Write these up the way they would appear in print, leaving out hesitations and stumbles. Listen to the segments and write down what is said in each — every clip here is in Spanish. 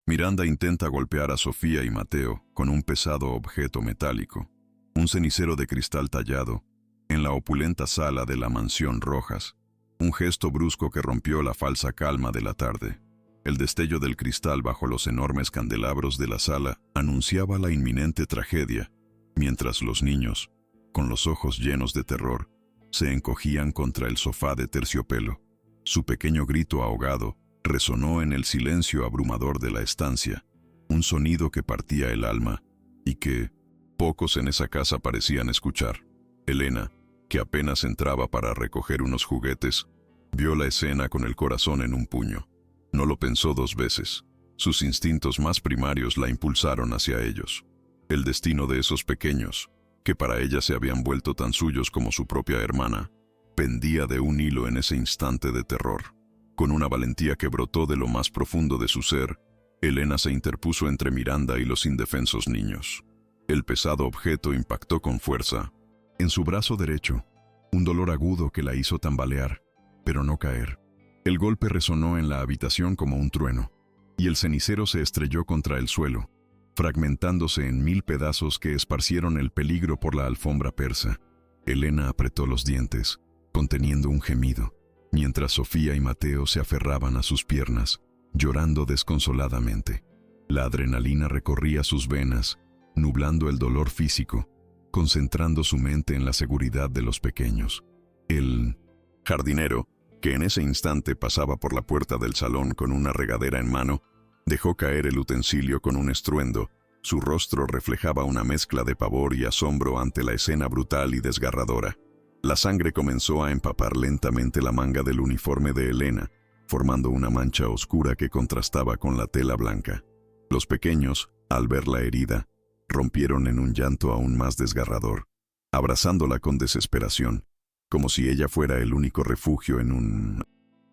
Miranda intenta golpear a Sofía y Mateo con un pesado objeto metálico, un cenicero de cristal tallado, en la opulenta sala de la mansión Rojas. Un gesto brusco que rompió la falsa calma de la tarde. El destello del cristal bajo los enormes candelabros de la sala anunciaba la inminente tragedia, mientras los niños, con los ojos llenos de terror, se encogían contra el sofá de terciopelo. Su pequeño grito ahogado resonó en el silencio abrumador de la estancia, un sonido que partía el alma y que pocos en esa casa parecían escuchar. Elena, que apenas entraba para recoger unos juguetes, vio la escena con el corazón en un puño. No lo pensó dos veces. Sus instintos más primarios la impulsaron hacia ellos. El destino de esos pequeños, que para ella se habían vuelto tan suyos como su propia hermana, pendía de un hilo en ese instante de terror. Con una valentía que brotó de lo más profundo de su ser, Elena se interpuso entre Miranda y los indefensos niños. El pesado objeto impactó con fuerza en su brazo derecho, un dolor agudo que la hizo tambalear, pero no caer. El golpe resonó en la habitación como un trueno, y el cenicero se estrelló contra el suelo, fragmentándose en 1000 pedazos que esparcieron el peligro por la alfombra persa. Elena apretó los dientes, conteniendo un gemido, mientras Sofía y Mateo se aferraban a sus piernas, llorando desconsoladamente. La adrenalina recorría sus venas, nublando el dolor físico, concentrando su mente en la seguridad de los pequeños. El jardinero, que en ese instante pasaba por la puerta del salón con una regadera en mano, dejó caer el utensilio con un estruendo. Su rostro reflejaba una mezcla de pavor y asombro ante la escena brutal y desgarradora. La sangre comenzó a empapar lentamente la manga del uniforme de Elena, formando una mancha oscura que contrastaba con la tela blanca. Los pequeños, al ver la herida, rompieron en un llanto aún más desgarrador, abrazándola con desesperación, como si ella fuera el único refugio en un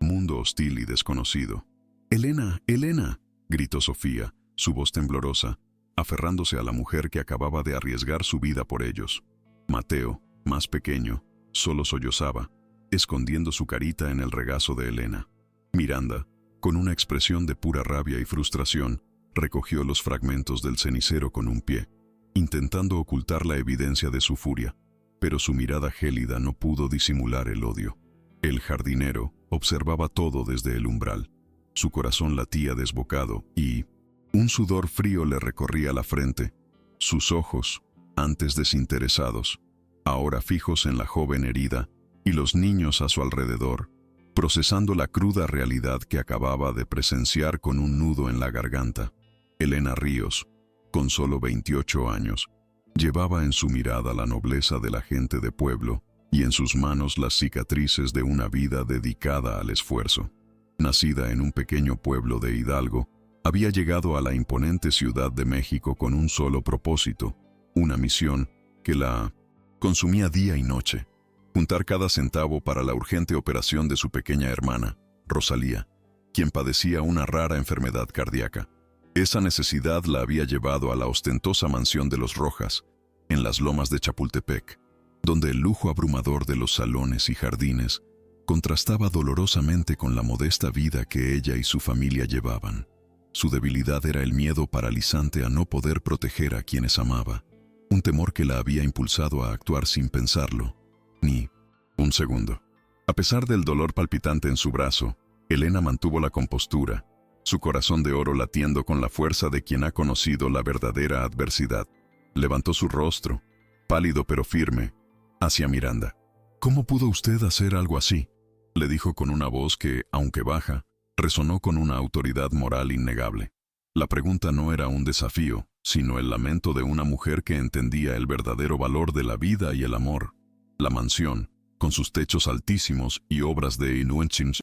mundo hostil y desconocido. «¡Elena! ¡Elena!», gritó Sofía, su voz temblorosa, aferrándose a la mujer que acababa de arriesgar su vida por ellos. Mateo, más pequeño, solo sollozaba, escondiendo su carita en el regazo de Elena. Miranda, con una expresión de pura rabia y frustración, recogió los fragmentos del cenicero con un pie, intentando ocultar la evidencia de su furia, pero su mirada gélida no pudo disimular el odio. El jardinero observaba todo desde el umbral. Su corazón latía desbocado y un sudor frío le recorría la frente. Sus ojos, antes desinteresados, ahora fijos en la joven herida y los niños a su alrededor, procesando la cruda realidad que acababa de presenciar con un nudo en la garganta. Elena Ríos, con solo 28 años, llevaba en su mirada la nobleza de la gente de pueblo y en sus manos las cicatrices de una vida dedicada al esfuerzo. Nacida en un pequeño pueblo de Hidalgo, había llegado a la imponente Ciudad de México con un solo propósito, una misión que la consumía día y noche: juntar cada centavo para la urgente operación de su pequeña hermana, Rosalía, quien padecía una rara enfermedad cardíaca. Esa necesidad la había llevado a la ostentosa mansión de los Rojas, en las lomas de Chapultepec, donde el lujo abrumador de los salones y jardines contrastaba dolorosamente con la modesta vida que ella y su familia llevaban. Su debilidad era el miedo paralizante a no poder proteger a quienes amaba, un temor que la había impulsado a actuar sin pensarlo, ni un segundo. A pesar del dolor palpitante en su brazo, Elena mantuvo la compostura, su corazón de oro latiendo con la fuerza de quien ha conocido la verdadera adversidad. Levantó su rostro, pálido pero firme, hacia Miranda. «¿Cómo pudo usted hacer algo así?», le dijo con una voz que, aunque baja, resonó con una autoridad moral innegable. La pregunta no era un desafío, sino el lamento de una mujer que entendía el verdadero valor de la vida y el amor. La mansión, con sus techos altísimos y obras de Inuenchins,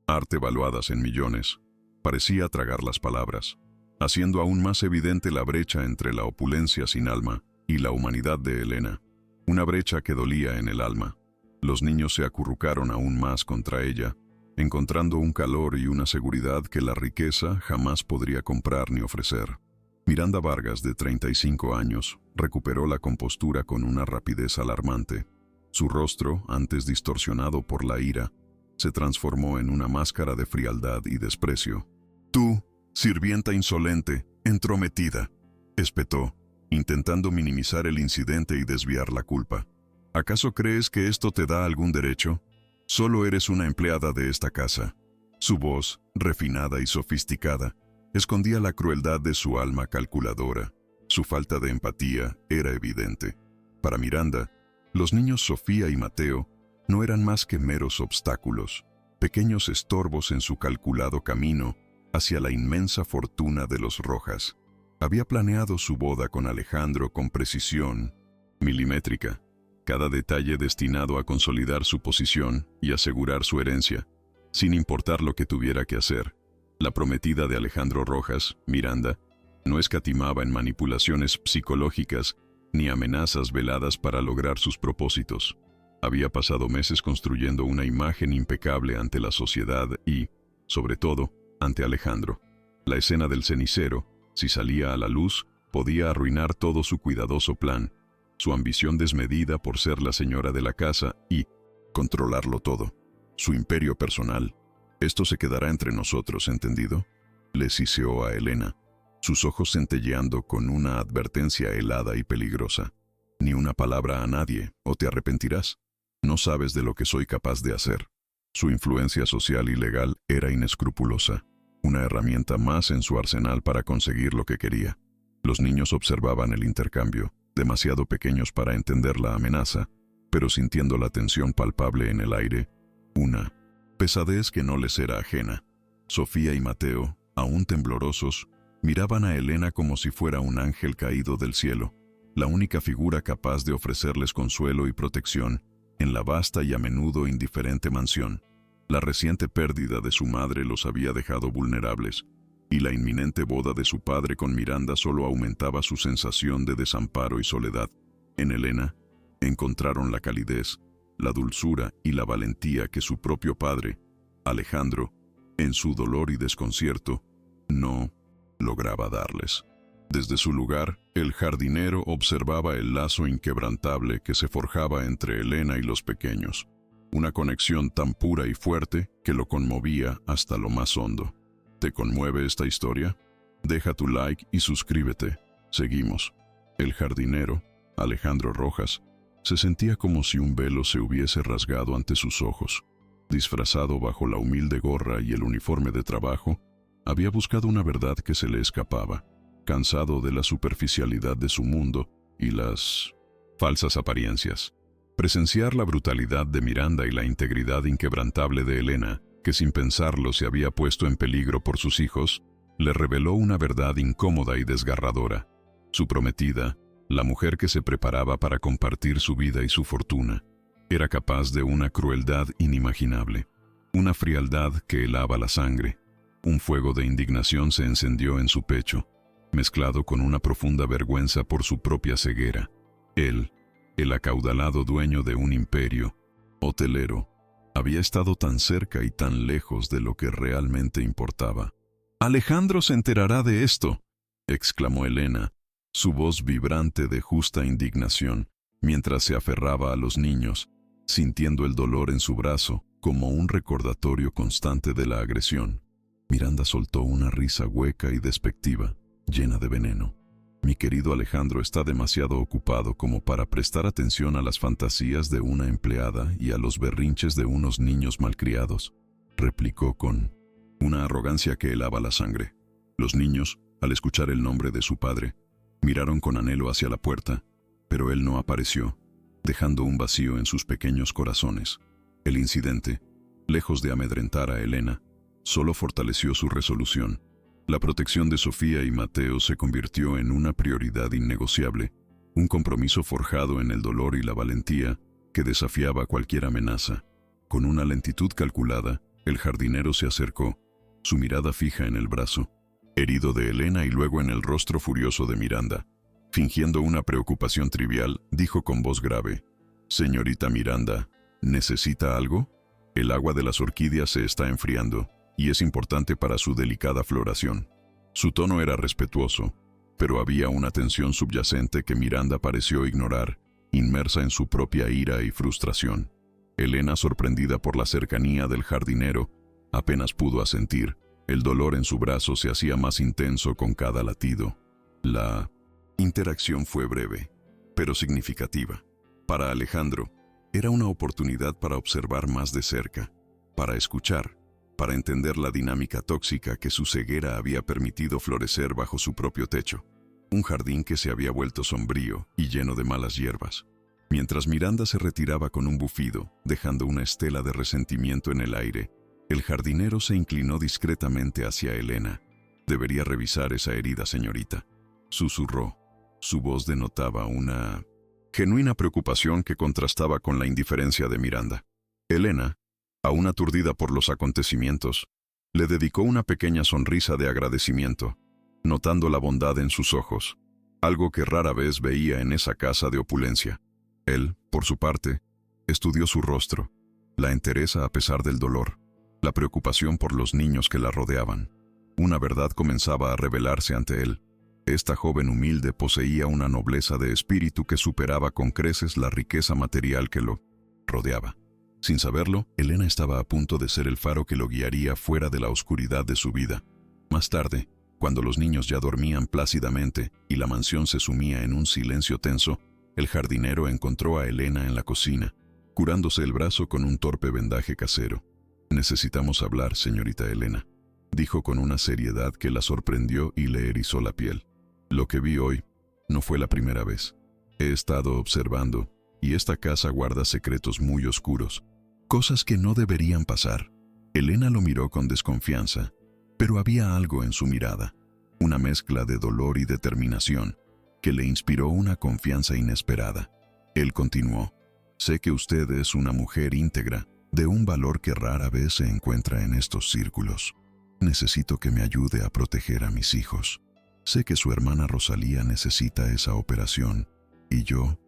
arte valuadas en millones, parecía tragar las palabras, haciendo aún más evidente la brecha entre la opulencia sin alma y la humanidad de Elena, una brecha que dolía en el alma. Los niños se acurrucaron aún más contra ella, encontrando un calor y una seguridad que la riqueza jamás podría comprar ni ofrecer. Miranda Vargas, de 35 años, recuperó la compostura con una rapidez alarmante. Su rostro, antes distorsionado por la ira, se transformó en una máscara de frialdad y desprecio. «Tú», Sirvienta insolente, entrometida, espetó, intentando minimizar el incidente y desviar la culpa. ¿Acaso crees que esto te da algún derecho? Solo eres una empleada de esta casa. Su voz, refinada y sofisticada, escondía la crueldad de su alma calculadora. Su falta de empatía era evidente. Para Miranda, los niños Sofía y Mateo no eran más que meros obstáculos, pequeños estorbos en su calculado camino hacia la inmensa fortuna de los Rojas. Había planeado su boda con Alejandro con precisión milimétrica, cada detalle destinado a consolidar su posición y asegurar su herencia, sin importar lo que tuviera que hacer. La prometida de Alejandro Rojas, Miranda, no escatimaba en manipulaciones psicológicas ni amenazas veladas para lograr sus propósitos. Había pasado meses construyendo una imagen impecable ante la sociedad y, sobre todo, ante Alejandro. La escena del cenicero, si salía a la luz, podía arruinar todo su cuidadoso plan, su ambición desmedida por ser la señora de la casa y controlarlo todo. Su imperio personal. Esto se quedará entre nosotros, ¿entendido? Le siseó a Elena, sus ojos centelleando con una advertencia helada y peligrosa. Ni una palabra a nadie, o te arrepentirás. No sabes de lo que soy capaz de hacer. Su influencia social y legal era inescrupulosa, una herramienta más en su arsenal para conseguir lo que quería. Los niños observaban el intercambio, demasiado pequeños para entender la amenaza, pero sintiendo la tensión palpable en el aire, una pesadez que no les era ajena. Sofía y Mateo, aún temblorosos, miraban a Elena como si fuera un ángel caído del cielo, la única figura capaz de ofrecerles consuelo y protección en la vasta y a menudo indiferente mansión. La reciente pérdida de su madre los había dejado vulnerables, y la inminente boda de su padre con Miranda solo aumentaba su sensación de desamparo y soledad. En Elena encontraron la calidez, la dulzura y la valentía que su propio padre, Alejandro, en su dolor y desconcierto, no lograba darles. Desde su lugar, el jardinero observaba el lazo inquebrantable que se forjaba entre Elena y los pequeños, una conexión tan pura y fuerte que lo conmovía hasta lo más hondo. ¿Te conmueve esta historia? Deja tu like y suscríbete. Seguimos. El jardinero, Alejandro Rojas, se sentía como si un velo se hubiese rasgado ante sus ojos. Disfrazado bajo la humilde gorra y el uniforme de trabajo, había buscado una verdad que se le escapaba. Cansado de la superficialidad de su mundo y las falsas apariencias. Presenciar la brutalidad de Miranda y la integridad inquebrantable de Elena, que sin pensarlo se había puesto en peligro por sus hijos, le reveló una verdad incómoda y desgarradora. Su prometida, la mujer que se preparaba para compartir su vida y su fortuna, era capaz de una crueldad inimaginable, una frialdad que helaba la sangre. Un fuego de indignación se encendió en su pecho, mezclado con una profunda vergüenza por su propia ceguera. Él, el acaudalado dueño de un imperio hotelero, había estado tan cerca y tan lejos de lo que realmente importaba. «Alejandro se enterará de esto», exclamó Elena, su voz vibrante de justa indignación, mientras se aferraba a los niños, sintiendo el dolor en su brazo como un recordatorio constante de la agresión. Miranda soltó una risa hueca y despectiva, llena de veneno. «Mi querido Alejandro está demasiado ocupado como para prestar atención a las fantasías de una empleada y a los berrinches de unos niños malcriados», replicó con una arrogancia que helaba la sangre. Los niños, al escuchar el nombre de su padre, miraron con anhelo hacia la puerta, pero él no apareció, dejando un vacío en sus pequeños corazones. El incidente, lejos de amedrentar a Elena, solo fortaleció su resolución. La protección de Sofía y Mateo se convirtió en una prioridad innegociable, un compromiso forjado en el dolor y la valentía que desafiaba cualquier amenaza. Con una lentitud calculada, el jardinero se acercó, su mirada fija en el brazo herido de Elena y luego en el rostro furioso de Miranda. Fingiendo una preocupación trivial, dijo con voz grave: «Señorita Miranda, ¿necesita algo? El agua de las orquídeas se está enfriando, y es importante para su delicada floración». Su tono era respetuoso, pero había una tensión subyacente que Miranda pareció ignorar, inmersa en su propia ira y frustración. Elena, sorprendida por la cercanía del jardinero, apenas pudo asentir, El dolor en su brazo se hacía más intenso con cada latido. La interacción fue breve, pero significativa. Para Alejandro, era una oportunidad para observar más de cerca, para escuchar, para entender la dinámica tóxica que su ceguera había permitido florecer bajo su propio techo. Un jardín que se había vuelto sombrío y lleno de malas hierbas. Mientras Miranda se retiraba con un bufido, dejando una estela de resentimiento en el aire, el jardinero se inclinó discretamente hacia Elena. «Debería revisar esa herida, señorita», susurró. Su voz denotaba una genuina preocupación que contrastaba con la indiferencia de Miranda. Elena, aún aturdida por los acontecimientos, le dedicó una pequeña sonrisa de agradecimiento, notando la bondad en sus ojos, algo que rara vez veía en esa casa de opulencia. Él, por su parte, estudió su rostro, la entereza a pesar del dolor, la preocupación por los niños que la rodeaban. Una verdad comenzaba a revelarse ante él. Esta joven humilde poseía una nobleza de espíritu que superaba con creces la riqueza material que lo rodeaba. Sin saberlo, Elena estaba a punto de ser el faro que lo guiaría fuera de la oscuridad de su vida. Más tarde, cuando los niños ya dormían plácidamente y la mansión se sumía en un silencio tenso, el jardinero encontró a Elena en la cocina, curándose el brazo con un torpe vendaje casero. «Necesitamos hablar, señorita Elena», dijo con una seriedad que la sorprendió y le erizó la piel. «Lo que vi hoy no fue la primera vez. He estado observando, y esta casa guarda secretos muy oscuros, cosas que no deberían pasar». Elena lo miró con desconfianza, pero había algo en su mirada, una mezcla de dolor y determinación, que le inspiró una confianza inesperada. Él continuó: «Sé que usted es una mujer íntegra, de un valor que rara vez se encuentra en estos círculos. Necesito que me ayude a proteger a mis hijos. Sé que su hermana Rosalía necesita esa operación, y yo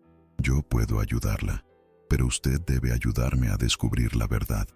puedo ayudarla, pero usted debe ayudarme a descubrir la verdad».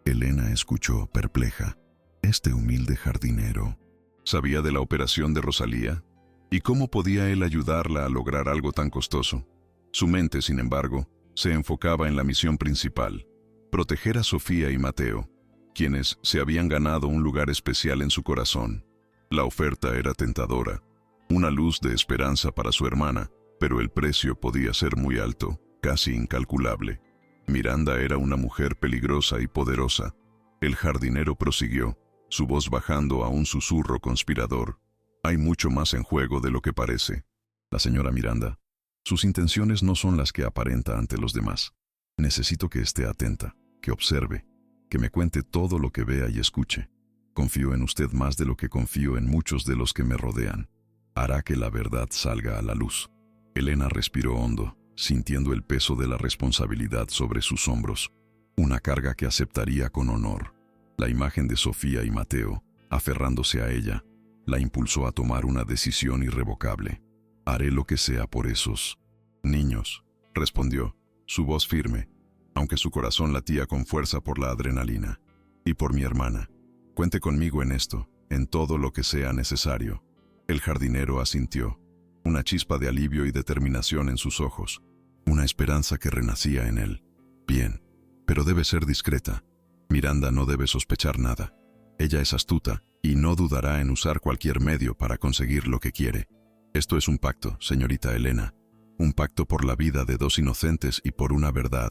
Elena escuchó, perpleja. Este humilde jardinero ¿sabía de la operación de Rosalía? ¿Y cómo podía él ayudarla a lograr algo tan costoso? Su mente, sin embargo, se enfocaba en la misión principal: proteger a Sofía y Mateo, quienes se habían ganado un lugar especial en su corazón. La oferta era tentadora, una luz de esperanza para su hermana, pero el precio podía ser muy alto, casi incalculable. Miranda era una mujer peligrosa y poderosa. El jardinero prosiguió, su voz bajando a un susurro conspirador: «Hay mucho más en juego de lo que parece. La señora Miranda, sus intenciones no son las que aparenta ante los demás. Necesito que esté atenta, que observe, que me cuente todo lo que vea y escuche. Confío en usted más de lo que confío en muchos de los que me rodean. Hará que la verdad salga a la luz». Elena respiró hondo, sintiendo el peso de la responsabilidad sobre sus hombros, una carga que aceptaría con honor. La imagen de Sofía y Mateo, aferrándose a ella, la impulsó a tomar una decisión irrevocable. «Haré lo que sea por esos niños», respondió, su voz firme, aunque su corazón latía con fuerza por la adrenalina. «Y por mi hermana. Cuente conmigo en esto, en todo lo que sea necesario». El jardinero asintió, una chispa de alivio y determinación en sus ojos, una esperanza que renacía en él. «Bien, pero debe ser discreta. Miranda no debe sospechar nada. Ella es astuta y no dudará en usar cualquier medio para conseguir lo que quiere. Esto es un pacto, señorita Elena, un pacto por la vida de dos inocentes y por una verdad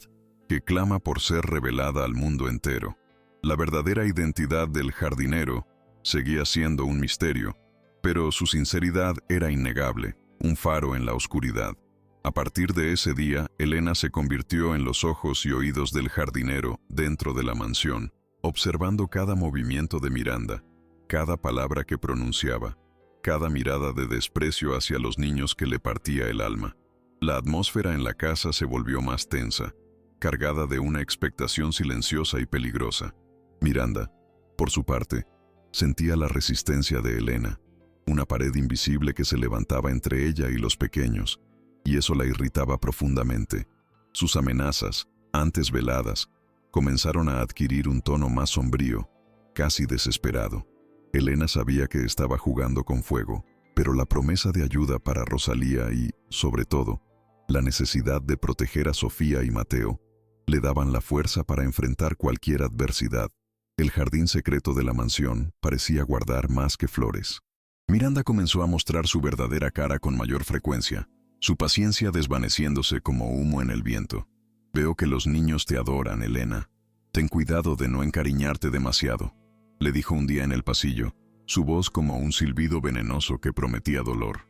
que clama por ser revelada al mundo entero». La verdadera identidad del jardinero seguía siendo un misterio, pero su sinceridad era innegable, un faro en la oscuridad. A partir de ese día, Elena se convirtió en los ojos y oídos del jardinero dentro de la mansión, observando cada movimiento de Miranda, cada palabra que pronunciaba, cada mirada de desprecio hacia los niños que le partía el alma. La atmósfera en la casa se volvió más tensa, cargada de una expectación silenciosa y peligrosa. Miranda, por su parte, sentía la resistencia de Elena, una pared invisible que se levantaba entre ella y los pequeños, y eso la irritaba profundamente. Sus amenazas, antes veladas, comenzaron a adquirir un tono más sombrío, casi desesperado. Elena sabía que estaba jugando con fuego, pero la promesa de ayuda para Rosalía y, sobre todo, la necesidad de proteger a Sofía y Mateo, le daban la fuerza para enfrentar cualquier adversidad. El jardín secreto de la mansión parecía guardar más que flores. Miranda comenzó a mostrar su verdadera cara con mayor frecuencia, su paciencia desvaneciéndose como humo en el viento. «Veo que los niños te adoran, Elena. Ten cuidado de no encariñarte demasiado», le dijo un día en el pasillo, su voz como un silbido venenoso que prometía dolor.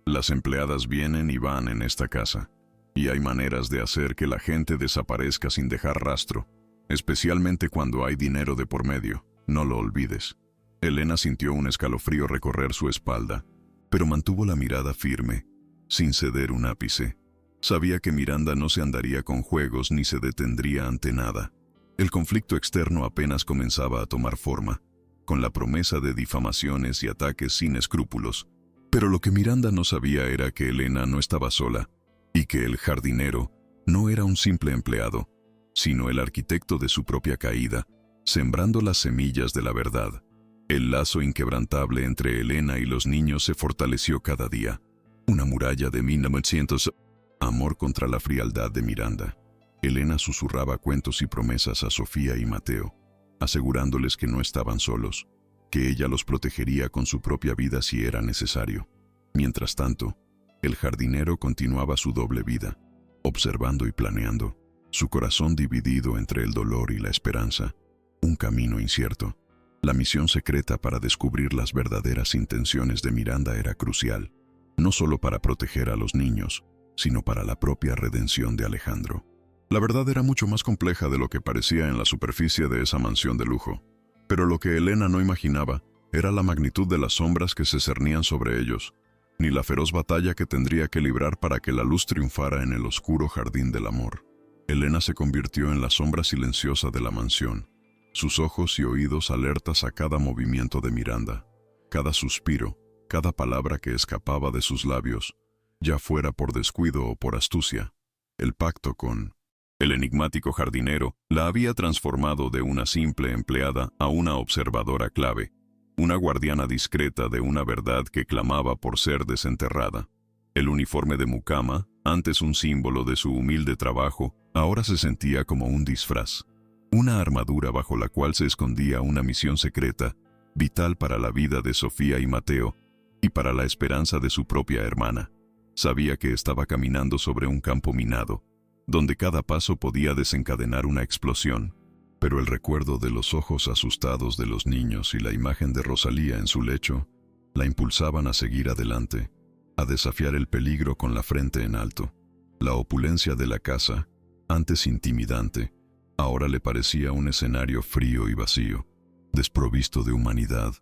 «Las empleadas vienen y van en esta casa, y hay maneras de hacer que la gente desaparezca sin dejar rastro, especialmente cuando hay dinero de por medio, no lo olvides». Elena sintió un escalofrío recorrer su espalda, pero mantuvo la mirada firme, sin ceder un ápice. Sabía que Miranda no se andaría con juegos ni se detendría ante nada. El conflicto externo apenas comenzaba a tomar forma, con la promesa de difamaciones y ataques sin escrúpulos. Pero lo que Miranda no sabía era que Elena no estaba sola, y que el jardinero no era un simple empleado, sino el arquitecto de su propia caída, sembrando las semillas de la verdad. El lazo inquebrantable entre Elena y los niños se fortaleció cada día. Una muralla de 1900. Amor contra la frialdad de Miranda. Elena susurraba cuentos y promesas a Sofía y Mateo, asegurándoles que no estaban solos, que ella los protegería con su propia vida si era necesario. Mientras tanto, el jardinero continuaba su doble vida, observando y planeando, su corazón dividido entre el dolor y la esperanza, un camino incierto. La misión secreta para descubrir las verdaderas intenciones de Miranda era crucial, no solo para proteger a los niños, sino para la propia redención de Alejandro. La verdad era mucho más compleja de lo que parecía en la superficie de esa mansión de lujo, pero lo que Elena no imaginaba era la magnitud de las sombras que se cernían sobre ellos, ni la feroz batalla que tendría que librar para que la luz triunfara en el oscuro jardín del amor. Elena se convirtió en la sombra silenciosa de la mansión, sus ojos y oídos alertas a cada movimiento de Miranda, cada suspiro, cada palabra que escapaba de sus labios, ya fuera por descuido o por astucia. El pacto con el enigmático jardinero la había transformado de una simple empleada a una observadora clave, una guardiana discreta de una verdad que clamaba por ser desenterrada. El uniforme de mucama, antes un símbolo de su humilde trabajo, ahora se sentía como un disfraz, una armadura bajo la cual se escondía una misión secreta, vital para la vida de Sofía y Mateo, y para la esperanza de su propia hermana. Sabía que estaba caminando sobre un campo minado, donde cada paso podía desencadenar una explosión, pero el recuerdo de los ojos asustados de los niños y la imagen de Rosalía en su lecho la impulsaban a seguir adelante, a desafiar el peligro con la frente en alto. La opulencia de la casa, antes intimidante, ahora le parecía un escenario frío y vacío, desprovisto de humanidad,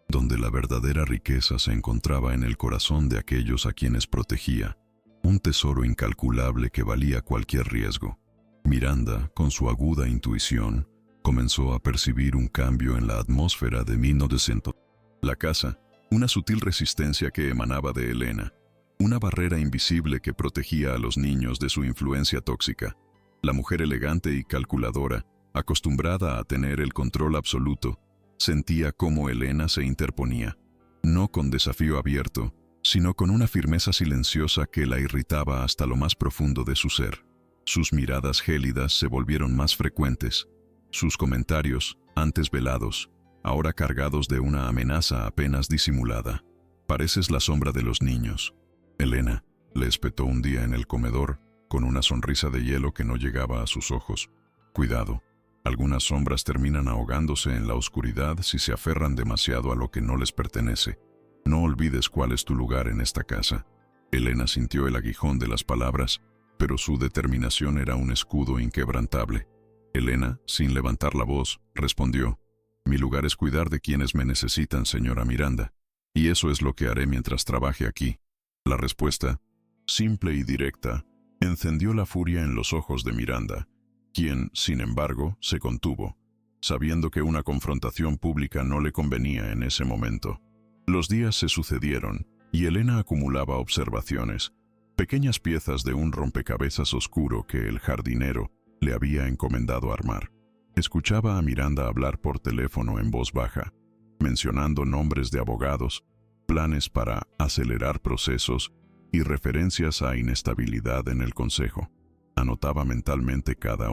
donde la verdadera riqueza se encontraba en el corazón de aquellos a quienes protegía, un tesoro incalculable que valía cualquier riesgo. Miranda, con su aguda intuición, comenzó a percibir un cambio en la atmósfera de 1900. La casa, una sutil resistencia que emanaba de Elena, una barrera invisible que protegía a los niños de su influencia tóxica. La mujer elegante y calculadora, acostumbrada a tener el control absoluto, sentía cómo Elena se interponía, no con desafío abierto, sino con una firmeza silenciosa que la irritaba hasta lo más profundo de su ser. Sus miradas gélidas se volvieron más frecuentes, sus comentarios, antes velados, ahora cargados de una amenaza apenas disimulada. «Pareces la sombra de los niños, Elena», le espetó un día en el comedor, con una sonrisa de hielo que no llegaba a sus ojos. «Cuidado, algunas sombras terminan ahogándose en la oscuridad si se aferran demasiado a lo que no les pertenece. No olvides cuál es tu lugar en esta casa». Elena sintió el aguijón de las palabras, pero su determinación era un escudo inquebrantable. Elena, sin levantar la voz, respondió: «Mi lugar es cuidar de quienes me necesitan, señora Miranda, y eso es lo que haré mientras trabaje aquí». La respuesta, simple y directa, encendió la furia en los ojos de Miranda, quien, sin embargo, se contuvo, sabiendo que una confrontación pública no le convenía en ese momento. Los días se sucedieron, y Elena acumulaba observaciones, pequeñas piezas de un rompecabezas oscuro que el jardinero le había encomendado armar. Escuchaba a Miranda hablar por teléfono en voz baja, mencionando nombres de abogados, planes para acelerar procesos y referencias a inestabilidad en el consejo. Anotaba mentalmente cada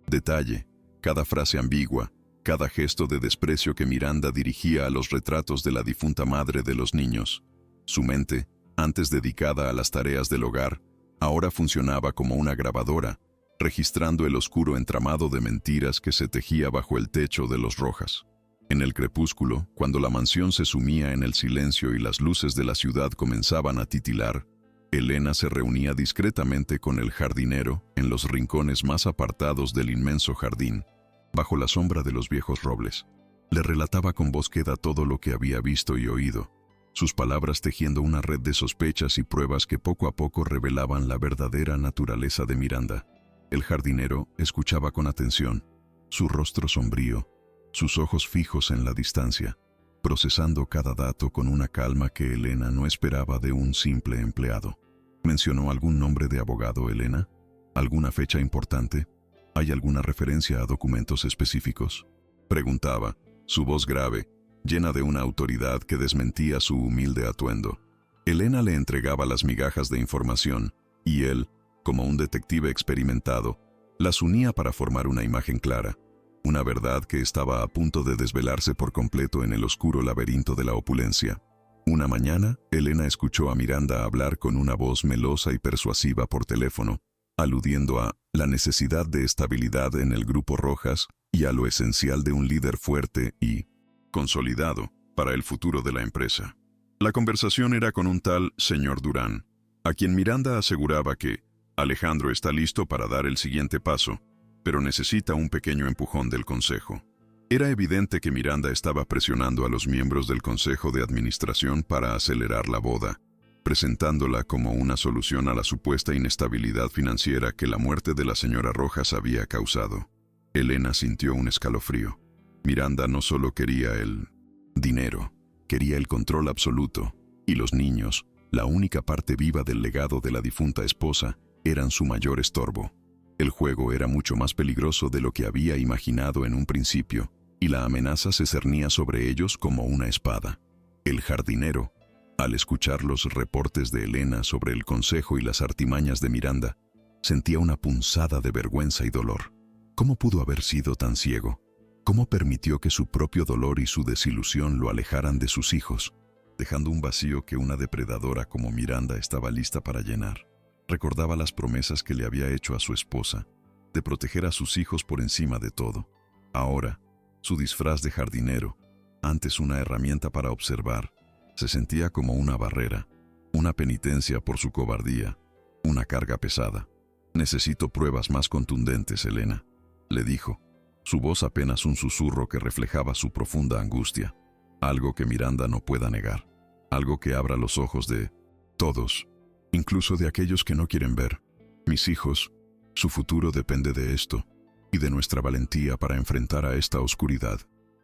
detalle, cada frase ambigua, cada gesto de desprecio que Miranda dirigía a los retratos de la difunta madre de los niños. Su mente, antes dedicada a las tareas del hogar, ahora funcionaba como una grabadora, registrando el oscuro entramado de mentiras que se tejía bajo el techo de los Rojas. En el crepúsculo, cuando la mansión se sumía en el silencio y las luces de la ciudad comenzaban a titilar, Elena se reunía discretamente con el jardinero en los rincones más apartados del inmenso jardín, bajo la sombra de los viejos robles. Le relataba con voz queda todo lo que había visto y oído, sus palabras tejiendo una red de sospechas y pruebas que poco a poco revelaban la verdadera naturaleza de Miranda. El jardinero escuchaba con atención, su rostro sombrío, sus ojos fijos en la distancia, procesando cada dato con una calma que Elena no esperaba de un simple empleado. ¿Mencionó algún nombre de abogado, Elena? ¿Alguna fecha importante? ¿Hay alguna referencia a documentos específicos? Preguntaba, su voz grave, llena de una autoridad que desmentía su humilde atuendo. Elena le entregaba las migajas de información, y él, como un detective experimentado, las unía para formar una imagen clara, una verdad que estaba a punto de desvelarse por completo en el oscuro laberinto de la opulencia. Una mañana, Elena escuchó a Miranda hablar con una voz melosa y persuasiva por teléfono, aludiendo a la necesidad de estabilidad en el Grupo Rojas y a lo esencial de un líder fuerte y consolidado para el futuro de la empresa. La conversación era con un tal señor Durán, a quien Miranda aseguraba que Alejandro está listo para dar el siguiente paso, pero necesita un pequeño empujón del consejo. Era evidente que Miranda estaba presionando a los miembros del consejo de administración para acelerar la boda, presentándola como una solución a la supuesta inestabilidad financiera que la muerte de la señora Rojas había causado. Elena sintió un escalofrío. Miranda no solo quería el dinero, quería el control absoluto, y los niños, la única parte viva del legado de la difunta esposa, eran su mayor estorbo. El juego era mucho más peligroso de lo que había imaginado en un principio, y la amenaza se cernía sobre ellos como una espada. El jardinero, al escuchar los reportes de Elena sobre el consejo y las artimañas de Miranda, sentía una punzada de vergüenza y dolor. ¿Cómo pudo haber sido tan ciego? ¿Cómo permitió que su propio dolor y su desilusión lo alejaran de sus hijos, dejando un vacío que una depredadora como Miranda estaba lista para llenar? Recordaba las promesas que le había hecho a su esposa, de proteger a sus hijos por encima de todo. Ahora, su disfraz de jardinero, antes una herramienta para observar, se sentía como una barrera, una penitencia por su cobardía, una carga pesada. «Necesito pruebas más contundentes, Elena», le dijo, su voz apenas un susurro que reflejaba su profunda angustia. Algo que Miranda no pueda negar, algo que abra los ojos de todos, incluso de aquellos que no quieren ver. Mis hijos, su futuro depende de esto, y de nuestra valentía para enfrentar a esta oscuridad.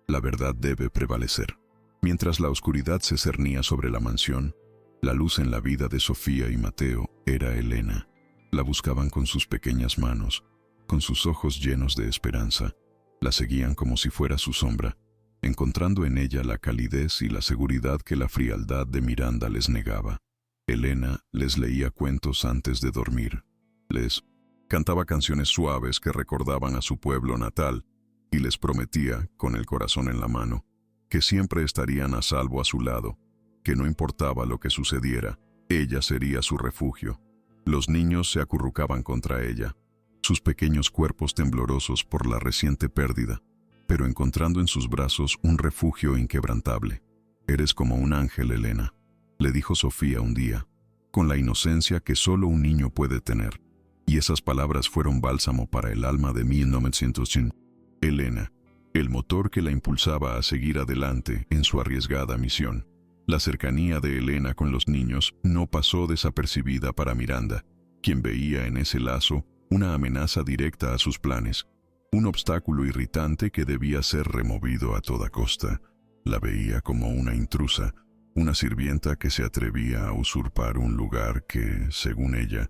La verdad debe prevalecer. Mientras la oscuridad se cernía sobre la mansión, la luz en la vida de Sofía y Mateo era Elena. La buscaban con sus pequeñas manos, con sus ojos llenos de esperanza. La seguían como si fuera su sombra, encontrando en ella la calidez y la seguridad que la frialdad de Miranda les negaba. Elena les leía cuentos antes de dormir. Les cantaba canciones suaves que recordaban a su pueblo natal y les prometía, con el corazón en la mano, que siempre estarían a salvo a su lado, que no importaba lo que sucediera, ella sería su refugio. Los niños se acurrucaban contra ella, sus pequeños cuerpos temblorosos por la reciente pérdida, pero encontrando en sus brazos un refugio inquebrantable. «Eres como un ángel, Elena», le dijo Sofía un día, con la inocencia que solo un niño puede tener. Y esas palabras fueron bálsamo para el alma de 1900. Elena, el motor que la impulsaba a seguir adelante en su arriesgada misión. La cercanía de Elena con los niños no pasó desapercibida para Miranda, quien veía en ese lazo una amenaza directa a sus planes, un obstáculo irritante que debía ser removido a toda costa. La veía como una intrusa, una sirvienta que se atrevía a usurpar un lugar que, según ella,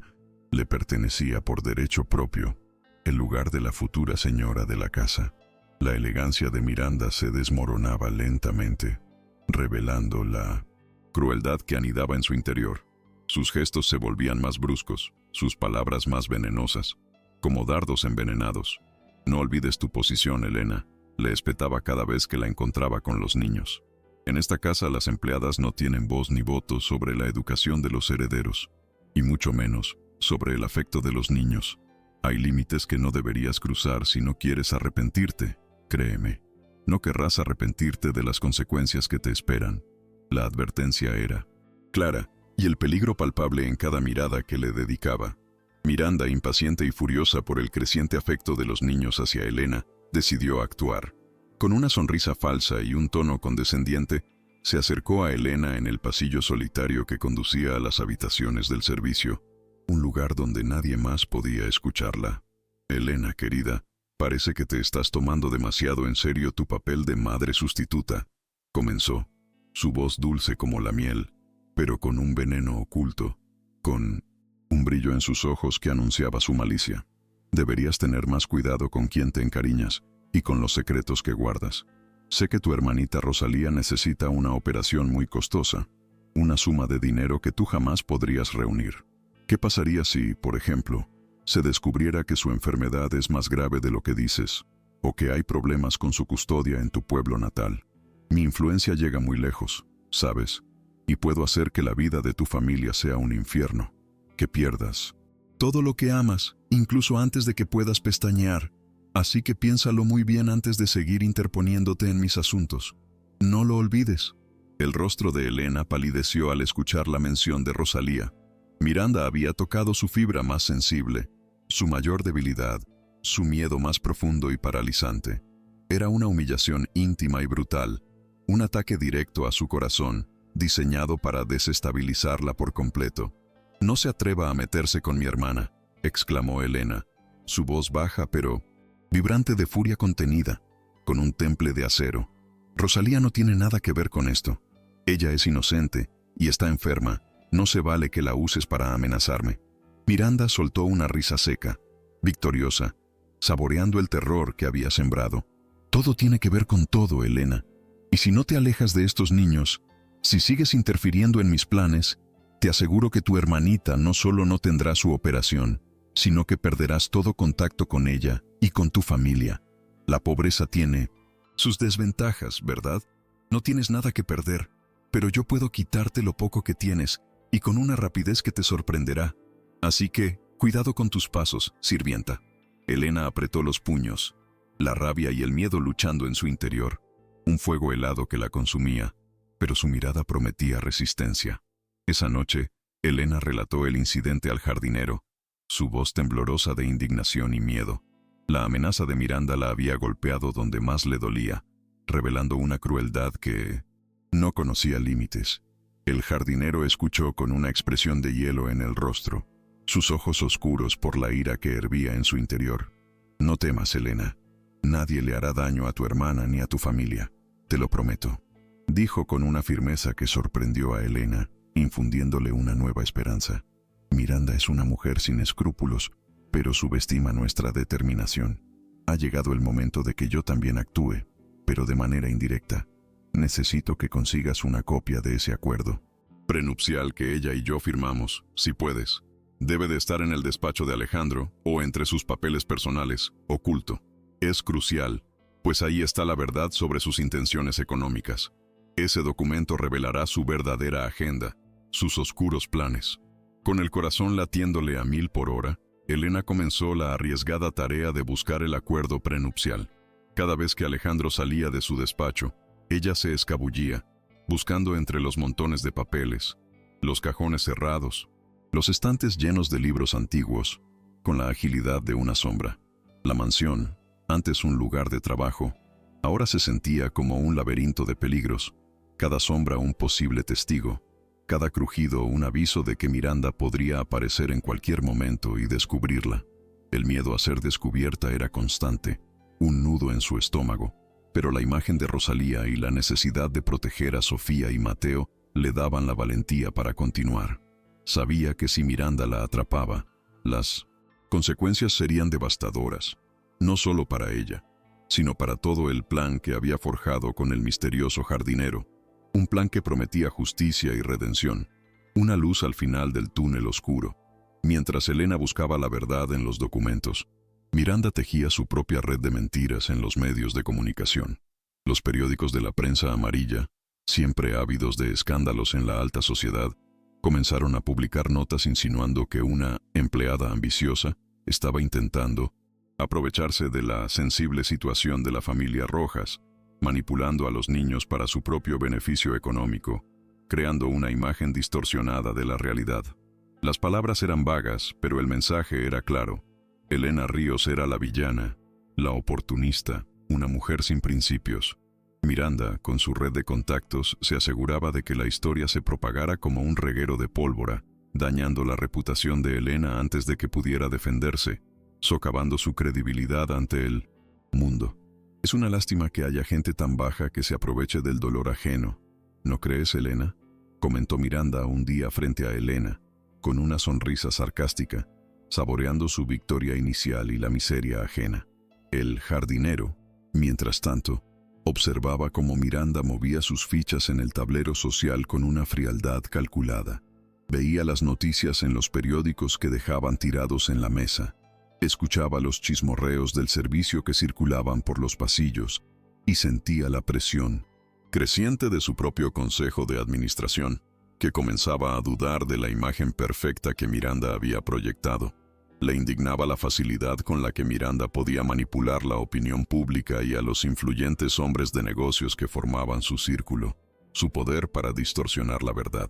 le pertenecía por derecho propio, el lugar de la futura señora de la casa. La elegancia de Miranda se desmoronaba lentamente, revelando la crueldad que anidaba en su interior. Sus gestos se volvían más bruscos, sus palabras más venenosas, como dardos envenenados. «No olvides tu posición, Elena», Le espetaba cada vez que la encontraba con los niños. En esta casa las empleadas no tienen voz ni voto sobre la educación de los herederos, y mucho menos sobre el afecto de los niños. Hay límites que no deberías cruzar si no quieres arrepentirte, créeme. No querrás arrepentirte de las consecuencias que te esperan. La advertencia era clara, y el peligro palpable en cada mirada que le dedicaba. Miranda, impaciente y furiosa por el creciente afecto de los niños hacia Elena, decidió actuar. Con una sonrisa falsa y un tono condescendiente, se acercó a Elena en el pasillo solitario que conducía a las habitaciones del servicio, un lugar donde nadie más podía escucharla. Elena, querida, parece que te estás tomando demasiado en serio tu papel de madre sustituta, comenzó, su voz dulce como la miel, pero con un veneno oculto, con un brillo en sus ojos que anunciaba su malicia. Deberías tener más cuidado con quién te encariñas y con los secretos que guardas. Sé que tu hermanita Rosalía necesita una operación muy costosa, una suma de dinero que tú jamás podrías reunir. ¿Qué pasaría si, por ejemplo, se descubriera que su enfermedad es más grave de lo que dices, o que hay problemas con su custodia en tu pueblo natal? Mi influencia llega muy lejos, ¿sabes? Y puedo hacer que la vida de tu familia sea un infierno, que pierdas todo lo que amas, incluso antes de que puedas pestañear. Así que piénsalo muy bien antes de seguir interponiéndote en mis asuntos. No lo olvides. El rostro de Elena palideció al escuchar la mención de Rosalía. Miranda había tocado su fibra más sensible, su mayor debilidad, su miedo más profundo y paralizante. Era una humillación íntima y brutal, un ataque directo a su corazón, diseñado para desestabilizarla por completo. «No se atreva a meterse con mi hermana», exclamó Elena, su voz baja pero vibrante de furia contenida, con un temple de acero. «Rosalía no tiene nada que ver con esto. Ella es inocente y está enferma. No se vale que la uses para amenazarme». Miranda soltó una risa seca, victoriosa, saboreando el terror que había sembrado. «Todo tiene que ver con todo, Elena. Y si no te alejas de estos niños, si sigues interfiriendo en mis planes, te aseguro que tu hermanita no solo no tendrá su operación, sino que perderás todo contacto con ella y con tu familia. La pobreza tiene sus desventajas, ¿verdad? No tienes nada que perder, pero yo puedo quitarte lo poco que tienes y con una rapidez que te sorprenderá. Así que, cuidado con tus pasos, sirvienta». Elena apretó los puños, la rabia y el miedo luchando en su interior, un fuego helado que la consumía, pero su mirada prometía resistencia. Esa noche, Elena relató el incidente al jardinero, su voz temblorosa de indignación y miedo. La amenaza de Miranda la había golpeado donde más le dolía, revelando una crueldad que no conocía límites. El jardinero escuchó con una expresión de hielo en el rostro, sus ojos oscuros por la ira que hervía en su interior. «No temas, Elena. Nadie le hará daño a tu hermana ni a tu familia. Te lo prometo», dijo con una firmeza que sorprendió a Elena, infundiéndole una nueva esperanza. «Miranda es una mujer sin escrúpulos, pero subestima nuestra determinación. Ha llegado el momento de que yo también actúe, pero de manera indirecta. Necesito que consigas una copia de ese acuerdo prenupcial que ella y yo firmamos, si puedes. Debe de estar en el despacho de Alejandro o entre sus papeles personales, oculto. Es crucial, pues ahí está la verdad sobre sus intenciones económicas. Ese documento revelará su verdadera agenda, sus oscuros planes». Con el corazón latiéndole a 1000 por hora, Elena comenzó la arriesgada tarea de buscar el acuerdo prenupcial. Cada vez que Alejandro salía de su despacho, ella se escabullía, buscando entre los montones de papeles, los cajones cerrados, los estantes llenos de libros antiguos, con la agilidad de una sombra. La mansión, antes un lugar de trabajo, ahora se sentía como un laberinto de peligros, cada sombra un posible testigo, cada crujido un aviso de que Miranda podría aparecer en cualquier momento y descubrirla. El miedo a ser descubierta era constante, un nudo en su estómago, pero la imagen de Rosalía y la necesidad de proteger a Sofía y Mateo le daban la valentía para continuar. Sabía que si Miranda la atrapaba, las consecuencias serían devastadoras, no solo para ella, sino para todo el plan que había forjado con el misterioso jardinero. Un plan que prometía justicia y redención, una luz al final del túnel oscuro. Mientras Elena buscaba la verdad en los documentos, Miranda tejía su propia red de mentiras en los medios de comunicación. Los periódicos de la prensa amarilla, siempre ávidos de escándalos en la alta sociedad, comenzaron a publicar notas insinuando que una empleada ambiciosa estaba intentando aprovecharse de la sensible situación de la familia Rojas, manipulando a los niños para su propio beneficio económico, creando una imagen distorsionada de la realidad. Las palabras eran vagas, pero el mensaje era claro. Elena Ríos era la villana, la oportunista, una mujer sin principios. Miranda, con su red de contactos, se aseguraba de que la historia se propagara como un reguero de pólvora, dañando la reputación de Elena antes de que pudiera defenderse, socavando su credibilidad ante el mundo. Es una lástima que haya gente tan baja que se aproveche del dolor ajeno. ¿No crees, Elena?, comentó Miranda un día frente a Elena, con una sonrisa sarcástica, saboreando su victoria inicial y la miseria ajena. El jardinero, mientras tanto, observaba cómo Miranda movía sus fichas en el tablero social con una frialdad calculada. Veía las noticias en los periódicos que dejaban tirados en la mesa. Escuchaba los chismorreos del servicio que circulaban por los pasillos y sentía la presión creciente de su propio consejo de administración, que comenzaba a dudar de la imagen perfecta que Miranda había proyectado. Le indignaba la facilidad con la que Miranda podía manipular la opinión pública y a los influyentes hombres de negocios que formaban su círculo, su poder para distorsionar la verdad.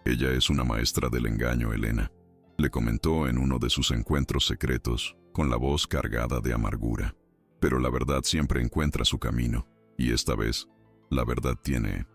Ella es una maestra del engaño, Elena, le comentó en uno de sus encuentros secretos, con la voz cargada de amargura. Pero la verdad siempre encuentra su camino, y esta vez, la verdad tiene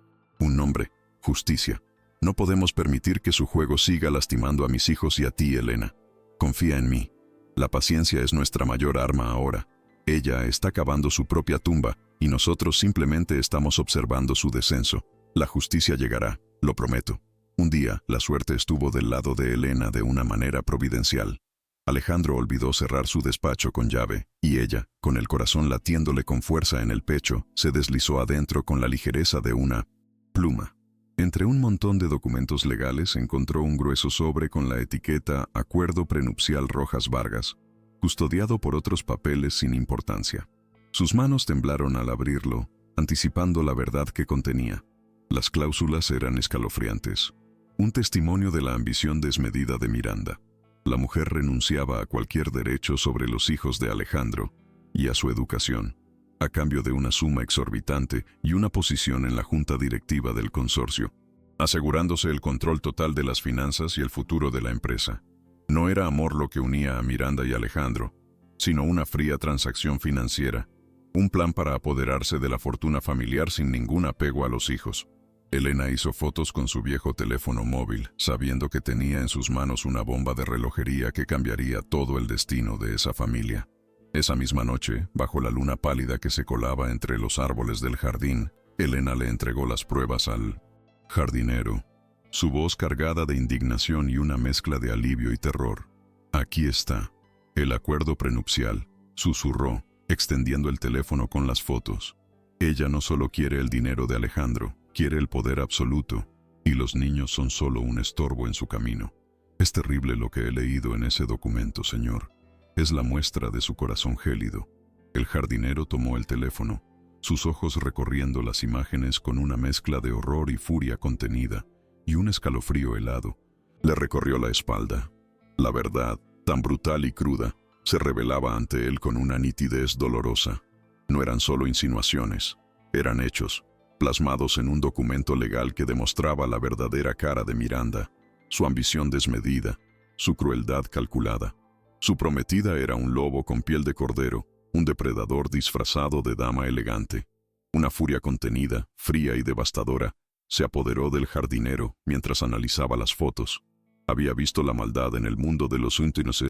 un nombre: justicia. No podemos permitir que su juego siga lastimando a mis hijos y a ti, Elena. Confía en mí. La paciencia es nuestra mayor arma ahora. Ella está cavando su propia tumba, y nosotros simplemente estamos observando su descenso. La justicia llegará, lo prometo. Un día, la suerte estuvo del lado de Elena de una manera providencial. Alejandro olvidó cerrar su despacho con llave, y ella, con el corazón latiéndole con fuerza en el pecho, se deslizó adentro con la ligereza de una pluma. Entre un montón de documentos legales encontró un grueso sobre con la etiqueta Acuerdo Prenupcial Rojas Vargas, custodiado por otros papeles sin importancia. Sus manos temblaron al abrirlo, anticipando la verdad que contenía. Las cláusulas eran escalofriantes. Un testimonio de la ambición desmedida de Miranda. La mujer renunciaba a cualquier derecho sobre los hijos de Alejandro y a su educación, a cambio de una suma exorbitante y una posición en la junta directiva del consorcio, asegurándose el control total de las finanzas y el futuro de la empresa. No era amor lo que unía a Miranda y Alejandro, sino una fría transacción financiera, un plan para apoderarse de la fortuna familiar sin ningún apego a los hijos. Elena hizo fotos con su viejo teléfono móvil, sabiendo que tenía en sus manos una bomba de relojería que cambiaría todo el destino de esa familia. Esa misma noche, bajo la luna pálida que se colaba entre los árboles del jardín, Elena le entregó las pruebas al jardinero, su voz cargada de indignación y una mezcla de alivio y terror. «Aquí está, el acuerdo prenupcial», susurró, extendiendo el teléfono con las fotos. Ella no solo quiere el dinero de Alejandro, quiere el poder absoluto, y los niños son solo un estorbo en su camino. Es terrible lo que he leído en ese documento, señor. Es la muestra de su corazón gélido. El jardinero tomó el teléfono, sus ojos recorriendo las imágenes con una mezcla de horror y furia contenida, y un escalofrío helado le recorrió la espalda. La verdad, tan brutal y cruda, se revelaba ante él con una nitidez dolorosa. No eran solo insinuaciones, eran hechos, plasmados en un documento legal que demostraba la verdadera cara de Miranda, su ambición desmedida, su crueldad calculada. Su prometida era un lobo con piel de cordero, un depredador disfrazado de dama elegante. Una furia contenida, fría y devastadora, se apoderó del jardinero mientras analizaba las fotos. Había visto la maldad en el mundo de los últimos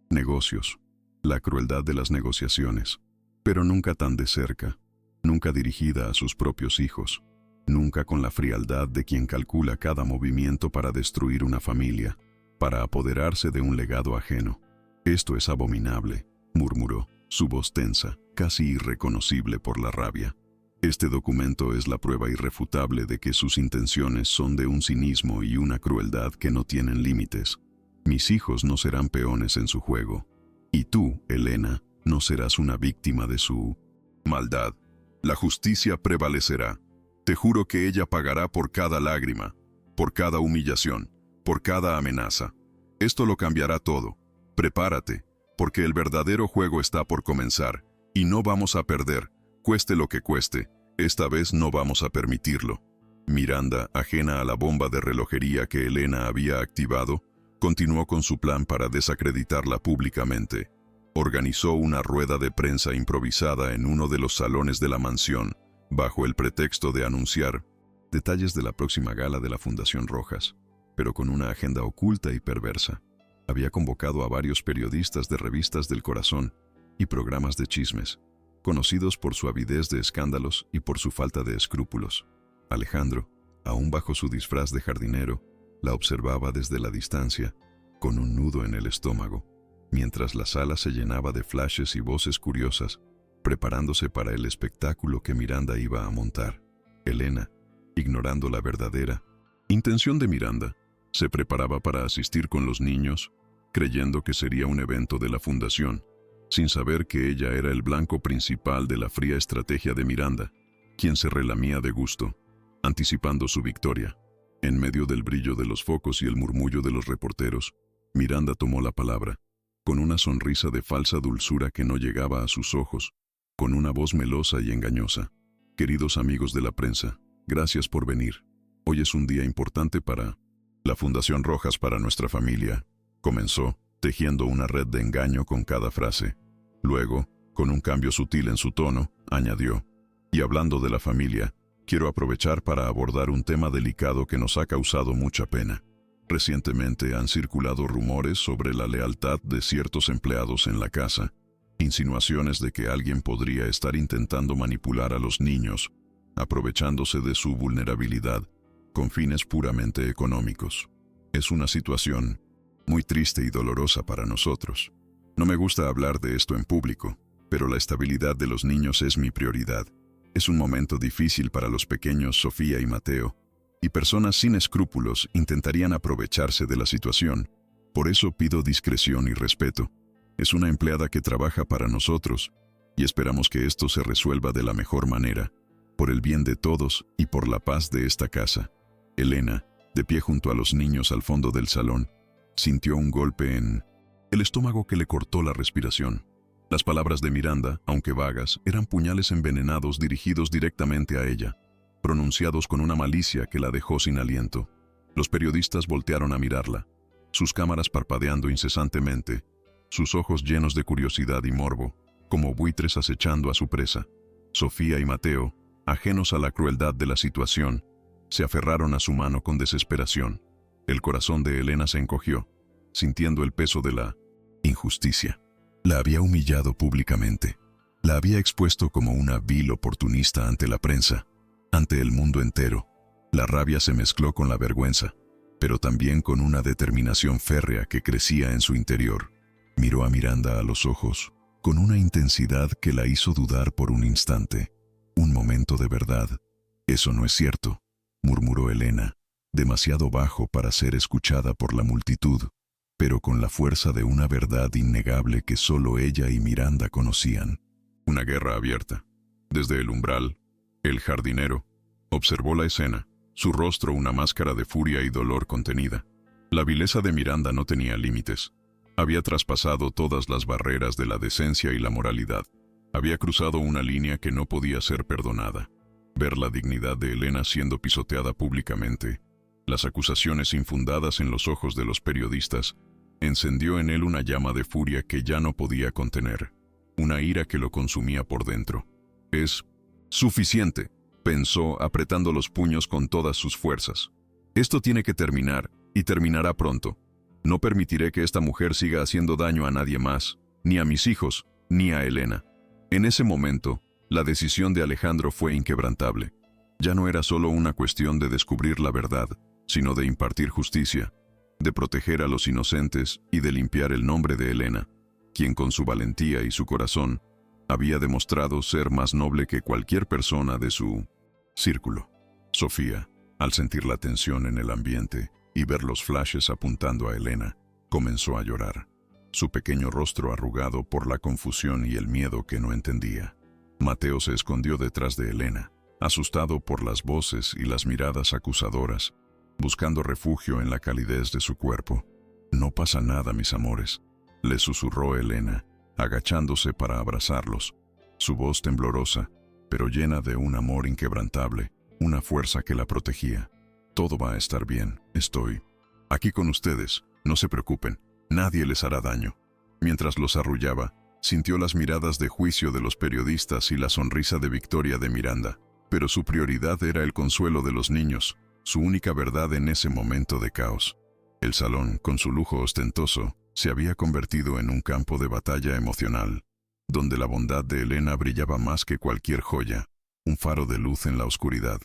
negocios, la crueldad de las negociaciones, pero nunca tan de cerca, nunca dirigida a sus propios hijos, nunca con la frialdad de quien calcula cada movimiento para destruir una familia, para apoderarse de un legado ajeno. «Esto es abominable», murmuró, su voz tensa, casi irreconocible por la rabia. «Este documento es la prueba irrefutable de que sus intenciones son de un cinismo y una crueldad que no tienen límites. Mis hijos no serán peones en su juego. Y tú, Elena, No serás una víctima de su maldad. La justicia prevalecerá. Te juro que ella pagará por cada lágrima, por cada humillación, por cada amenaza. Esto lo cambiará todo. Prepárate, porque el verdadero juego está por comenzar, y no vamos a perder, cueste lo que cueste. Esta vez no vamos a permitirlo. Miranda, ajena a la bomba de relojería que Elena había activado, continuó con su plan para desacreditarla públicamente. Organizó una rueda de prensa improvisada en uno de los salones de la mansión, bajo el pretexto de anunciar detalles de la próxima gala de la Fundación Rojas, pero con una agenda oculta y perversa. Había convocado a varios periodistas de revistas del corazón y programas de chismes, conocidos por su avidez de escándalos y por su falta de escrúpulos. Alejandro, aún bajo su disfraz de jardinero, la observaba desde la distancia, con un nudo en el estómago, mientras la sala se llenaba de flashes y voces curiosas, preparándose para el espectáculo que Miranda iba a montar. Elena, ignorando la verdadera intención de Miranda, se preparaba para asistir con los niños, creyendo que sería un evento de la fundación, sin saber que ella era el blanco principal de la fría estrategia de Miranda, quien se relamía de gusto, anticipando su victoria. En medio del brillo de los focos y el murmullo de los reporteros, Miranda tomó la palabra, con una sonrisa de falsa dulzura que no llegaba a sus ojos, con una voz melosa y engañosa. Queridos amigos de la prensa, gracias por venir. Hoy es un día importante para la Fundación Rojas, para nuestra familia, comenzó, tejiendo una red de engaño con cada frase. Luego, con un cambio sutil en su tono, añadió, y hablando de la familia, quiero aprovechar para abordar un tema delicado que nos ha causado mucha pena. Recientemente han circulado rumores sobre la lealtad de ciertos empleados en la casa, insinuaciones de que alguien podría estar intentando manipular a los niños, aprovechándose de su vulnerabilidad, con fines puramente económicos. Es una situación muy triste y dolorosa para nosotros. No me gusta hablar de esto en público, pero la estabilidad de los niños es mi prioridad. Es un momento difícil para los pequeños Sofía y Mateo, y personas sin escrúpulos intentarían aprovecharse de la situación. Por eso pido discreción y respeto. Es una empleada que trabaja para nosotros, y esperamos que esto se resuelva de la mejor manera, por el bien de todos y por la paz de esta casa. Elena, de pie junto a los niños al fondo del salón, sintió un golpe en el estómago que le cortó la respiración. Las palabras de Miranda, aunque vagas, eran puñales envenenados dirigidos directamente a ella, pronunciados con una malicia que la dejó sin aliento. Los periodistas voltearon a mirarla, sus cámaras parpadeando incesantemente, sus ojos llenos de curiosidad y morbo, como buitres acechando a su presa. Sofía y Mateo, ajenos a la crueldad de la situación, se aferraron a su mano con desesperación. El corazón de Elena se encogió, sintiendo el peso de la injusticia. La había humillado públicamente. La había expuesto como una vil oportunista ante la prensa, ante el mundo entero. La rabia se mezcló con la vergüenza, pero también con una determinación férrea que crecía en su interior. Miró a Miranda a los ojos, con una intensidad que la hizo dudar por un instante. Un momento de verdad. Eso no es cierto, murmuró Elena, demasiado bajo para ser escuchada por la multitud, pero con la fuerza de una verdad innegable que solo ella y Miranda conocían. Una guerra abierta. Desde el umbral, el jardinero observó la escena, su rostro una máscara de furia y dolor contenida. La vileza de Miranda no tenía límites. Había traspasado todas las barreras de la decencia y la moralidad. Había cruzado una línea que no podía ser perdonada. Ver la dignidad de Elena siendo pisoteada públicamente, las acusaciones infundadas en los ojos de los periodistas, encendió en él una llama de furia que ya no podía contener, una ira que lo consumía por dentro. Es suficiente, pensó, apretando los puños con todas sus fuerzas. Esto tiene que terminar, y terminará pronto. No permitiré que esta mujer siga haciendo daño a nadie más, ni a mis hijos, ni a Elena. En ese momento, la decisión de Alejandro fue inquebrantable. Ya no era solo una cuestión de descubrir la verdad, sino de impartir justicia, de proteger a los inocentes y de limpiar el nombre de Elena, quien con su valentía y su corazón había demostrado ser más noble que cualquier persona de su círculo. Sofía, al sentir la tensión en el ambiente y ver los flashes apuntando a Elena, comenzó a llorar. su pequeño rostro arrugado por la confusión y el miedo que no entendía. Mateo se escondió detrás de Elena, asustado por las voces y las miradas acusadoras, buscando refugio en la calidez de su cuerpo. «No pasa nada, mis amores», le susurró Elena, agachándose para abrazarlos, su voz temblorosa, pero llena de un amor inquebrantable, una fuerza que la protegía. «Todo va a estar bien, estoy aquí con ustedes, no se preocupen, nadie les hará daño». Mientras los arrullaba, sintió las miradas de juicio de los periodistas y la sonrisa de victoria de Miranda, pero su prioridad era el consuelo de los niños, su única verdad en ese momento de caos. El salón, con su lujo ostentoso, se había convertido en un campo de batalla emocional, donde la bondad de Elena brillaba más que cualquier joya, un faro de luz en la oscuridad.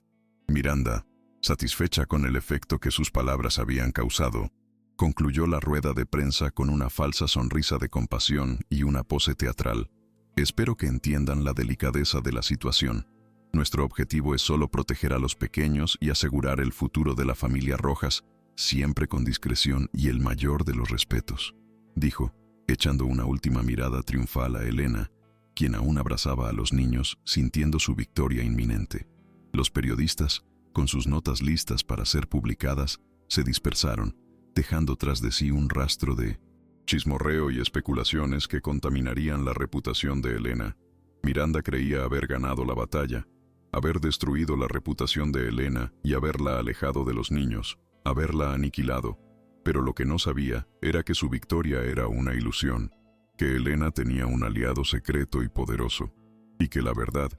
Miranda, satisfecha con el efecto que sus palabras habían causado, concluyó la rueda de prensa con una falsa sonrisa de compasión y una pose teatral. «Espero que entiendan la delicadeza de la situación. Nuestro objetivo es solo proteger a los pequeños y asegurar el futuro de la familia Rojas, siempre con discreción y el mayor de los respetos», dijo, echando una última mirada triunfal a Elena, quien aún abrazaba a los niños, sintiendo su victoria inminente. Los periodistas, con sus notas listas para ser publicadas, se dispersaron, dejando tras de sí un rastro de chismorreo y especulaciones que contaminarían la reputación de Elena. Miranda creía haber ganado la batalla, haber destruido la reputación de Elena y haberla alejado de los niños, haberla aniquilado. Pero lo que no sabía era que su victoria era una ilusión, que Elena tenía un aliado secreto y poderoso, y que la verdad,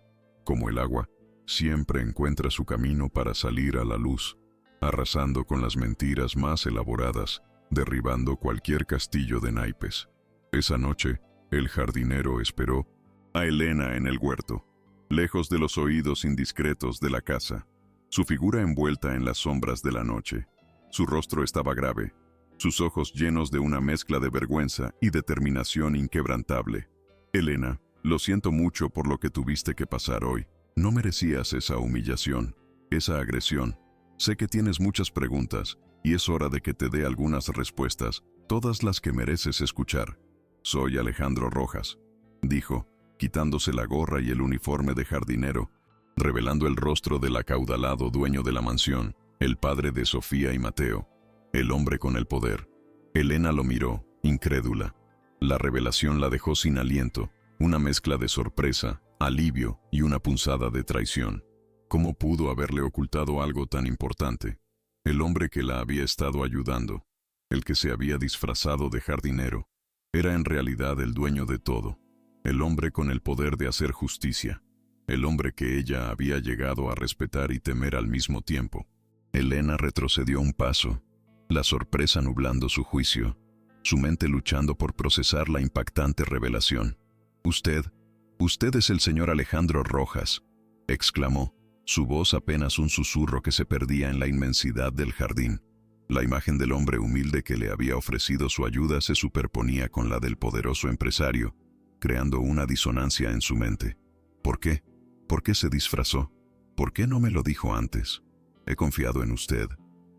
como el agua, siempre encuentra su camino para salir a la luz, arrasando con las mentiras más elaboradas, derribando cualquier castillo de naipes. Esa noche, el jardinero esperó a Elena en el huerto, lejos de los oídos indiscretos de la casa, su figura envuelta en las sombras de la noche. Su rostro estaba grave, sus ojos llenos de una mezcla de vergüenza y determinación inquebrantable. «Elena, lo siento mucho por lo que tuviste que pasar hoy. No merecías esa humillación, esa agresión. Sé que tienes muchas preguntas, y es hora de que te dé algunas respuestas, todas las que mereces escuchar. Soy Alejandro Rojas», dijo, quitándose la gorra y el uniforme de jardinero, revelando el rostro del acaudalado dueño de la mansión, el padre de Sofía y Mateo, el hombre con el poder. Elena lo miró, incrédula. La revelación la dejó sin aliento, una mezcla de sorpresa, alivio y una punzada de traición. ¿Cómo pudo haberle ocultado algo tan importante? El hombre que la había estado ayudando, el que se había disfrazado de jardinero, era en realidad el dueño de todo, el hombre con el poder de hacer justicia, el hombre que ella había llegado a respetar y temer al mismo tiempo. Elena retrocedió un paso, la sorpresa nublando su juicio, su mente luchando por procesar la impactante revelación. Usted es el señor Alejandro Rojas», exclamó, su voz apenas un susurro que se perdía en la inmensidad del jardín. La imagen del hombre humilde que le había ofrecido su ayuda se superponía con la del poderoso empresario, creando una disonancia en su mente. ¿Por qué? ¿Por qué se disfrazó? ¿Por qué no me lo dijo antes? He confiado en usted.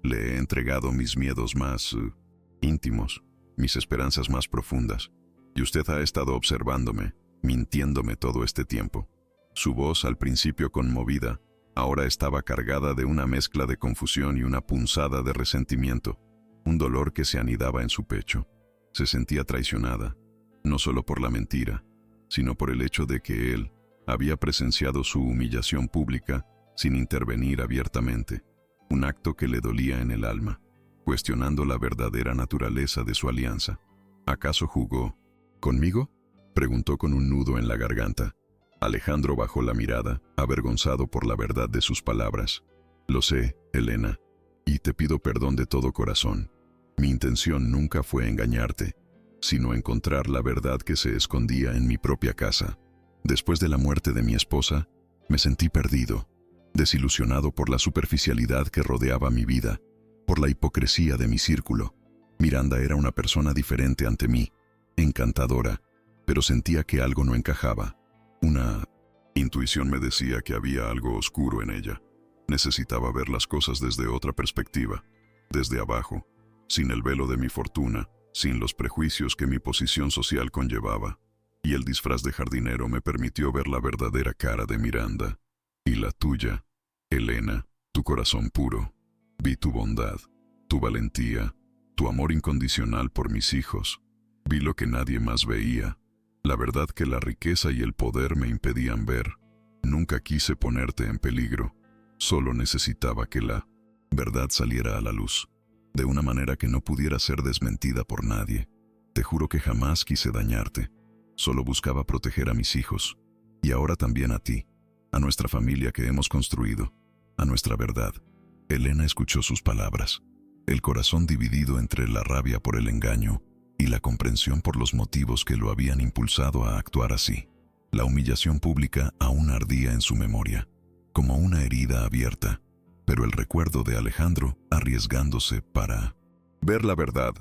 Le he entregado mis miedos más íntimos, mis esperanzas más profundas. Y usted ha estado observándome, mintiéndome todo este tiempo. Su voz, al principio conmovida, ahora estaba cargada de una mezcla de confusión y una punzada de resentimiento, un dolor que se anidaba en su pecho. Se sentía traicionada, no solo por la mentira, sino por el hecho de que él había presenciado su humillación pública sin intervenir abiertamente, un acto que le dolía en el alma, cuestionando la verdadera naturaleza de su alianza. ¿Acaso jugó conmigo?, preguntó con un nudo en la garganta. Alejandro bajó la mirada, avergonzado por la verdad de sus palabras. «Lo sé, Elena, y te pido perdón de todo corazón. Mi intención nunca fue engañarte, sino encontrar la verdad que se escondía en mi propia casa. Después de la muerte de mi esposa, me sentí perdido, desilusionado por la superficialidad que rodeaba mi vida, por la hipocresía de mi círculo. Miranda era una persona diferente ante mí, encantadora, pero sentía que algo no encajaba. Una intuición me decía que había algo oscuro en ella. Necesitaba ver las cosas desde otra perspectiva, desde abajo, sin el velo de mi fortuna, sin los prejuicios que mi posición social conllevaba, y el disfraz de jardinero me permitió ver la verdadera cara de Miranda. Y la tuya, Elena, tu corazón puro. Vi tu bondad, tu valentía, tu amor incondicional por mis hijos. Vi lo que nadie más veía, la verdad que la riqueza y el poder me impedían ver. Nunca quise ponerte en peligro, solo necesitaba que la verdad saliera a la luz, de una manera que no pudiera ser desmentida por nadie. Te juro que jamás quise dañarte, solo buscaba proteger a mis hijos, y ahora también a ti, a nuestra familia que hemos construido, a nuestra verdad. Elena escuchó sus palabras, el corazón dividido entre la rabia por el engaño y la comprensión por los motivos que lo habían impulsado a actuar así. La humillación pública aún ardía en su memoria, como una herida abierta, pero el recuerdo de Alejandro arriesgándose para ver la verdad,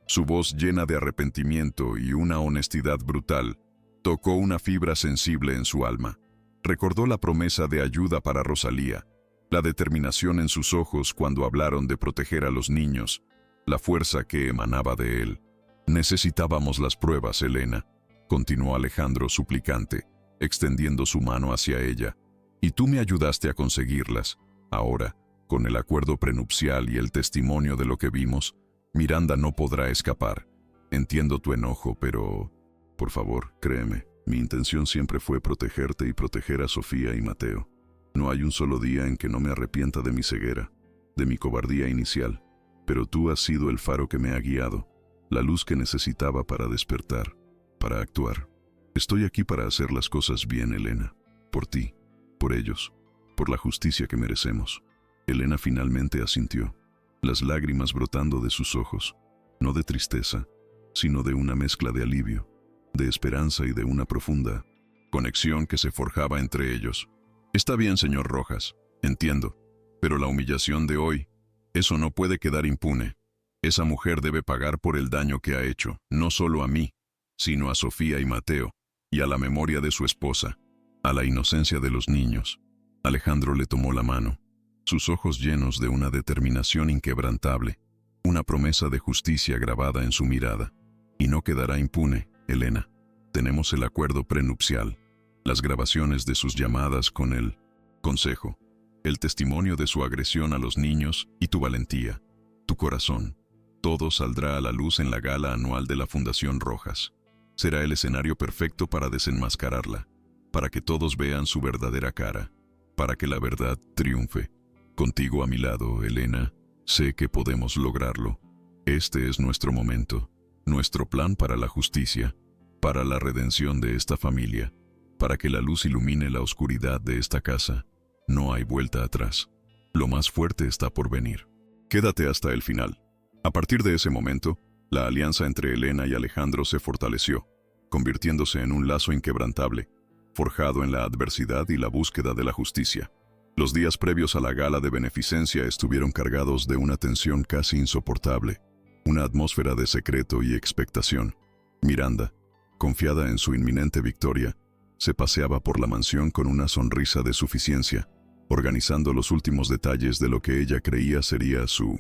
su voz llena de arrepentimiento y una honestidad brutal, tocó una fibra sensible en su alma. Recordó la promesa de ayuda para Rosalía, la determinación en sus ojos cuando hablaron de proteger a los niños, la fuerza que emanaba de él. Necesitábamos las pruebas, Elena, continuó Alejandro suplicante, extendiendo su mano hacia ella, y tú me ayudaste a conseguirlas. Ahora, con el acuerdo prenupcial y el testimonio de lo que vimos, Miranda no podrá escapar. Entiendo tu enojo, pero, por favor, créeme, mi intención siempre fue protegerte y proteger a Sofía y Mateo. No hay un solo día en que no me arrepienta de mi ceguera, de mi cobardía inicial, pero tú has sido el faro que me ha guiado, la luz que necesitaba para despertar, para actuar. Estoy aquí para hacer las cosas bien, Elena, por ti, por ellos, por la justicia que merecemos. Elena finalmente asintió, las lágrimas brotando de sus ojos, no de tristeza, sino de una mezcla de alivio, de esperanza y de una profunda conexión que se forjaba entre ellos. Está bien, señor Rojas, entiendo, pero la humillación de hoy, eso no puede quedar impune. Esa mujer debe pagar por el daño que ha hecho, no solo a mí, sino a Sofía y Mateo, y a la memoria de su esposa, a la inocencia de los niños. Alejandro le tomó la mano, sus ojos llenos de una determinación inquebrantable, una promesa de justicia grabada en su mirada. Y no quedará impune, Elena. Tenemos el acuerdo prenupcial, las grabaciones de sus llamadas con el consejo, el testimonio de su agresión a los niños y tu valentía, tu corazón. Todo saldrá a la luz en la gala anual de la Fundación Rojas. Será el escenario perfecto para desenmascararla, para que todos vean su verdadera cara, para que la verdad triunfe. Contigo a mi lado, Elena, sé que podemos lograrlo. Este es nuestro momento, nuestro plan para la justicia, para la redención de esta familia, para que la luz ilumine la oscuridad de esta casa. No hay vuelta atrás. Lo más fuerte está por venir. Quédate hasta el final. A partir de ese momento, la alianza entre Elena y Alejandro se fortaleció, convirtiéndose en un lazo inquebrantable, forjado en la adversidad y la búsqueda de la justicia. Los días previos a la gala de beneficencia estuvieron cargados de una tensión casi insoportable, una atmósfera de secreto y expectación. Miranda, confiada en su inminente victoria, se paseaba por la mansión con una sonrisa de suficiencia, organizando los últimos detalles de lo que ella creía sería su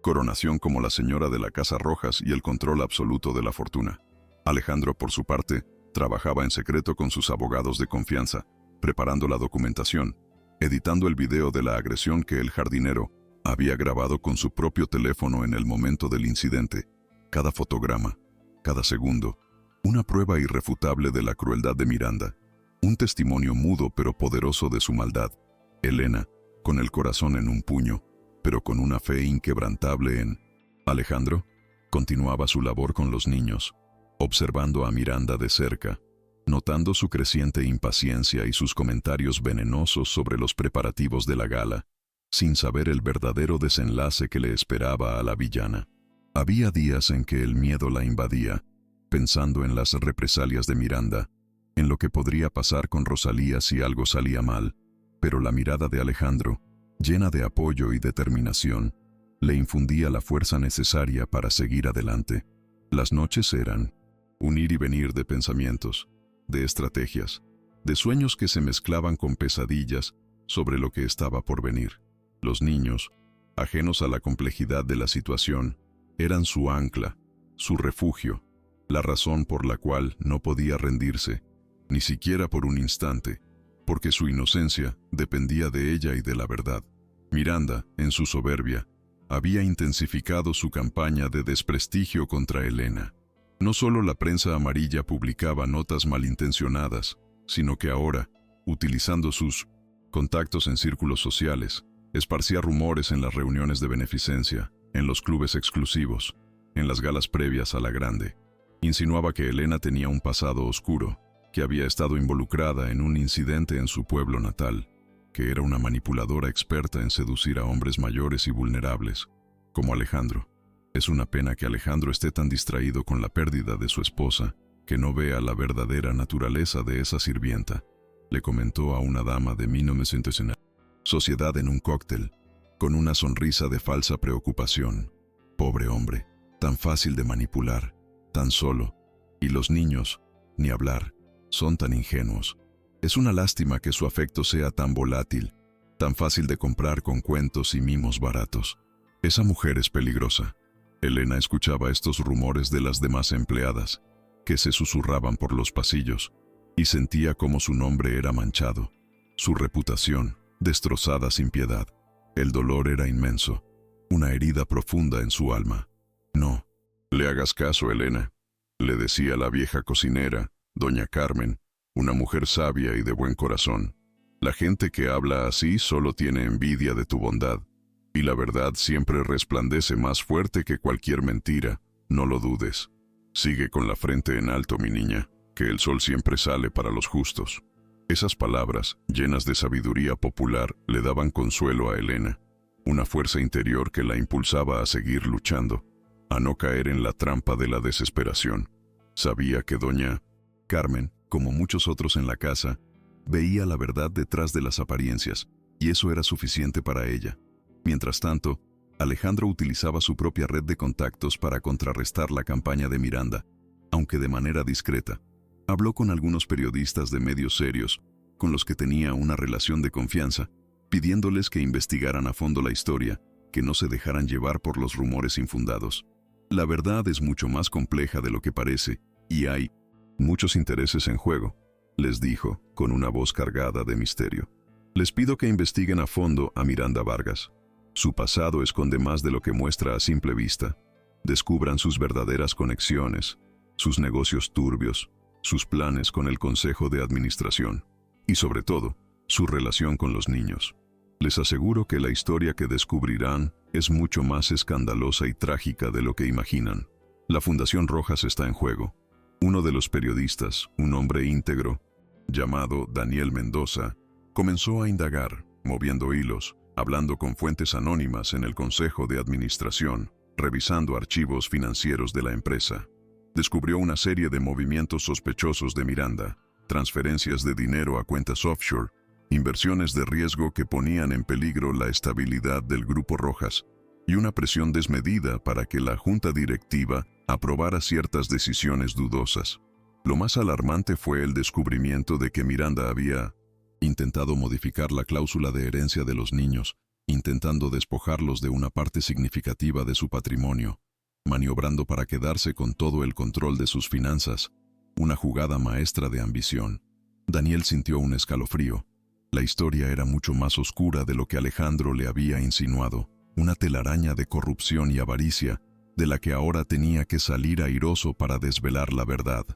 coronación como la señora de la Casa Rojas y el control absoluto de la fortuna. Alejandro, por su parte, trabajaba en secreto con sus abogados de confianza, preparando la documentación, editando el video de la agresión que el jardinero había grabado con su propio teléfono en el momento del incidente. Cada fotograma, cada segundo, una prueba irrefutable de la crueldad de Miranda, un testimonio mudo pero poderoso de su maldad. Elena, con el corazón en un puño, pero con una fe inquebrantable en Alejandro, continuaba su labor con los niños, observando a Miranda de cerca, notando su creciente impaciencia y sus comentarios venenosos sobre los preparativos de la gala, sin saber el verdadero desenlace que le esperaba a la villana. Había días en que el miedo la invadía, pensando en las represalias de Miranda, en lo que podría pasar con Rosalía si algo salía mal, pero la mirada de Alejandro, llena de apoyo y determinación, le infundía la fuerza necesaria para seguir adelante. Las noches eran un ir y venir de pensamientos, de estrategias, de sueños que se mezclaban con pesadillas sobre lo que estaba por venir. Los niños, ajenos a la complejidad de la situación, eran su ancla, su refugio, la razón por la cual no podía rendirse, ni siquiera por un instante, porque su inocencia dependía de ella y de la verdad. Miranda, en su soberbia, había intensificado su campaña de desprestigio contra Elena. No solo la prensa amarilla publicaba notas malintencionadas, sino que ahora, utilizando sus contactos en círculos sociales, esparcía rumores en las reuniones de beneficencia, en los clubes exclusivos, en las galas previas a la grande. Insinuaba que Elena tenía un pasado oscuro, que había estado involucrada en un incidente en su pueblo natal, que era una manipuladora experta en seducir a hombres mayores y vulnerables, como Alejandro. Es una pena que Alejandro esté tan distraído con la pérdida de su esposa, que no vea la verdadera naturaleza de esa sirvienta, le comentó a una dama de 1900. Sociedad en un cóctel, con una sonrisa de falsa preocupación. Pobre hombre, tan fácil de manipular, tan solo. Y los niños, ni hablar, son tan ingenuos. Es una lástima que su afecto sea tan volátil, tan fácil de comprar con cuentos y mimos baratos. Esa mujer es peligrosa. Elena escuchaba estos rumores de las demás empleadas, que se susurraban por los pasillos, y sentía como su nombre era manchado, su reputación destrozada sin piedad. El dolor era inmenso, una herida profunda en su alma. No le hagas caso, Elena, le decía la vieja cocinera, doña Carmen, una mujer sabia y de buen corazón. La gente que habla así solo tiene envidia de tu bondad, y la verdad siempre resplandece más fuerte que cualquier mentira, no lo dudes. Sigue con la frente en alto, mi niña, que el sol siempre sale para los justos. Esas palabras, llenas de sabiduría popular, le daban consuelo a Elena, una fuerza interior que la impulsaba a seguir luchando, a no caer en la trampa de la desesperación. Sabía que doña Carmen, como muchos otros en la casa, veía la verdad detrás de las apariencias, y eso era suficiente para ella. Mientras tanto, Alejandro utilizaba su propia red de contactos para contrarrestar la campaña de Miranda, aunque de manera discreta. Habló con algunos periodistas de medios serios, con los que tenía una relación de confianza, pidiéndoles que investigaran a fondo la historia, que no se dejaran llevar por los rumores infundados. La verdad es mucho más compleja de lo que parece, y hay muchos intereses en juego, les dijo, con una voz cargada de misterio. Les pido que investiguen a fondo a Miranda Vargas. Su pasado esconde más de lo que muestra a simple vista. Descubran sus verdaderas conexiones, sus negocios turbios, sus planes con el Consejo de Administración y, sobre todo, su relación con los niños. Les aseguro que la historia que descubrirán es mucho más escandalosa y trágica de lo que imaginan. La Fundación Rojas está en juego. Uno de los periodistas, un hombre íntegro, llamado Daniel Mendoza, comenzó a indagar, moviendo hilos, hablando con fuentes anónimas en el Consejo de Administración, revisando archivos financieros de la empresa. Descubrió una serie de movimientos sospechosos de Miranda, transferencias de dinero a cuentas offshore, inversiones de riesgo que ponían en peligro la estabilidad del Grupo Rojas, y una presión desmedida para que la junta directiva aprobara ciertas decisiones dudosas. Lo más alarmante fue el descubrimiento de que Miranda había intentado modificar la cláusula de herencia de los niños, intentando despojarlos de una parte significativa de su patrimonio, maniobrando para quedarse con todo el control de sus finanzas, una jugada maestra de ambición. Daniel sintió un escalofrío. La historia era mucho más oscura de lo que Alejandro le había insinuado, una telaraña de corrupción y avaricia, de la que ahora tenía que salir airoso para desvelar la verdad.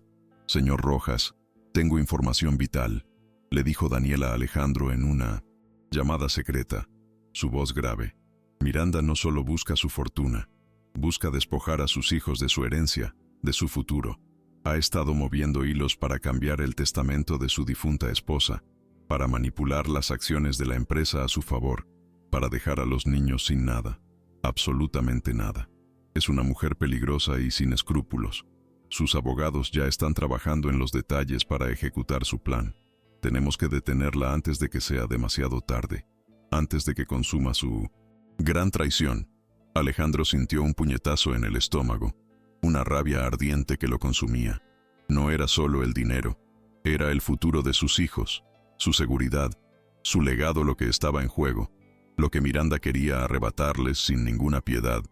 Señor Rojas, tengo información vital, le dijo Daniel a Alejandro en una llamada secreta, su voz grave. Miranda no solo busca su fortuna, busca despojar a sus hijos de su herencia, de su futuro. Ha estado moviendo hilos para cambiar el testamento de su difunta esposa, para manipular las acciones de la empresa a su favor, para dejar a los niños sin nada, absolutamente nada. Es una mujer peligrosa y sin escrúpulos. Sus abogados ya están trabajando en los detalles para ejecutar su plan. Tenemos que detenerla antes de que sea demasiado tarde, antes de que consuma su gran traición. Alejandro sintió un puñetazo en el estómago, una rabia ardiente que lo consumía. No era solo el dinero, era el futuro de sus hijos, su seguridad, su legado lo que estaba en juego, lo que Miranda quería arrebatarles sin ninguna piedad.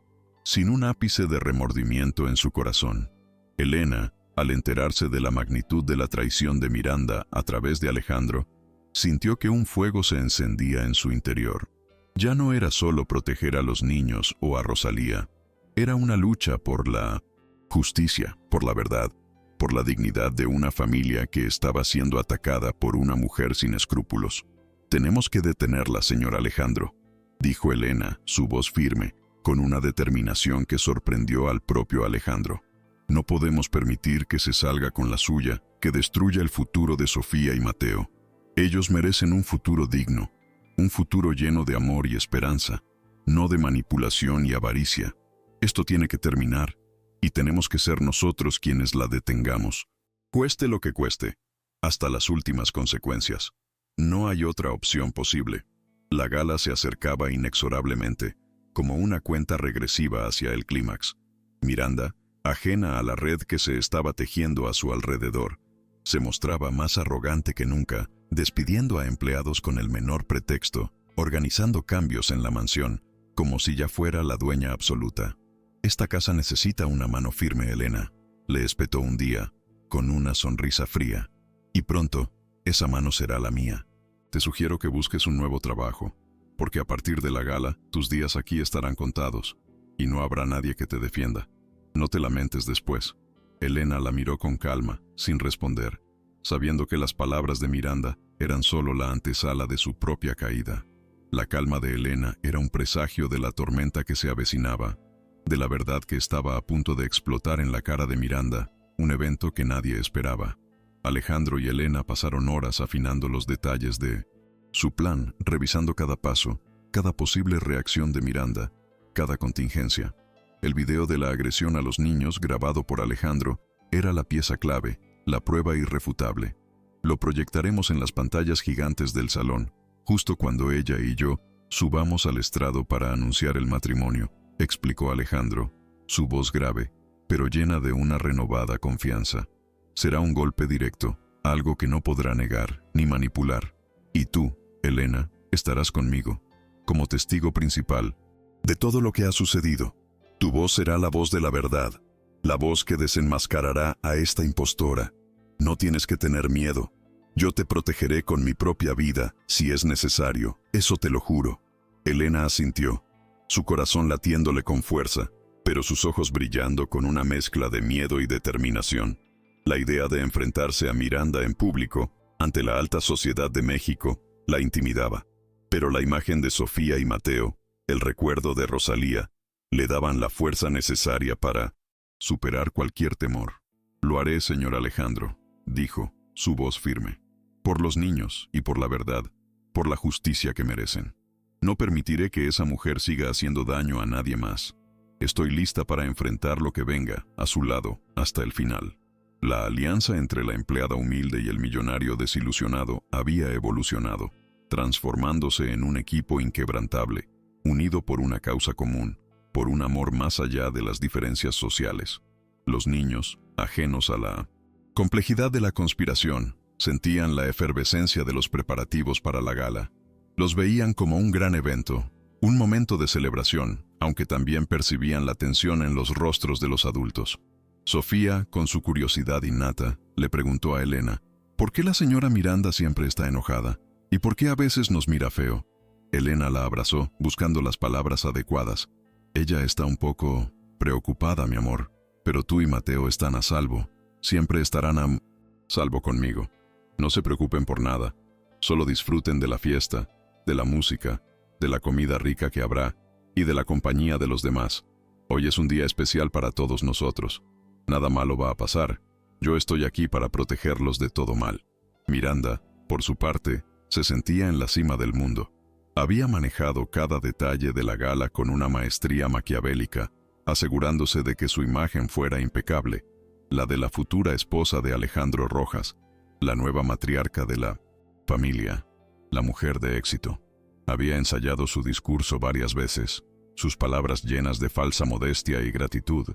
sin un ápice de remordimiento en su corazón. Elena, al enterarse de la magnitud de la traición de Miranda a través de Alejandro, sintió que un fuego se encendía en su interior. Ya no era solo proteger a los niños o a Rosalía, era una lucha por la justicia, por la verdad, por la dignidad de una familia que estaba siendo atacada por una mujer sin escrúpulos. «Tenemos que detenerla, señor Alejandro», dijo Elena, su voz firme, con una determinación que sorprendió al propio Alejandro. «No podemos permitir que se salga con la suya, que destruya el futuro de Sofía y Mateo. Ellos merecen un futuro digno, un futuro lleno de amor y esperanza, no de manipulación y avaricia. Esto tiene que terminar, y tenemos que ser nosotros quienes la detengamos, cueste lo que cueste, hasta las últimas consecuencias. No hay otra opción posible». La gala se acercaba inexorablemente, como una cuenta regresiva hacia el clímax. Miranda, ajena a la red que se estaba tejiendo a su alrededor, se mostraba más arrogante que nunca, despidiendo a empleados con el menor pretexto, organizando cambios en la mansión, como si ya fuera la dueña absoluta. «Esta casa necesita una mano firme, Elena», le espetó un día, con una sonrisa fría. «Y pronto, esa mano será la mía. Te sugiero que busques un nuevo trabajo, porque a partir de la gala, tus días aquí estarán contados, y no habrá nadie que te defienda. No te lamentes después». Elena la miró con calma, sin responder, sabiendo que las palabras de Miranda eran solo la antesala de su propia caída. La calma de Elena era un presagio de la tormenta que se avecinaba, de la verdad que estaba a punto de explotar en la cara de Miranda, un evento que nadie esperaba. Alejandro y Elena pasaron horas afinando los detalles de su plan, revisando cada paso, cada posible reacción de Miranda, cada contingencia. El video de la agresión a los niños, grabado por Alejandro, era la pieza clave, la prueba irrefutable. «Lo proyectaremos en las pantallas gigantes del salón, justo cuando ella y yo subamos al estrado para anunciar el matrimonio», explicó Alejandro, su voz grave, pero llena de una renovada confianza. «Será un golpe directo, algo que no podrá negar ni manipular. Y tú, Elena, estarás conmigo, como testigo principal de todo lo que ha sucedido. Tu voz será la voz de la verdad, la voz que desenmascarará a esta impostora. No tienes que tener miedo. Yo te protegeré con mi propia vida, si es necesario, eso te lo juro». Elena asintió, su corazón latiéndole con fuerza, pero sus ojos brillando con una mezcla de miedo y determinación. La idea de enfrentarse a Miranda en público, ante la alta sociedad de México, la intimidaba. Pero la imagen de Sofía y Mateo, el recuerdo de Rosalía, le daban la fuerza necesaria para superar cualquier temor. «Lo haré, señor Alejandro», dijo, su voz firme. «Por los niños y por la verdad, por la justicia que merecen. No permitiré que esa mujer siga haciendo daño a nadie más. Estoy lista para enfrentar lo que venga, a su lado, hasta el final». La alianza entre la empleada humilde y el millonario desilusionado había evolucionado, transformándose en un equipo inquebrantable, unido por una causa común, por un amor más allá de las diferencias sociales. Los niños, ajenos a la complejidad de la conspiración, sentían la efervescencia de los preparativos para la gala. Los veían como un gran evento, un momento de celebración, aunque también percibían la tensión en los rostros de los adultos. Sofía, con su curiosidad innata, le preguntó a Elena, «¿Por qué la señora Miranda siempre está enojada? ¿Y por qué a veces nos mira feo?» Elena la abrazó, buscando las palabras adecuadas. «Ella está un poco preocupada, mi amor, pero tú y Mateo están a salvo. Siempre estarán a salvo conmigo. No se preocupen por nada. Solo disfruten de la fiesta, de la música, de la comida rica que habrá y de la compañía de los demás. Hoy es un día especial para todos nosotros. Nada malo va a pasar. Yo estoy aquí para protegerlos de todo mal». Miranda, por su parte, se sentía en la cima del mundo. Había manejado cada detalle de la gala con una maestría maquiavélica, asegurándose de que su imagen fuera impecable, la de la futura esposa de Alejandro Rojas, la nueva matriarca de la familia, la mujer de éxito. Había ensayado su discurso varias veces, sus palabras llenas de falsa modestia y gratitud,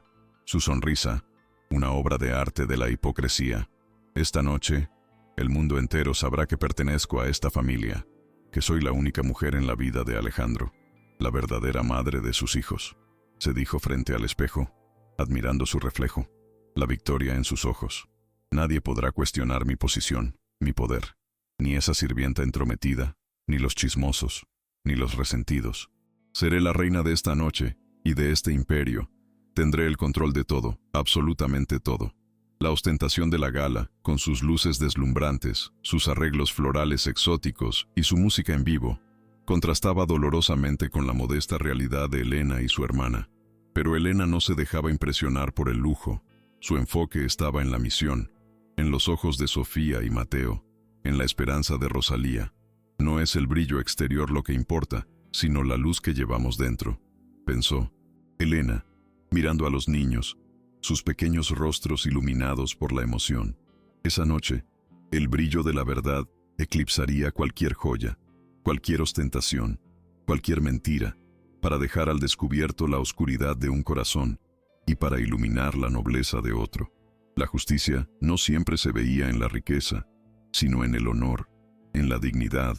su sonrisa, una obra de arte de la hipocresía. Esta noche, el mundo entero sabrá que pertenezco a esta familia, que soy la única mujer en la vida de Alejandro, la verdadera madre de sus hijos. se dijo frente al espejo, admirando su reflejo, la victoria en sus ojos. Nadie podrá cuestionar mi posición, mi poder, ni esa sirvienta entrometida, ni los chismosos, ni los resentidos. Seré la reina de esta noche y de este imperio. Tendré el control de todo, absolutamente todo. La ostentación de la gala, con sus luces deslumbrantes, sus arreglos florales exóticos y su música en vivo, contrastaba dolorosamente con la modesta realidad de Elena y su hermana. Pero Elena no se dejaba impresionar por el lujo. Su enfoque estaba en la misión, en los ojos de Sofía y Mateo, en la esperanza de Rosalía. No es el brillo exterior lo que importa, sino la luz que llevamos dentro, pensó Elena, mirando a los niños, sus pequeños rostros iluminados por la emoción. Esa noche, el brillo de la verdad eclipsaría cualquier joya, cualquier ostentación, cualquier mentira, para dejar al descubierto la oscuridad de un corazón y para iluminar la nobleza de otro. La justicia no siempre se veía en la riqueza, sino en el honor, en la dignidad,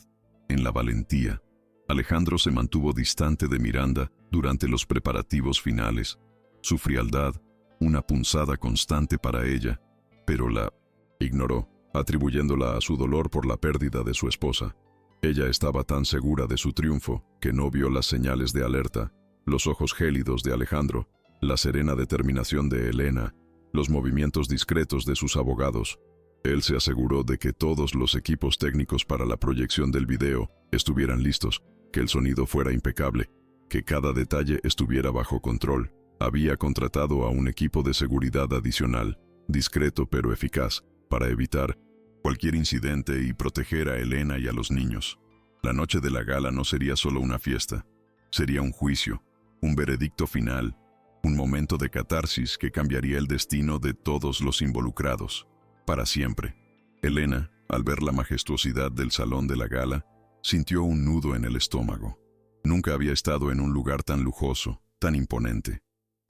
en la valentía. Alejandro se mantuvo distante de Miranda durante los preparativos finales. Su frialdad, una punzada constante para ella, pero la ignoró, atribuyéndola a su dolor por la pérdida de su esposa. Ella estaba tan segura de su triunfo que no vio las señales de alerta, los ojos gélidos de Alejandro, la serena determinación de Elena, los movimientos discretos de sus abogados. Él se aseguró de que todos los equipos técnicos para la proyección del video estuvieran listos, que el sonido fuera impecable, que cada detalle estuviera bajo control. Había contratado a un equipo de seguridad adicional, discreto pero eficaz, para evitar cualquier incidente y proteger a Elena y a los niños. La noche de la gala no sería solo una fiesta, sería un juicio, un veredicto final, un momento de catarsis que cambiaría el destino de todos los involucrados, para siempre. Elena, al ver la majestuosidad del salón de la gala, sintió un nudo en el estómago. Nunca había estado en un lugar tan lujoso, tan imponente.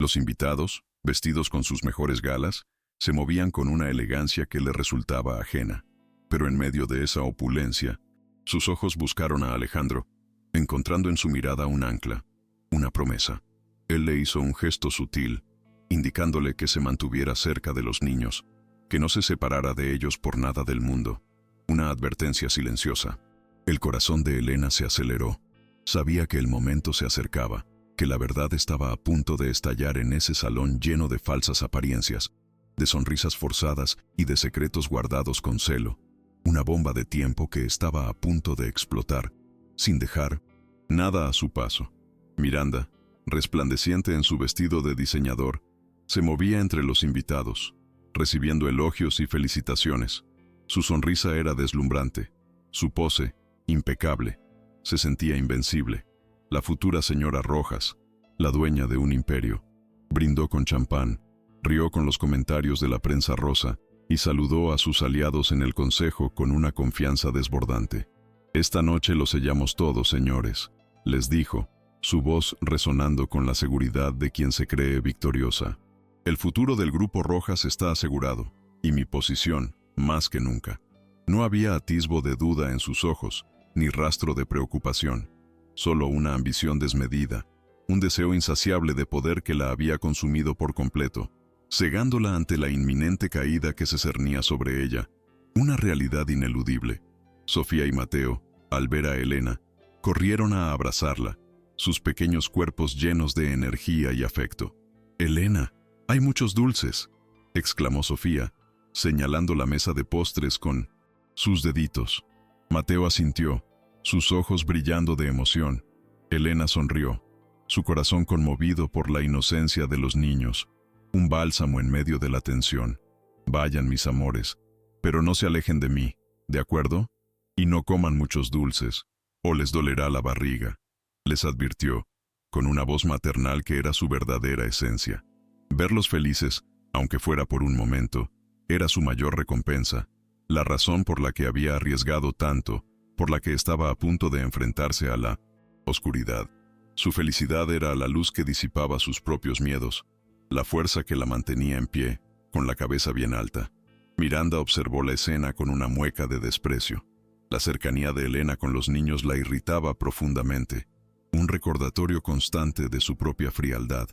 Los invitados, vestidos con sus mejores galas, se movían con una elegancia que le resultaba ajena. Pero en medio de esa opulencia, sus ojos buscaron a Alejandro, encontrando en su mirada un ancla, una promesa. Él le hizo un gesto sutil, indicándole que se mantuviera cerca de los niños, que no se separara de ellos por nada del mundo. Una advertencia silenciosa. El corazón de Elena se aceleró. Sabía que el momento se acercaba, que la verdad estaba a punto de estallar en ese salón lleno de falsas apariencias, de sonrisas forzadas y de secretos guardados con celo. Una bomba de tiempo que estaba a punto de explotar, sin dejar nada a su paso. Miranda, resplandeciente en su vestido de diseñador, se movía entre los invitados, recibiendo elogios y felicitaciones. Su sonrisa era deslumbrante, su pose, impecable. Se sentía invencible. La futura señora Rojas, la dueña de un imperio, brindó con champán, rió con los comentarios de la prensa rosa y saludó a sus aliados en el consejo con una confianza desbordante. «Esta noche lo sellamos todo, señores», les dijo, su voz resonando con la seguridad de quien se cree victoriosa. «El futuro del Grupo Rojas está asegurado, y mi posición, más que nunca». No había atisbo de duda en sus ojos, ni rastro de preocupación, solo una ambición desmedida, un deseo insaciable de poder que la había consumido por completo, cegándola ante la inminente caída que se cernía sobre ella, una realidad ineludible. Sofía y Mateo, al ver a Elena, corrieron a abrazarla, sus pequeños cuerpos llenos de energía y afecto. «Elena, hay muchos dulces», exclamó Sofía, señalando la mesa de postres con sus deditos. Mateo asintió, sus ojos brillando de emoción. Elena sonrió, su corazón conmovido por la inocencia de los niños, un bálsamo en medio de la tensión. «Vayan, mis amores, pero no se alejen de mí, ¿de acuerdo? Y no coman muchos dulces, o les dolerá la barriga», les advirtió, con una voz maternal que era su verdadera esencia. Verlos felices, aunque fuera por un momento, era su mayor recompensa, la razón por la que había arriesgado tanto, por la que estaba a punto de enfrentarse a la oscuridad. Su felicidad era la luz que disipaba sus propios miedos, la fuerza que la mantenía en pie, con la cabeza bien alta. Miranda observó la escena con una mueca de desprecio. La cercanía de Elena con los niños la irritaba profundamente, un recordatorio constante de su propia frialdad.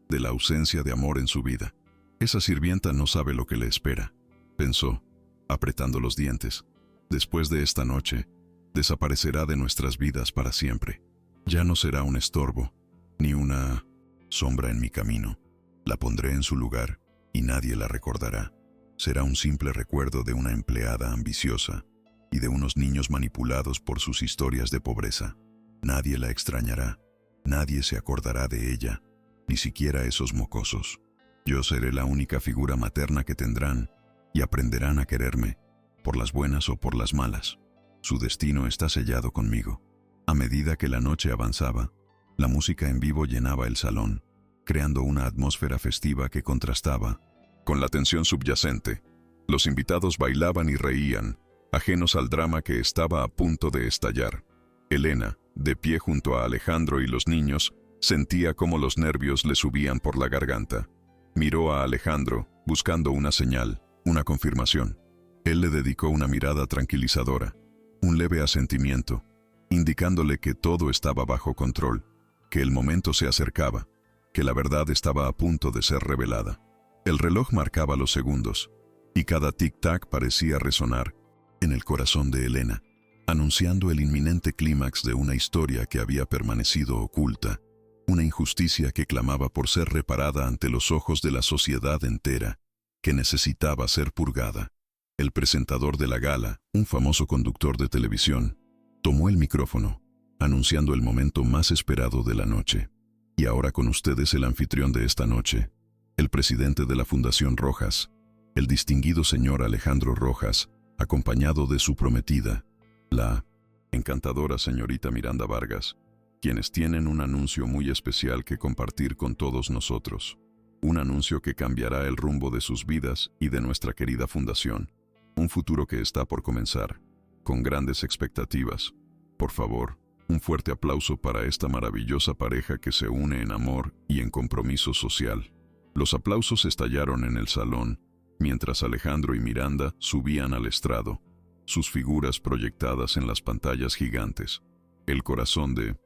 de la ausencia de amor en su vida. Esa sirvienta no sabe lo que le espera, pensó, apretando los dientes. Después de esta noche, desaparecerá de nuestras vidas para siempre. Ya no será un estorbo, ni una sombra en mi camino. La pondré en su lugar y nadie la recordará. Será un simple recuerdo de una empleada ambiciosa y de unos niños manipulados por sus historias de pobreza. Nadie la extrañará, nadie se acordará de ella, ni siquiera esos mocosos. Yo seré la única figura materna que tendrán y aprenderán a quererme, por las buenas o por las malas. Su destino está sellado conmigo. A medida que la noche avanzaba, la música en vivo llenaba el salón, creando una atmósfera festiva que contrastaba con la tensión subyacente. Los invitados bailaban y reían, ajenos al drama que estaba a punto de estallar. Elena, de pie junto a Alejandro y los niños, sentía cómo los nervios le subían por la garganta. Miró a Alejandro, buscando una señal, una confirmación. Él le dedicó una mirada tranquilizadora, un leve asentimiento, indicándole que todo estaba bajo control, que el momento se acercaba, que la verdad estaba a punto de ser revelada. El reloj marcaba los segundos, y cada tic-tac parecía resonar en el corazón de Elena, anunciando el inminente clímax de una historia que había permanecido oculta, una injusticia que clamaba por ser reparada ante los ojos de la sociedad entera, que necesitaba ser purgada. El presentador de la gala, un famoso conductor de televisión, tomó el micrófono, anunciando el momento más esperado de la noche. Y ahora con ustedes el anfitrión de esta noche, el presidente de la Fundación Rojas, el distinguido señor Alejandro Rojas, acompañado de su prometida, la encantadora señorita Miranda Vargas, quienes tienen un anuncio muy especial que compartir con todos nosotros. Un anuncio que cambiará el rumbo de sus vidas y de nuestra querida fundación. Un futuro que está por comenzar, con grandes expectativas. Por favor, un fuerte aplauso para esta maravillosa pareja que se une en amor y en compromiso social. Los aplausos estallaron en el salón, mientras Alejandro y Miranda subían al estrado, sus figuras proyectadas en las pantallas gigantes. El corazón de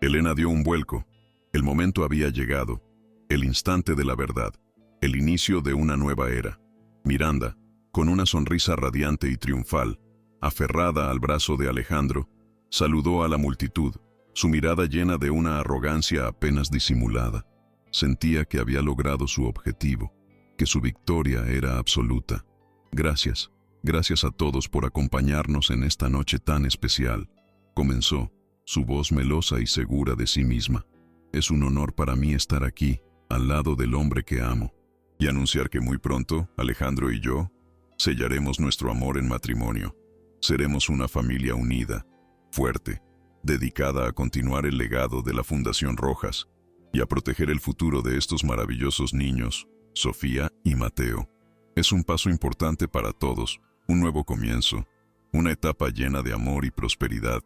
Elena dio un vuelco. El momento había llegado, el instante de la verdad, el inicio de una nueva era. Miranda, con una sonrisa radiante y triunfal, aferrada al brazo de Alejandro, saludó a la multitud, su mirada llena de una arrogancia apenas disimulada. Sentía que había logrado su objetivo, que su victoria era absoluta. Gracias, gracias a todos por acompañarnos en esta noche tan especial, comenzó, su voz melosa y segura de sí misma. Es un honor para mí estar aquí, al lado del hombre que amo, y anunciar que muy pronto, Alejandro y yo, sellaremos nuestro amor en matrimonio. Seremos una familia unida, fuerte, dedicada a continuar el legado de la Fundación Rojas y a proteger el futuro de estos maravillosos niños, Sofía y Mateo. Es un paso importante para todos, un nuevo comienzo, una etapa llena de amor y prosperidad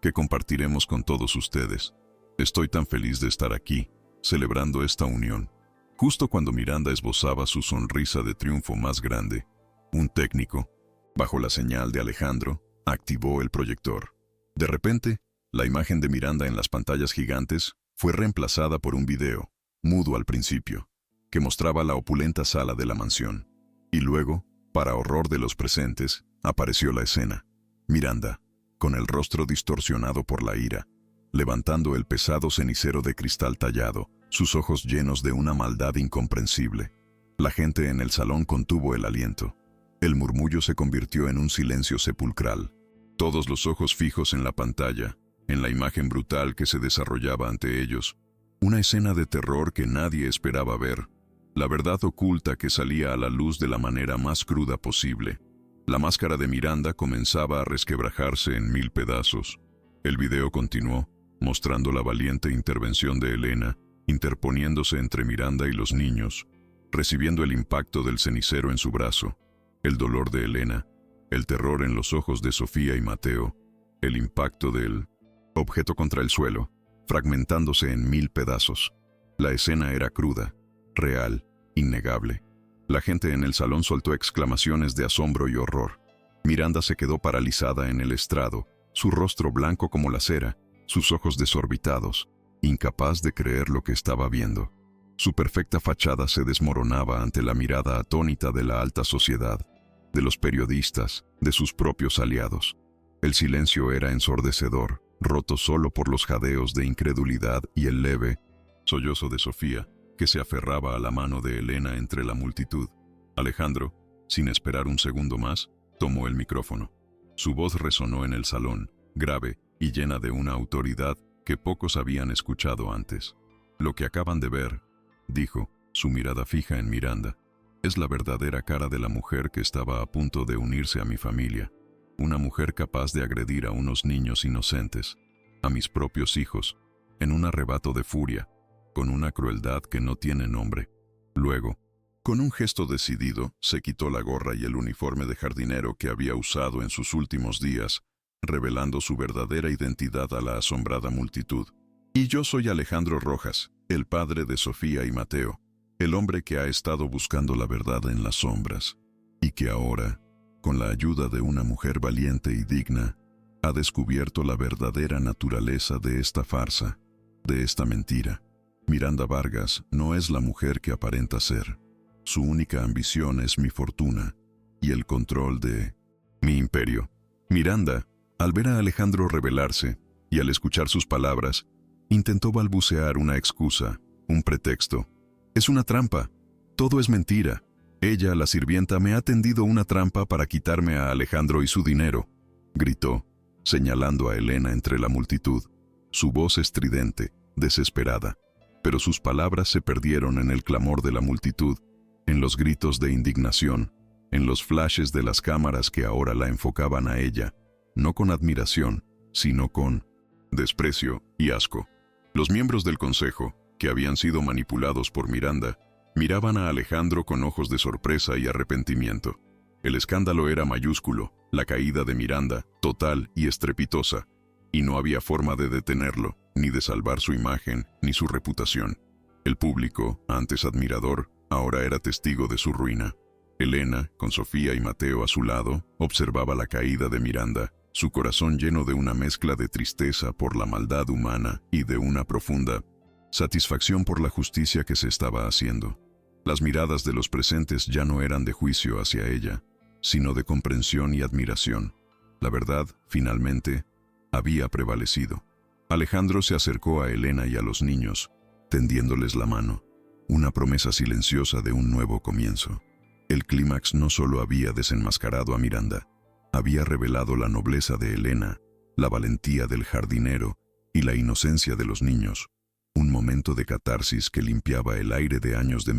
que compartiremos con todos ustedes. Estoy tan feliz de estar aquí, celebrando esta unión. Justo cuando Miranda esbozaba su sonrisa de triunfo más grande, un técnico, bajo la señal de Alejandro, activó el proyector. De repente, la imagen de Miranda en las pantallas gigantes fue reemplazada por un video, mudo al principio, que mostraba la opulenta sala de la mansión. Y luego, para horror de los presentes, apareció la escena. Miranda, con el rostro distorsionado por la ira, levantando el pesado cenicero de cristal tallado, sus ojos llenos de una maldad incomprensible. La gente en el salón contuvo el aliento. El murmullo se convirtió en un silencio sepulcral. Todos los ojos fijos en la pantalla, en la imagen brutal que se desarrollaba ante ellos. Una escena de terror que nadie esperaba ver. La verdad oculta que salía a la luz de la manera más cruda posible. La máscara de Miranda comenzaba a resquebrajarse en 1000 pedazos. El video continuó, mostrando la valiente intervención de Elena, interponiéndose entre Miranda y los niños, recibiendo el impacto del cenicero en su brazo, el dolor de Elena, el terror en los ojos de Sofía y Mateo, el impacto del objeto contra el suelo, fragmentándose en 1000 pedazos. La escena era cruda, real, innegable. La gente en el salón soltó exclamaciones de asombro y horror. Miranda se quedó paralizada en el estrado, su rostro blanco como la cera, sus ojos desorbitados, incapaz de creer lo que estaba viendo. Su perfecta fachada se desmoronaba ante la mirada atónita de la alta sociedad, de los periodistas, de sus propios aliados. El silencio era ensordecedor, roto solo por los jadeos de incredulidad y el leve sollozo de Sofía, que se aferraba a la mano de Elena entre la multitud. Alejandro, sin esperar un segundo más, tomó el micrófono. Su voz resonó en el salón, grave y llena de una autoridad que pocos habían escuchado antes. Lo que acaban de ver, dijo, su mirada fija en Miranda, es la verdadera cara de la mujer que estaba a punto de unirse a mi familia. Una mujer capaz de agredir a unos niños inocentes, a mis propios hijos, en un arrebato de furia, con una crueldad que no tiene nombre. Luego, con un gesto decidido, se quitó la gorra y el uniforme de jardinero que había usado en sus últimos días, revelando su verdadera identidad a la asombrada multitud. Y yo soy Alejandro Rojas, el padre de Sofía y Mateo, el hombre que ha estado buscando la verdad en las sombras, y que ahora, con la ayuda de una mujer valiente y digna, ha descubierto la verdadera naturaleza de esta farsa, de esta mentira. Miranda Vargas no es la mujer que aparenta ser. Su única ambición es mi fortuna y el control de mi imperio. Miranda, al ver a Alejandro rebelarse y al escuchar sus palabras, intentó balbucear una excusa, un pretexto. Es una trampa. Todo es mentira. Ella, la sirvienta, me ha tendido una trampa para quitarme a Alejandro y su dinero, gritó, señalando a Elena entre la multitud, su voz estridente, desesperada. Pero sus palabras se perdieron en el clamor de la multitud, en los gritos de indignación, en los flashes de las cámaras que ahora la enfocaban a ella, no con admiración, sino con desprecio y asco. Los miembros del consejo, que habían sido manipulados por Miranda, miraban a Alejandro con ojos de sorpresa y arrepentimiento. El escándalo era mayúsculo, la caída de Miranda, total y estrepitosa, y no había forma de detenerlo, ni de salvar su imagen, ni su reputación. El público, antes admirador, ahora era testigo de su ruina. Elena, con Sofía y Mateo a su lado, observaba la caída de Miranda, su corazón lleno de una mezcla de tristeza por la maldad humana y de una profunda satisfacción por la justicia que se estaba haciendo. Las miradas de los presentes ya no eran de juicio hacia ella, sino de comprensión y admiración. La verdad, finalmente, había prevalecido. Alejandro se acercó a Elena y a los niños, tendiéndoles la mano, una promesa silenciosa de un nuevo comienzo. El clímax no solo había desenmascarado a Miranda, había revelado la nobleza de Elena, la valentía del jardinero y la inocencia de los niños, un momento de catarsis que limpiaba el aire de años de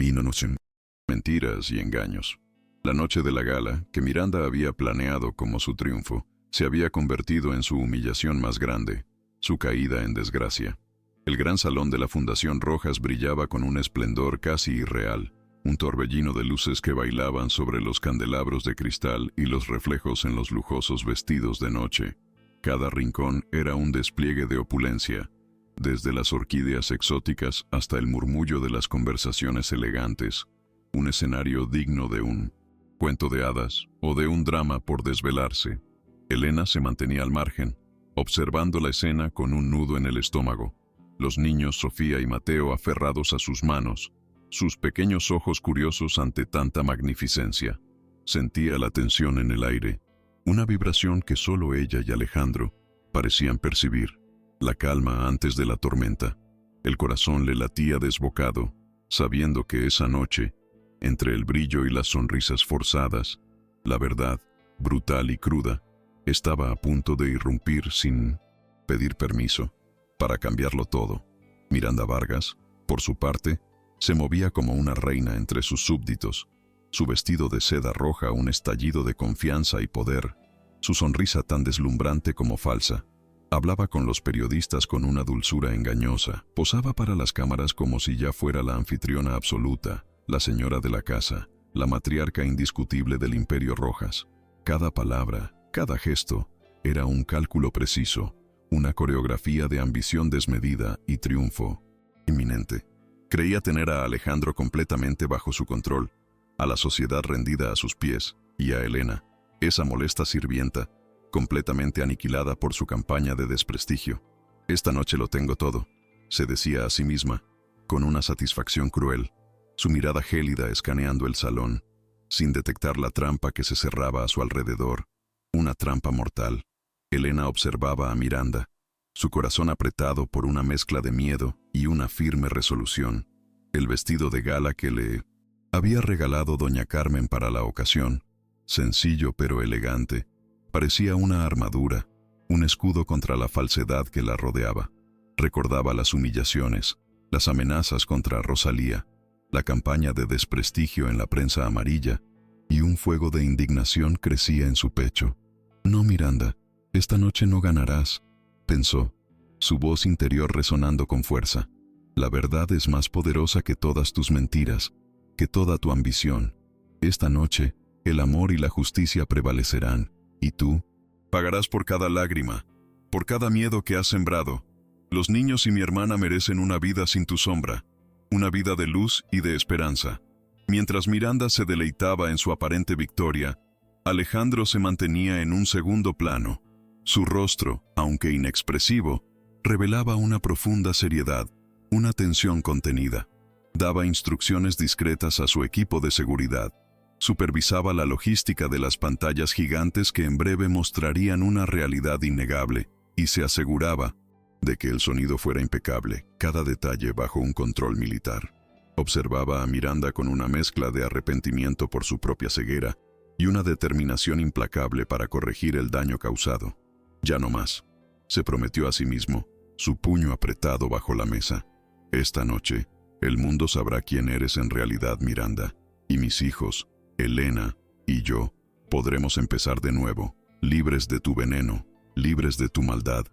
mentiras y engaños. La noche de la gala, que Miranda había planeado como su triunfo, se había convertido en su humillación más grande, su caída en desgracia. El gran salón de la Fundación Rojas brillaba con un esplendor casi irreal, un torbellino de luces que bailaban sobre los candelabros de cristal y los reflejos en los lujosos vestidos de noche. Cada rincón era un despliegue de opulencia, desde las orquídeas exóticas hasta el murmullo de las conversaciones elegantes, un escenario digno de un cuento de hadas o de un drama por desvelarse. Elena se mantenía al margen, observando la escena con un nudo en el estómago. Los niños Sofía y Mateo aferrados a sus manos, sus pequeños ojos curiosos ante tanta magnificencia. Sentía la tensión en el aire, una vibración que solo ella y Alejandro parecían percibir, la calma antes de la tormenta. El corazón le latía desbocado, sabiendo que esa noche, entre el brillo y las sonrisas forzadas, la verdad, brutal y cruda, estaba a punto de irrumpir sin pedir permiso, para cambiarlo todo. Miranda Vargas, por su parte, se movía como una reina entre sus súbditos, su vestido de seda roja un estallido de confianza y poder, su sonrisa tan deslumbrante como falsa. Hablaba con los periodistas con una dulzura engañosa, posaba para las cámaras como si ya fuera la anfitriona absoluta, la señora de la casa, la matriarca indiscutible del Imperio Rojas. Cada palabra, cada gesto, era un cálculo preciso, una coreografía de ambición desmedida y triunfo inminente. Creía tener a Alejandro completamente bajo su control, a la sociedad rendida a sus pies, y a Elena, esa molesta sirvienta, completamente aniquilada por su campaña de desprestigio. Esta noche lo tengo todo, se decía a sí misma, con una satisfacción cruel, su mirada gélida escaneando el salón, sin detectar la trampa que se cerraba a su alrededor, una trampa mortal. Elena observaba a Miranda, su corazón apretado por una mezcla de miedo y una firme resolución. El vestido de gala que le había regalado doña Carmen para la ocasión, sencillo pero elegante, parecía una armadura, un escudo contra la falsedad que la rodeaba. Recordaba las humillaciones, las amenazas contra Rosalía, la campaña de desprestigio en la prensa amarilla, y un fuego de indignación crecía en su pecho. «No, Miranda, esta noche no ganarás», pensó, su voz interior resonando con fuerza. «La verdad es más poderosa que todas tus mentiras, que toda tu ambición. Esta noche, el amor y la justicia prevalecerán, y tú pagarás por cada lágrima, por cada miedo que has sembrado. Los niños y mi hermana merecen una vida sin tu sombra, una vida de luz y de esperanza». Mientras Miranda se deleitaba en su aparente victoria, Alejandro se mantenía en un segundo plano. Su rostro, aunque inexpresivo, revelaba una profunda seriedad, una tensión contenida. Daba instrucciones discretas a su equipo de seguridad. Supervisaba la logística de las pantallas gigantes que en breve mostrarían una realidad innegable, y se aseguraba de que el sonido fuera impecable, cada detalle bajo un control militar. Observaba a Miranda con una mezcla de arrepentimiento por su propia ceguera y una determinación implacable para corregir el daño causado. «Ya no más», se prometió a sí mismo, su puño apretado bajo la mesa. «Esta noche, el mundo sabrá quién eres en realidad, Miranda, y mis hijos, Elena y yo, podremos empezar de nuevo, libres de tu veneno, libres de tu maldad.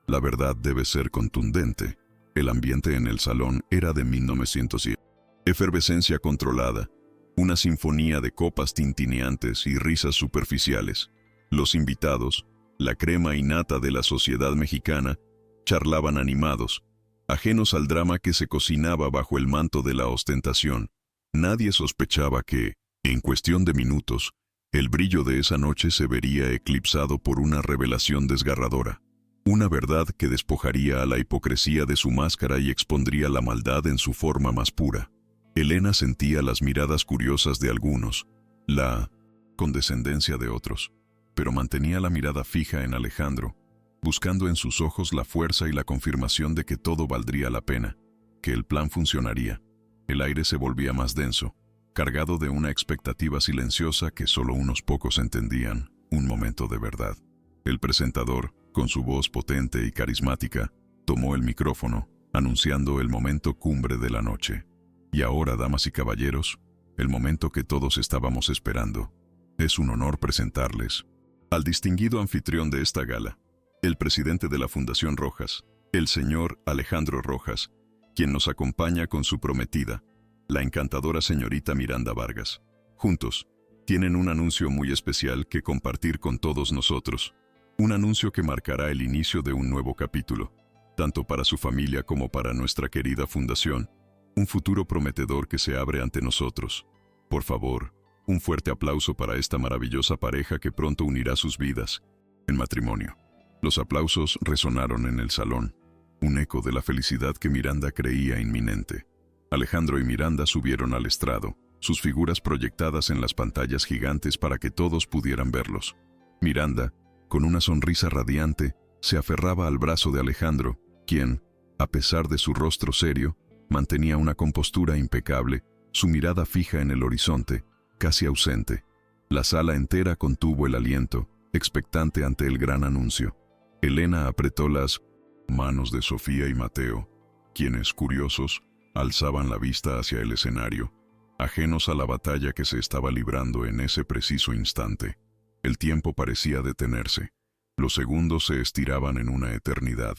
La verdad debe ser contundente». El ambiente en el salón era de 1907. Efervescencia controlada, una sinfonía de copas tintineantes y risas superficiales. Los invitados, la crema innata de la sociedad mexicana, charlaban animados, ajenos al drama que se cocinaba bajo el manto de la ostentación. Nadie sospechaba que, en cuestión de minutos, el brillo de esa noche se vería eclipsado por una revelación desgarradora. Una verdad que despojaría a la hipocresía de su máscara y expondría la maldad en su forma más pura. Elena sentía las miradas curiosas de algunos, la condescendencia de otros, pero mantenía la mirada fija en Alejandro, buscando en sus ojos la fuerza y la confirmación de que todo valdría la pena, que el plan funcionaría. El aire se volvía más denso, cargado de una expectativa silenciosa que solo unos pocos entendían, un momento de verdad. El presentador, con su voz potente y carismática, tomó el micrófono, anunciando el momento cumbre de la noche. «Y ahora, damas y caballeros, el momento que todos estábamos esperando. Es un honor presentarles al distinguido anfitrión de esta gala, el presidente de la Fundación Rojas, el señor Alejandro Rojas, quien nos acompaña con su prometida, la encantadora señorita Miranda Vargas. Juntos, tienen un anuncio muy especial que compartir con todos nosotros. Un anuncio que marcará el inicio de un nuevo capítulo, tanto para su familia como para nuestra querida fundación. Un futuro prometedor que se abre ante nosotros. Por favor, un fuerte aplauso para esta maravillosa pareja que pronto unirá sus vidas en matrimonio». Los aplausos resonaron en el salón, un eco de la felicidad que Miranda creía inminente. Alejandro y Miranda subieron al estrado, sus figuras proyectadas en las pantallas gigantes para que todos pudieran verlos. Miranda, con una sonrisa radiante, se aferraba al brazo de Alejandro, quien, a pesar de su rostro serio, mantenía una compostura impecable, su mirada fija en el horizonte, casi ausente. La sala entera contuvo el aliento, expectante ante el gran anuncio. Elena apretó las manos de Sofía y Mateo, quienes, curiosos, alzaban la vista hacia el escenario, ajenos a la batalla que se estaba librando en ese preciso instante. El tiempo parecía detenerse. Los segundos se estiraban en una eternidad,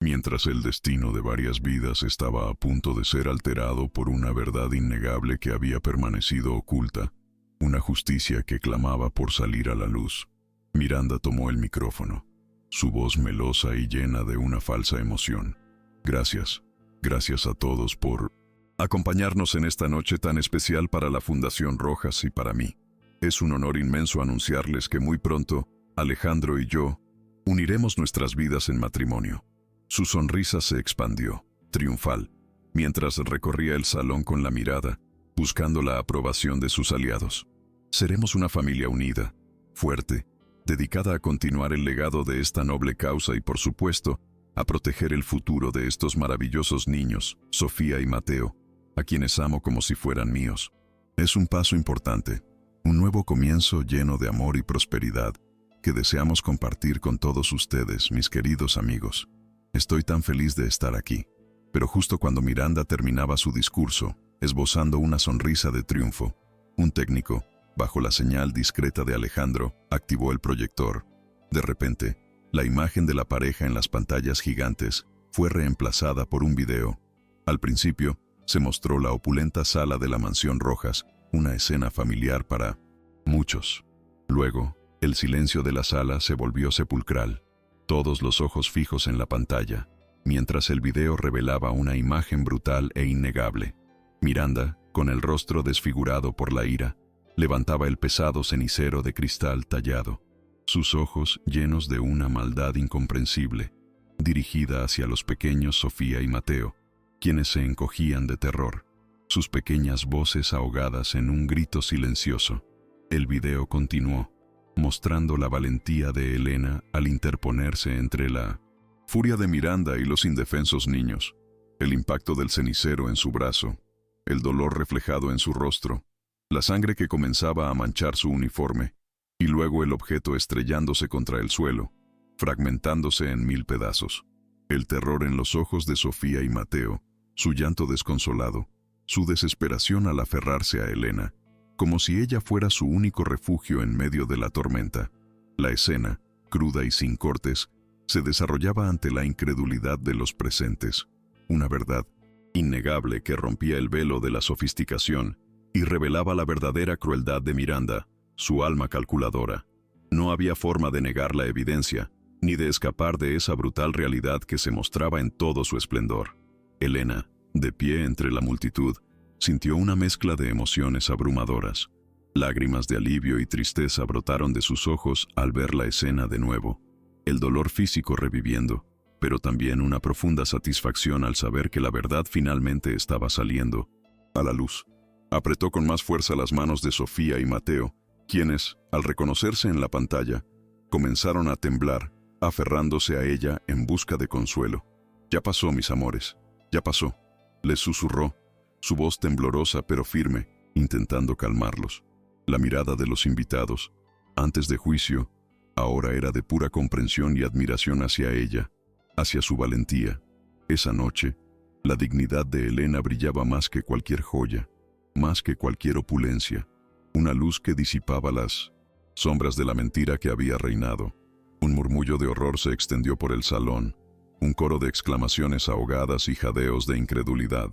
mientras el destino de varias vidas estaba a punto de ser alterado por una verdad innegable que había permanecido oculta, una justicia que clamaba por salir a la luz. Miranda tomó el micrófono, su voz melosa y llena de una falsa emoción. Gracias a todos por acompañarnos en esta noche tan especial para la Fundación Rojas y para mí. Es un honor inmenso anunciarles que muy pronto, Alejandro y yo, uniremos nuestras vidas en matrimonio». Su sonrisa se expandió, triunfal, mientras recorría el salón con la mirada, buscando la aprobación de sus aliados. Seremos una familia unida, fuerte, dedicada a continuar el legado de esta noble causa y, por supuesto, a proteger el futuro de estos maravillosos niños, Sofía y Mateo, a quienes amo como si fueran míos. Es un paso importante, un nuevo comienzo lleno de amor y prosperidad, que deseamos compartir con todos ustedes, mis queridos amigos. Estoy tan feliz de estar aquí. Pero justo cuando Miranda terminaba su discurso, esbozando una sonrisa de triunfo, un técnico, bajo la señal discreta de Alejandro, activó el proyector. De repente, la imagen de la pareja en las pantallas gigantes fue reemplazada por un video. Al principio, se mostró la opulenta sala de la mansión Rojas, una escena familiar para muchos. Luego, el silencio de la sala se volvió sepulcral, todos los ojos fijos en la pantalla, mientras el video revelaba una imagen brutal e innegable. Miranda, con el rostro desfigurado por la ira, levantaba el pesado cenicero de cristal tallado, sus ojos llenos de una maldad incomprensible, dirigida hacia los pequeños Sofía y Mateo, quienes se encogían de terror, sus pequeñas voces ahogadas en un grito silencioso. El video continuó, mostrando la valentía de Elena al interponerse entre la furia de Miranda y los indefensos niños, el impacto del cenicero en su brazo, el dolor reflejado en su rostro, la sangre que comenzaba a manchar su uniforme, y luego el objeto estrellándose contra el suelo, fragmentándose en 1000 pedazos. El terror en los ojos de Sofía y Mateo, su llanto desconsolado, su desesperación al aferrarse a Elena, como si ella fuera su único refugio en medio de la tormenta. La escena, cruda y sin cortes, se desarrollaba ante la incredulidad de los presentes, una verdad innegable que rompía el velo de la sofisticación y revelaba la verdadera crueldad de Miranda, su alma calculadora. No había forma de negar la evidencia, ni de escapar de esa brutal realidad que se mostraba en todo su esplendor. Elena, de pie entre la multitud, sintió una mezcla de emociones abrumadoras. Lágrimas de alivio y tristeza brotaron de sus ojos al ver la escena de nuevo, el dolor físico reviviendo, pero también una profunda satisfacción al saber que la verdad finalmente estaba saliendo a la luz. Apretó con más fuerza las manos de Sofía y Mateo, quienes, al reconocerse en la pantalla, comenzaron a temblar, aferrándose a ella en busca de consuelo. «Ya pasó, mis amores, ya pasó», les susurró, su voz temblorosa pero firme, intentando calmarlos. La mirada de los invitados, antes de juicio, ahora era de pura comprensión y admiración hacia ella, hacia su valentía. Esa noche, la dignidad de Elena brillaba más que cualquier joya, más que cualquier opulencia, una luz que disipaba las sombras de la mentira que había reinado. Un murmullo de horror se extendió por el salón, un coro de exclamaciones ahogadas y jadeos de incredulidad.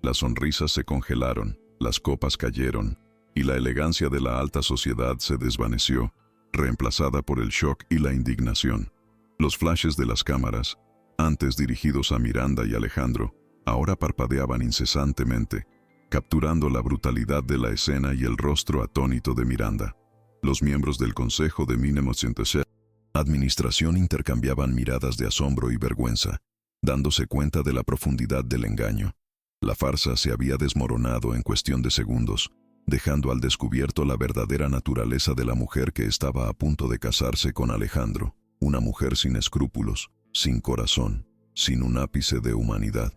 Las sonrisas se congelaron, las copas cayeron, y la elegancia de la alta sociedad se desvaneció, reemplazada por el shock y la indignación. Los flashes de las cámaras, antes dirigidos a Miranda y Alejandro, ahora parpadeaban incesantemente, capturando la brutalidad de la escena y el rostro atónito de Miranda. Los miembros del Consejo de Administración intercambiaban miradas de asombro y vergüenza, dándose cuenta de la profundidad del engaño. La farsa se había desmoronado en cuestión de segundos, dejando al descubierto la verdadera naturaleza de la mujer que estaba a punto de casarse con Alejandro, una mujer sin escrúpulos, sin corazón, sin un ápice de humanidad.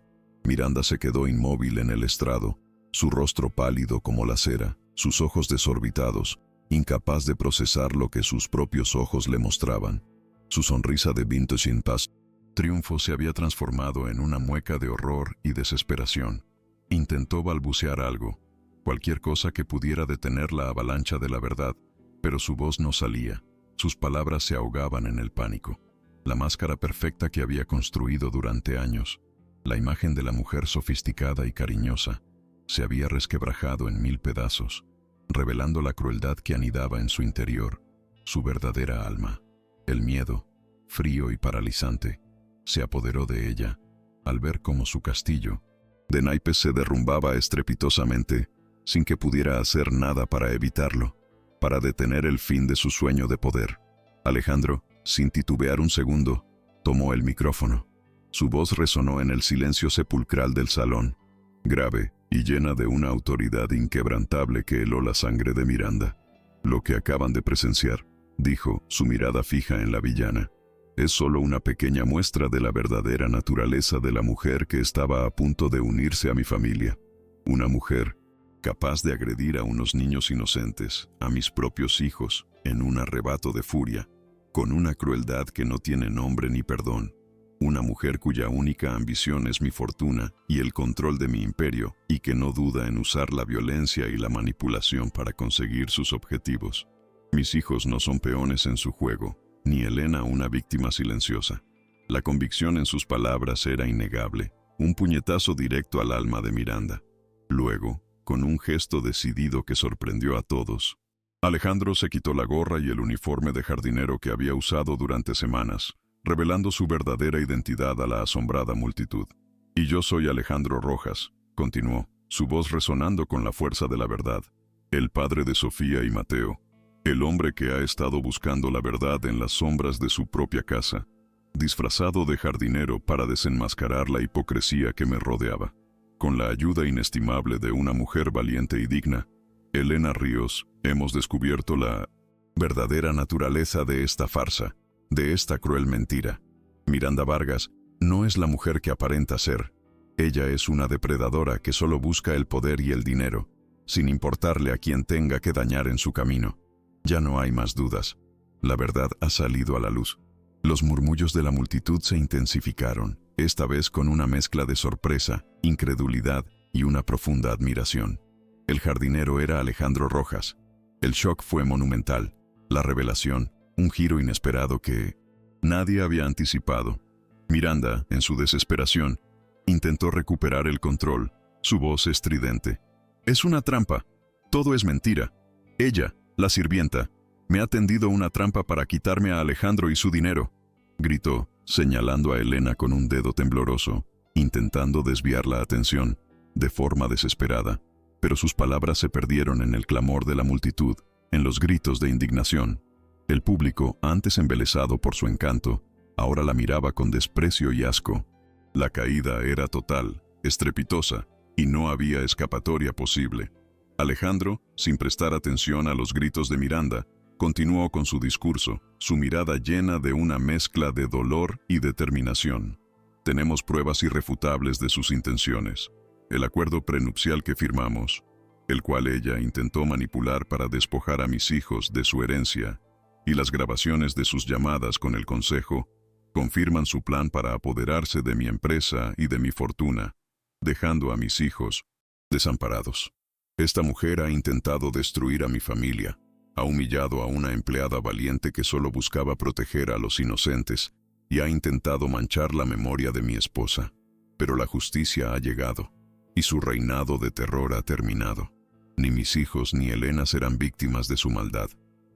Miranda se quedó inmóvil en el estrado, su rostro pálido como la cera, sus ojos desorbitados, incapaz de procesar lo que sus propios ojos le mostraban. Su sonrisa de vintage sin paz, triunfo se había transformado en una mueca de horror y desesperación. Intentó balbucear algo, cualquier cosa que pudiera detener la avalancha de la verdad, pero su voz no salía, sus palabras se ahogaban en el pánico. La máscara perfecta que había construido durante años, la imagen de la mujer sofisticada y cariñosa, se había resquebrajado en 1000 pedazos, revelando la crueldad que anidaba en su interior, su verdadera alma. El miedo, frío y paralizante, se apoderó de ella, al ver cómo su castillo de naipes se derrumbaba estrepitosamente, sin que pudiera hacer nada para evitarlo, para detener el fin de su sueño de poder. Alejandro, sin titubear un segundo, tomó el micrófono. Su voz resonó en el silencio sepulcral del salón, grave y llena de una autoridad inquebrantable que heló la sangre de Miranda. Lo que acaban de presenciar, dijo, su mirada fija en la villana, es solo una pequeña muestra de la verdadera naturaleza de la mujer que estaba a punto de unirse a mi familia. Una mujer capaz de agredir a unos niños inocentes, a mis propios hijos, en un arrebato de furia, con una crueldad que no tiene nombre ni perdón. Una mujer cuya única ambición es mi fortuna y el control de mi imperio, y que no duda en usar la violencia y la manipulación para conseguir sus objetivos. Mis hijos no son peones en su juego, ni Elena una víctima silenciosa. La convicción en sus palabras era innegable, un puñetazo directo al alma de Miranda. Luego, con un gesto decidido que sorprendió a todos, Alejandro se quitó la gorra y el uniforme de jardinero que había usado durante semanas, revelando su verdadera identidad a la asombrada multitud. «Y yo soy Alejandro Rojas», continuó, su voz resonando con la fuerza de la verdad, «el padre de Sofía y Mateo, el hombre que ha estado buscando la verdad en las sombras de su propia casa, disfrazado de jardinero para desenmascarar la hipocresía que me rodeaba. Con la ayuda inestimable de una mujer valiente y digna, Elena Ríos, hemos descubierto la verdadera naturaleza de esta farsa, de esta cruel mentira. Miranda Vargas no es la mujer que aparenta ser. Ella es una depredadora que solo busca el poder y el dinero, sin importarle a quien tenga que dañar en su camino. Ya no hay más dudas. La verdad ha salido a la luz». Los murmullos de la multitud se intensificaron, esta vez con una mezcla de sorpresa, incredulidad y una profunda admiración. El jardinero era Alejandro Rojas. El shock fue monumental. La revelación, un giro inesperado que nadie había anticipado. Miranda, en su desesperación, intentó recuperar el control, su voz estridente. «Es una trampa. Todo es mentira. Ella, la sirvienta, me ha tendido una trampa para quitarme a Alejandro y su dinero», gritó, señalando a Elena con un dedo tembloroso, intentando desviar la atención, de forma desesperada. Pero sus palabras se perdieron en el clamor de la multitud, en los gritos de indignación. El público, antes embelesado por su encanto, ahora la miraba con desprecio y asco. La caída era total, estrepitosa, y no había escapatoria posible. Alejandro, sin prestar atención a los gritos de Miranda, continuó con su discurso, su mirada llena de una mezcla de dolor y determinación. «Tenemos pruebas irrefutables de sus intenciones. El acuerdo prenupcial que firmamos, el cual ella intentó manipular para despojar a mis hijos de su herencia, y las grabaciones de sus llamadas con el consejo, confirman su plan para apoderarse de mi empresa y de mi fortuna, dejando a mis hijos desamparados. Esta mujer ha intentado destruir a mi familia, ha humillado a una empleada valiente que solo buscaba proteger a los inocentes y ha intentado manchar la memoria de mi esposa. Pero la justicia ha llegado y su reinado de terror ha terminado. Ni mis hijos ni Elena serán víctimas de su maldad.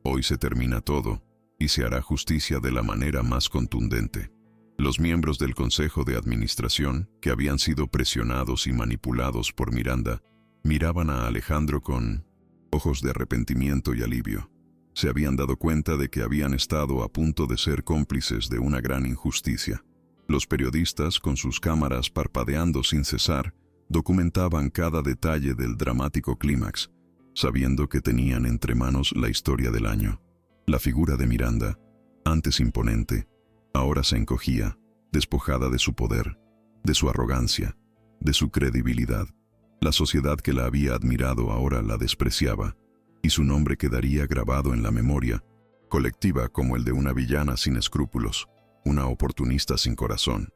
Hoy se termina todo y se hará justicia de la manera más contundente». Los miembros del Consejo de Administración, que habían sido presionados y manipulados por Miranda, miraban a Alejandro con ojos de arrepentimiento y alivio. Se habían dado cuenta de que habían estado a punto de ser cómplices de una gran injusticia. Los periodistas, con sus cámaras parpadeando sin cesar, documentaban cada detalle del dramático clímax, sabiendo que tenían entre manos la historia del año. La figura de Miranda, antes imponente, ahora se encogía, despojada de su poder, de su arrogancia, de su credibilidad. La sociedad que la había admirado ahora la despreciaba, y su nombre quedaría grabado en la memoria colectiva como el de una villana sin escrúpulos, una oportunista sin corazón.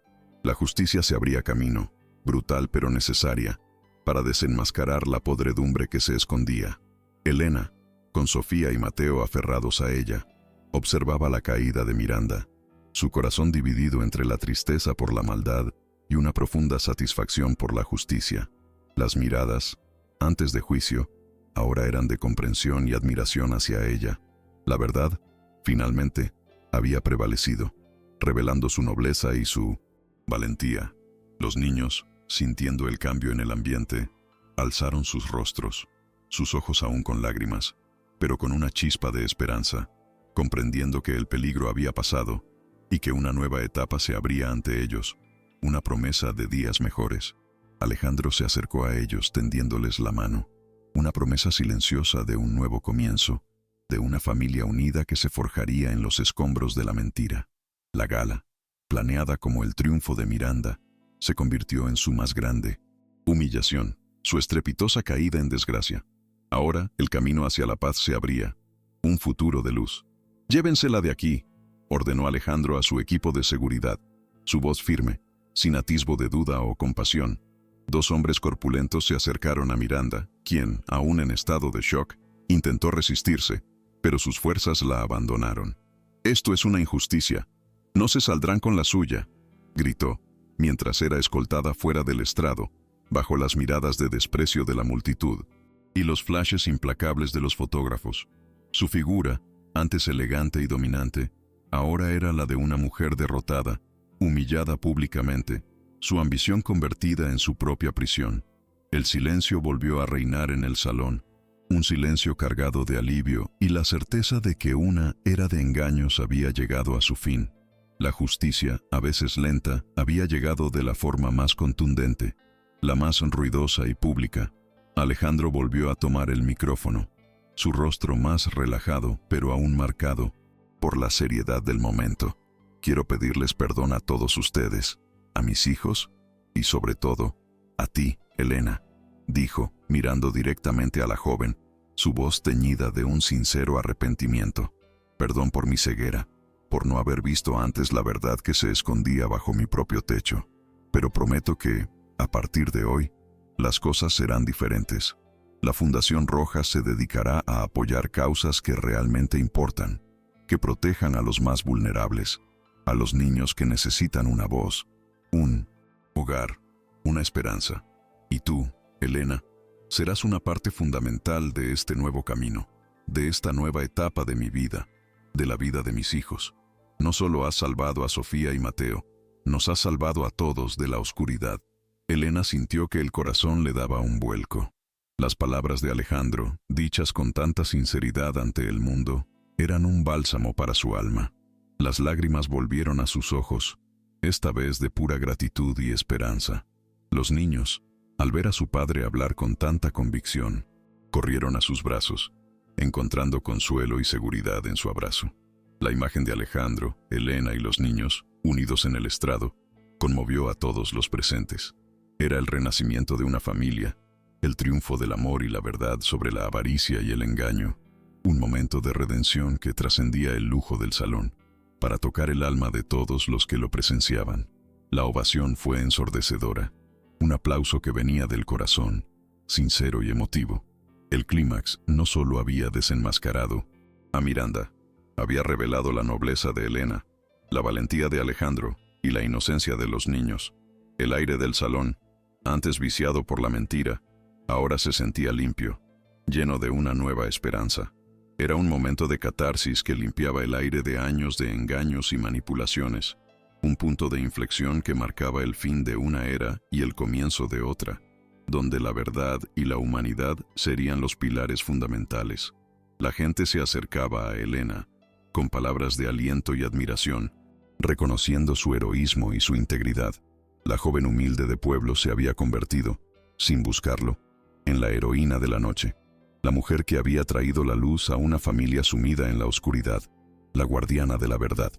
La justicia se abría camino, brutal pero necesaria, para desenmascarar la podredumbre que se escondía. Elena, con Sofía y Mateo aferrados a ella, observaba la caída de Miranda, su corazón dividido entre la tristeza por la maldad y una profunda satisfacción por la justicia. Las miradas, antes de juicio, ahora eran de comprensión y admiración hacia ella. La verdad, finalmente, había prevalecido, revelando su nobleza y su valentía. Los niños, sintiendo el cambio en el ambiente, alzaron sus rostros, sus ojos aún con lágrimas, pero con una chispa de esperanza, comprendiendo que el peligro había pasado y que una nueva etapa se abría ante ellos, una promesa de días mejores. Alejandro se acercó a ellos tendiéndoles la mano, una promesa silenciosa de un nuevo comienzo, de una familia unida que se forjaría en los escombros de la mentira. La gala, planeada como el triunfo de Miranda, se convirtió en su más grande humillación, su estrepitosa caída en desgracia. Ahora el camino hacia la paz se abría, un futuro de luz. «Llévensela de aquí», ordenó Alejandro a su equipo de seguridad, su voz firme, sin atisbo de duda o compasión. Dos hombres corpulentos se acercaron a Miranda, quien, aún en estado de shock, intentó resistirse, pero sus fuerzas la abandonaron. «Esto es una injusticia. No se saldrán con la suya», gritó, mientras era escoltada fuera del estrado, bajo las miradas de desprecio de la multitud y los flashes implacables de los fotógrafos. Su figura, antes elegante y dominante, ahora era la de una mujer derrotada, humillada públicamente, su ambición convertida en su propia prisión. El silencio volvió a reinar en el salón, un silencio cargado de alivio y la certeza de que una era de engaños había llegado a su fin. La justicia, a veces lenta, había llegado de la forma más contundente, la más ruidosa y pública. Alejandro volvió a tomar el micrófono, su rostro más relajado, pero aún marcado por la seriedad del momento. «Quiero pedirles perdón a todos ustedes, a mis hijos y sobre todo, a ti, Elena», dijo, mirando directamente a la joven, su voz teñida de un sincero arrepentimiento. «Perdón por mi ceguera, por no haber visto antes la verdad que se escondía bajo mi propio techo. Pero prometo que, a partir de hoy, las cosas serán diferentes. La Fundación Rojas se dedicará a apoyar causas que realmente importan, que protejan a los más vulnerables, a los niños que necesitan una voz, un hogar, una esperanza. Y tú, Elena, serás una parte fundamental de este nuevo camino, de esta nueva etapa de mi vida, de la vida de mis hijos. No solo has salvado a Sofía y Mateo, nos has salvado a todos de la oscuridad». Elena sintió que el corazón le daba un vuelco. Las palabras de Alejandro, dichas con tanta sinceridad ante el mundo, eran un bálsamo para su alma. Las lágrimas volvieron a sus ojos, esta vez de pura gratitud y esperanza. Los niños, al ver a su padre hablar con tanta convicción, corrieron a sus brazos, encontrando consuelo y seguridad en su abrazo. La imagen de Alejandro, Elena y los niños, unidos en el estrado, conmovió a todos los presentes. Era el renacimiento de una familia, el triunfo del amor y la verdad sobre la avaricia y el engaño, un momento de redención que trascendía el lujo del salón, para tocar el alma de todos los que lo presenciaban. La ovación fue ensordecedora, un aplauso que venía del corazón, sincero y emotivo. El clímax no solo había desenmascarado a Miranda, había revelado la nobleza de Elena, la valentía de Alejandro y la inocencia de los niños. El aire del salón, antes viciado por la mentira, ahora se sentía limpio, lleno de una nueva esperanza. Era un momento de catarsis que limpiaba el aire de años de engaños y manipulaciones, un punto de inflexión que marcaba el fin de una era y el comienzo de otra, donde la verdad y la humanidad serían los pilares fundamentales. La gente se acercaba a Elena, con palabras de aliento y admiración, reconociendo su heroísmo y su integridad. La joven humilde de pueblo se había convertido, sin buscarlo, en la heroína de la noche, la mujer que había traído la luz a una familia sumida en la oscuridad, la guardiana de la verdad.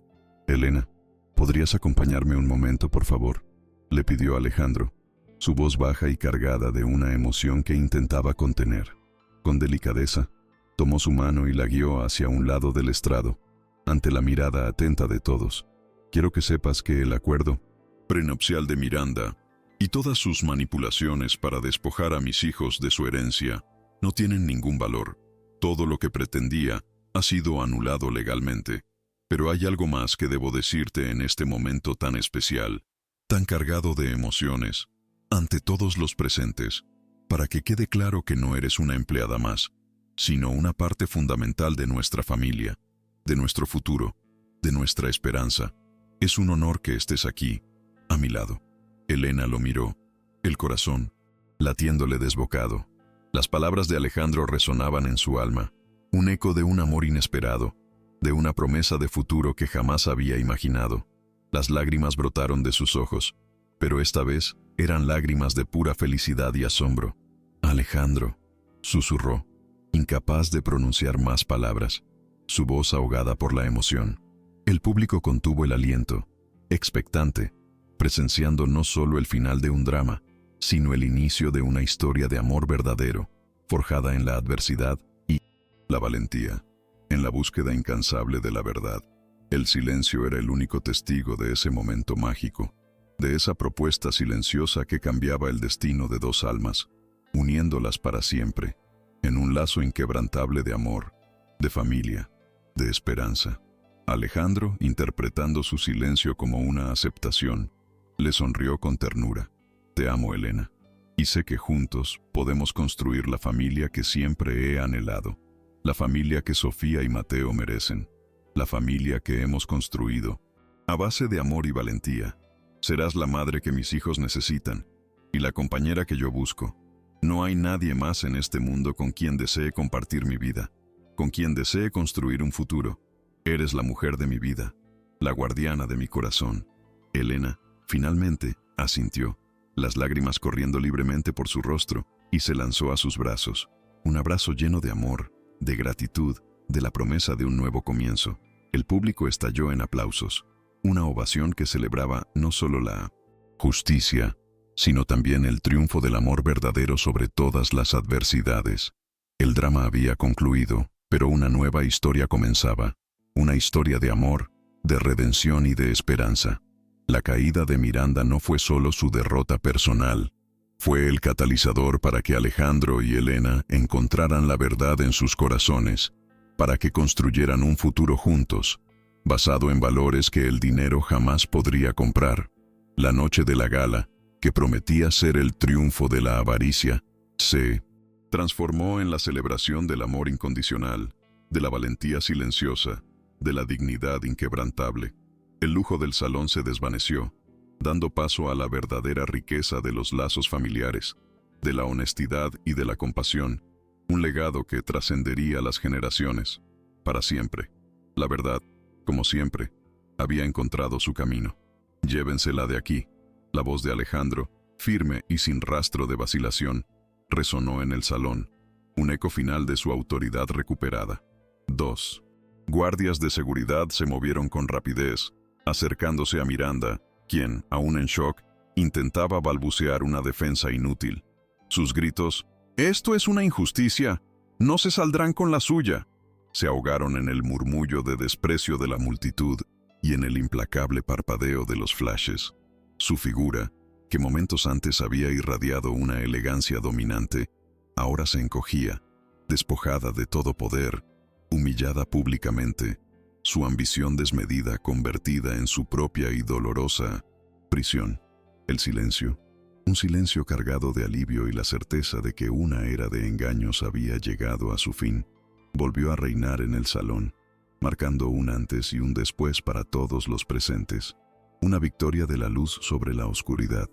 «Elena, ¿podrías acompañarme un momento, por favor?», le pidió Alejandro, su voz baja y cargada de una emoción que intentaba contener. Con delicadeza, tomó su mano y la guió hacia un lado del estrado, ante la mirada atenta de todos. «Quiero que sepas que el acuerdo prenupcial de Miranda y todas sus manipulaciones para despojar a mis hijos de su herencia no tienen ningún valor. Todo lo que pretendía ha sido anulado legalmente. Pero hay algo más que debo decirte en este momento tan especial, tan cargado de emociones, ante todos los presentes, para que quede claro que no eres una empleada más, sino una parte fundamental de nuestra familia, de nuestro futuro, de nuestra esperanza. Es un honor que estés aquí, a mi lado». Elena lo miró, el corazón latiéndole desbocado. Las palabras de Alejandro resonaban en su alma, un eco de un amor inesperado, de una promesa de futuro que jamás había imaginado. Las lágrimas brotaron de sus ojos, pero esta vez Eran lágrimas de pura felicidad y asombro. Alejandro, susurró, incapaz de pronunciar más palabras, su voz ahogada por la emoción. El público contuvo el aliento, expectante, presenciando no solo el final de un drama, sino el inicio de una historia de amor verdadero, forjada en la adversidad y la valentía, en la búsqueda incansable de la verdad. El silencio era el único testigo de ese momento mágico, de esa propuesta silenciosa que cambiaba el destino de dos almas, uniéndolas para siempre, en un lazo inquebrantable de amor, de familia, de esperanza. Alejandro, interpretando su silencio como una aceptación, le sonrió con ternura. Te amo, Elena, y sé que juntos podemos construir la familia que siempre he anhelado, la familia que Sofía y Mateo merecen, la familia que hemos construido a base de amor y valentía. Serás la madre que mis hijos necesitan y la compañera que yo busco. No hay nadie más en este mundo con quien desee compartir mi vida, con quien desee construir un futuro. Eres la mujer de mi vida, la guardiana de mi corazón. Elena, finalmente, asintió, las lágrimas corriendo libremente por su rostro, y se lanzó a sus brazos. Un abrazo lleno de amor, de gratitud, de la promesa de un nuevo comienzo. El público estalló en aplausos, una ovación que celebraba no solo la justicia, sino también el triunfo del amor verdadero sobre todas las adversidades. El drama había concluido, pero una nueva historia comenzaba, una historia de amor, de redención y de esperanza. La caída de Miranda no fue solo su derrota personal, fue el catalizador para que Alejandro y Elena encontraran la verdad en sus corazones, para que construyeran un futuro juntos, basado en valores que el dinero jamás podría comprar. La noche de la gala, que prometía ser el triunfo de la avaricia, se transformó en la celebración del amor incondicional, de la valentía silenciosa, de la dignidad inquebrantable. El lujo del salón se desvaneció, dando paso a la verdadera riqueza de los lazos familiares, de la honestidad y de la compasión, un legado que trascendería las generaciones, para siempre. La verdad, como siempre, había encontrado su camino. Llévensela de aquí. La voz de Alejandro, firme y sin rastro de vacilación, resonó en el salón, un eco final de su autoridad recuperada. 2. Guardias de seguridad se movieron con rapidez, acercándose a Miranda, quien, aún en shock, intentaba balbucear una defensa inútil. Sus gritos, «¡Esto es una injusticia! ¡No se saldrán con la suya!», se ahogaron en el murmullo de desprecio de la multitud y en el implacable parpadeo de los flashes. Su figura, que momentos antes había irradiado una elegancia dominante, ahora se encogía, despojada de todo poder, humillada públicamente, su ambición desmedida convertida en su propia y dolorosa prisión. El silencio, un silencio cargado de alivio y la certeza de que una era de engaños había llegado a su fin, volvió a reinar en el salón, marcando un antes y un después para todos los presentes. Una victoria de la luz sobre la oscuridad.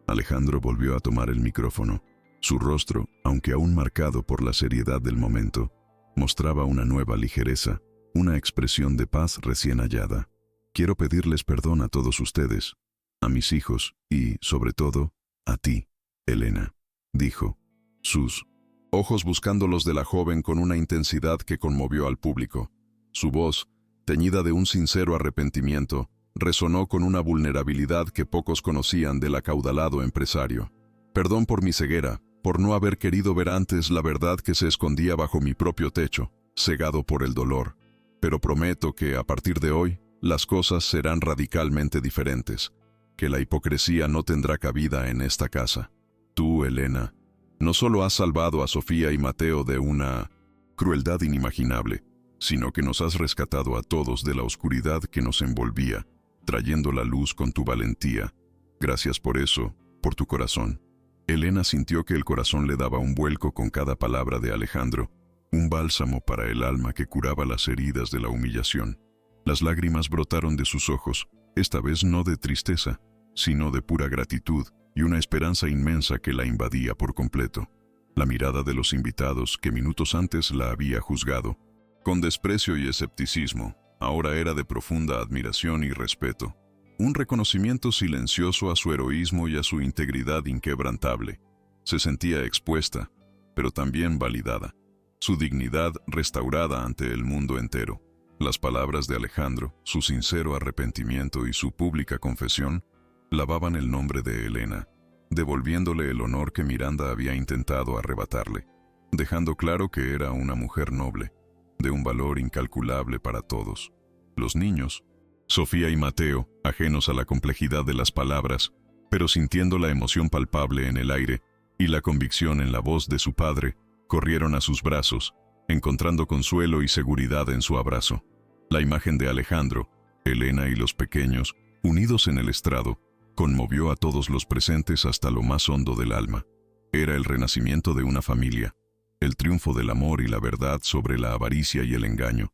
Alejandro volvió a tomar el micrófono. Su rostro, aunque aún marcado por la seriedad del momento, mostraba una nueva ligereza, una expresión de paz recién hallada. Quiero pedirles perdón a todos ustedes, a mis hijos y, sobre todo, a ti, Elena, dijo, sus ojos buscando los de la joven con una intensidad que conmovió al público. Su voz, teñida de un sincero arrepentimiento, resonó con una vulnerabilidad que pocos conocían del acaudalado empresario. Perdón por mi ceguera, por no haber querido ver antes la verdad que se escondía bajo mi propio techo, cegado por el dolor. Pero prometo que, a partir de hoy, las cosas serán radicalmente diferentes, que la hipocresía no tendrá cabida en esta casa. Tú, Elena, no solo has salvado a Sofía y Mateo de una crueldad inimaginable, sino que nos has rescatado a todos de la oscuridad que nos envolvía, trayendo la luz con tu valentía. Gracias por eso, por tu corazón. Elena sintió que el corazón le daba un vuelco con cada palabra de Alejandro, un bálsamo para el alma que curaba las heridas de la humillación. Las lágrimas brotaron de sus ojos, esta vez no de tristeza, sino de pura gratitud y una esperanza inmensa que la invadía por completo. La mirada de los invitados, que minutos antes la había juzgado, con desprecio y escepticismo, ahora era de profunda admiración y respeto. un reconocimiento silencioso a su heroísmo y a su integridad inquebrantable. Se sentía expuesta, pero también validada. Su dignidad restaurada ante el mundo entero. Las palabras de Alejandro, su sincero arrepentimiento y su pública confesión lavaban el nombre de Elena, devolviéndole el honor que Miranda había intentado arrebatarle, dejando claro que era una mujer noble, de un valor incalculable para todos. Los niños, Sofía y Mateo, ajenos a la complejidad de las palabras, pero sintiendo la emoción palpable en el aire y la convicción en la voz de su padre, corrieron a sus brazos, encontrando consuelo y seguridad en su abrazo. La imagen de Alejandro, Elena y los pequeños, unidos en el estrado, conmovió a todos los presentes hasta lo más hondo del alma. Era el renacimiento de una familia, el triunfo del amor y la verdad sobre la avaricia y el engaño.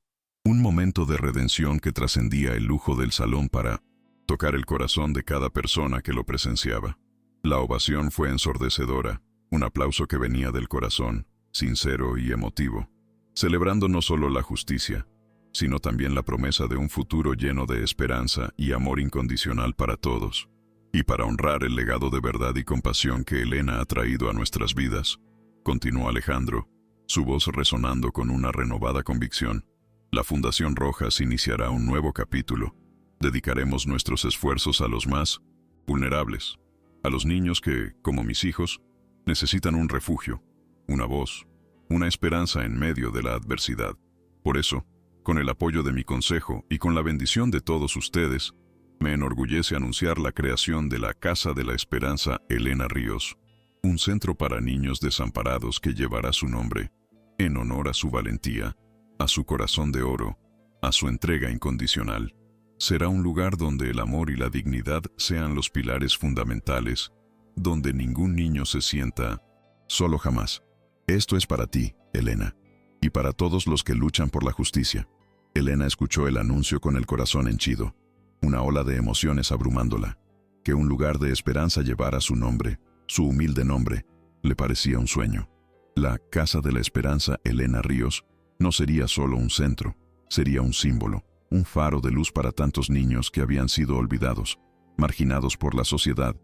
Un momento de redención que trascendía el lujo del salón para tocar el corazón de cada persona que lo presenciaba. La ovación fue ensordecedora, un aplauso que venía del corazón, sincero y emotivo, celebrando no solo la justicia, sino también la promesa de un futuro lleno de esperanza y amor incondicional para todos. Y para honrar el legado de verdad y compasión que Elena ha traído a nuestras vidas, continuó Alejandro, su voz resonando con una renovada convicción. La Fundación Rojas iniciará un nuevo capítulo. Dedicaremos nuestros esfuerzos a los más vulnerables, a los niños que, como mis hijos, necesitan un refugio, una voz, una esperanza en medio de la adversidad. Por eso, con el apoyo de mi consejo y con la bendición de todos ustedes, me enorgullece anunciar la creación de la Casa de la Esperanza Elena Ríos, un centro para niños desamparados que llevará su nombre, en honor a su valentía, a su corazón de oro, a su entrega incondicional. Será un lugar donde el amor y la dignidad sean los pilares fundamentales, donde ningún niño se sienta solo jamás. Esto es para ti, Elena, y para todos los que luchan por la justicia. Elena escuchó el anuncio con el corazón henchido, una ola de emociones abrumándola. Que un lugar de esperanza llevara su nombre, su humilde nombre, le parecía un sueño. La Casa de la Esperanza Elena Ríos no sería solo un centro, sería un símbolo, un faro de luz para tantos niños que habían sido olvidados, marginados por la sociedad,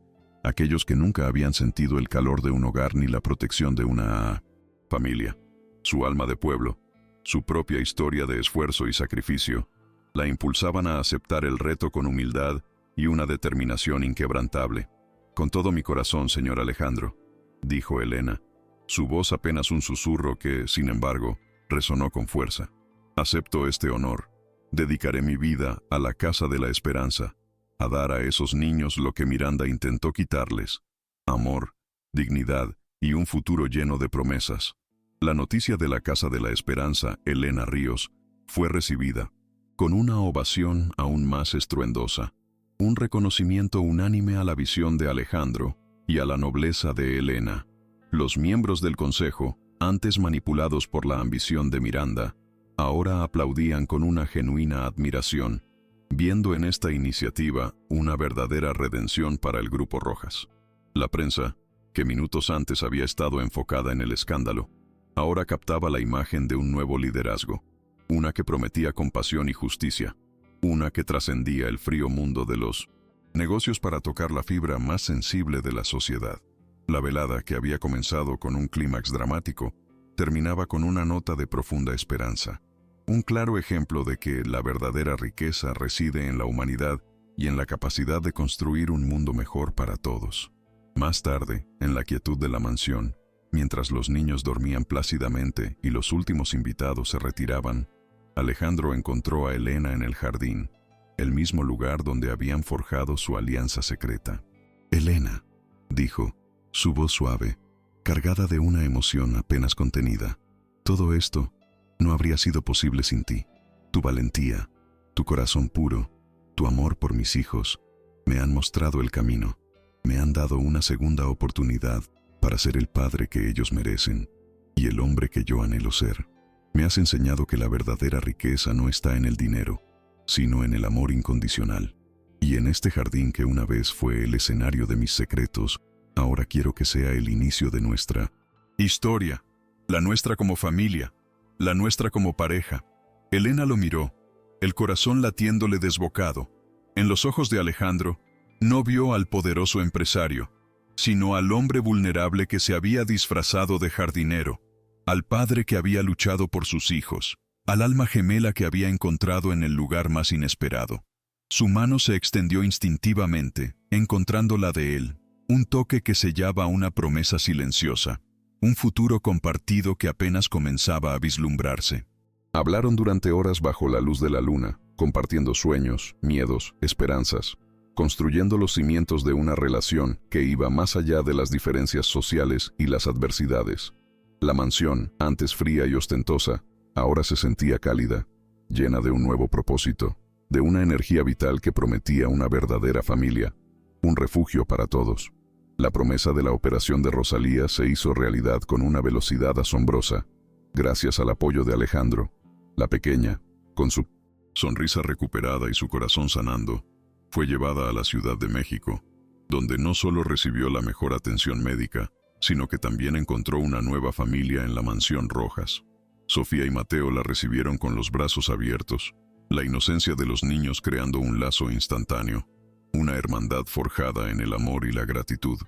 aquellos que nunca habían sentido el calor de un hogar ni la protección de una familia. Su alma de pueblo, su propia historia de esfuerzo y sacrificio, la impulsaban a aceptar el reto con humildad y una determinación inquebrantable. Con todo mi corazón, señor Alejandro, dijo Elena, su voz apenas un susurro que, sin embargo, resonó con fuerza. Acepto este honor. Dedicaré mi vida a la Casa de la Esperanza, a dar a esos niños lo que Miranda intentó quitarles: amor, dignidad y un futuro lleno de promesas. La noticia de la Casa de la Esperanza Elena Ríos fue recibida con una ovación aún más estruendosa, un reconocimiento unánime a la visión de Alejandro y a la nobleza de Elena. Los miembros del consejo, antes manipulados por la ambición de Miranda, ahora aplaudían con una genuina admiración, viendo en esta iniciativa una verdadera redención para el Grupo Rojas. La prensa, que minutos antes había estado enfocada en el escándalo, ahora captaba la imagen de un nuevo liderazgo, una que prometía compasión y justicia, una que trascendía el frío mundo de los negocios para tocar la fibra más sensible de la sociedad. La velada, que había comenzado con un clímax dramático, terminaba con una nota de profunda esperanza. Un claro ejemplo de que la verdadera riqueza reside en la humanidad y en la capacidad de construir un mundo mejor para todos. Más tarde, en la quietud de la mansión, mientras los niños dormían plácidamente y los últimos invitados se retiraban, Alejandro encontró a Elena en el jardín, el mismo lugar donde habían forjado su alianza secreta. «Elena», dijo, su voz suave, cargada de una emoción apenas contenida. «Todo esto no habría sido posible sin ti. Tu valentía, tu corazón puro, tu amor por mis hijos, me han mostrado el camino, me han dado una segunda oportunidad para ser el padre que ellos merecen y el hombre que yo anhelo ser. Me has enseñado que la verdadera riqueza no está en el dinero, sino en el amor incondicional. Y en este jardín que una vez fue el escenario de mis secretos, ahora quiero que sea el inicio de nuestra historia, la nuestra como familia, la nuestra como pareja». Elena lo miró, el corazón latiéndole desbocado. En los ojos de Alejandro, no vio al poderoso empresario, sino al hombre vulnerable que se había disfrazado de jardinero, al padre que había luchado por sus hijos, al alma gemela que había encontrado en el lugar más inesperado. Su mano se extendió instintivamente, encontrando la de él, un toque que sellaba una promesa silenciosa, un futuro compartido que apenas comenzaba a vislumbrarse. Hablaron durante horas bajo la luz de la luna, compartiendo sueños, miedos, esperanzas, construyendo los cimientos de una relación que iba más allá de las diferencias sociales y las adversidades. La mansión, antes fría y ostentosa, ahora se sentía cálida, llena de un nuevo propósito, de una energía vital que prometía una verdadera familia, un refugio para todos. La promesa de la operación de Rosalía se hizo realidad con una velocidad asombrosa, gracias al apoyo de Alejandro. La pequeña, con su sonrisa recuperada y su corazón sanando, fue llevada a la Ciudad de México, donde no solo recibió la mejor atención médica, sino que también encontró una nueva familia en la mansión Rojas. Sofía y Mateo la recibieron con los brazos abiertos, la inocencia de los niños creando un lazo instantáneo, una hermandad forjada en el amor y la gratitud.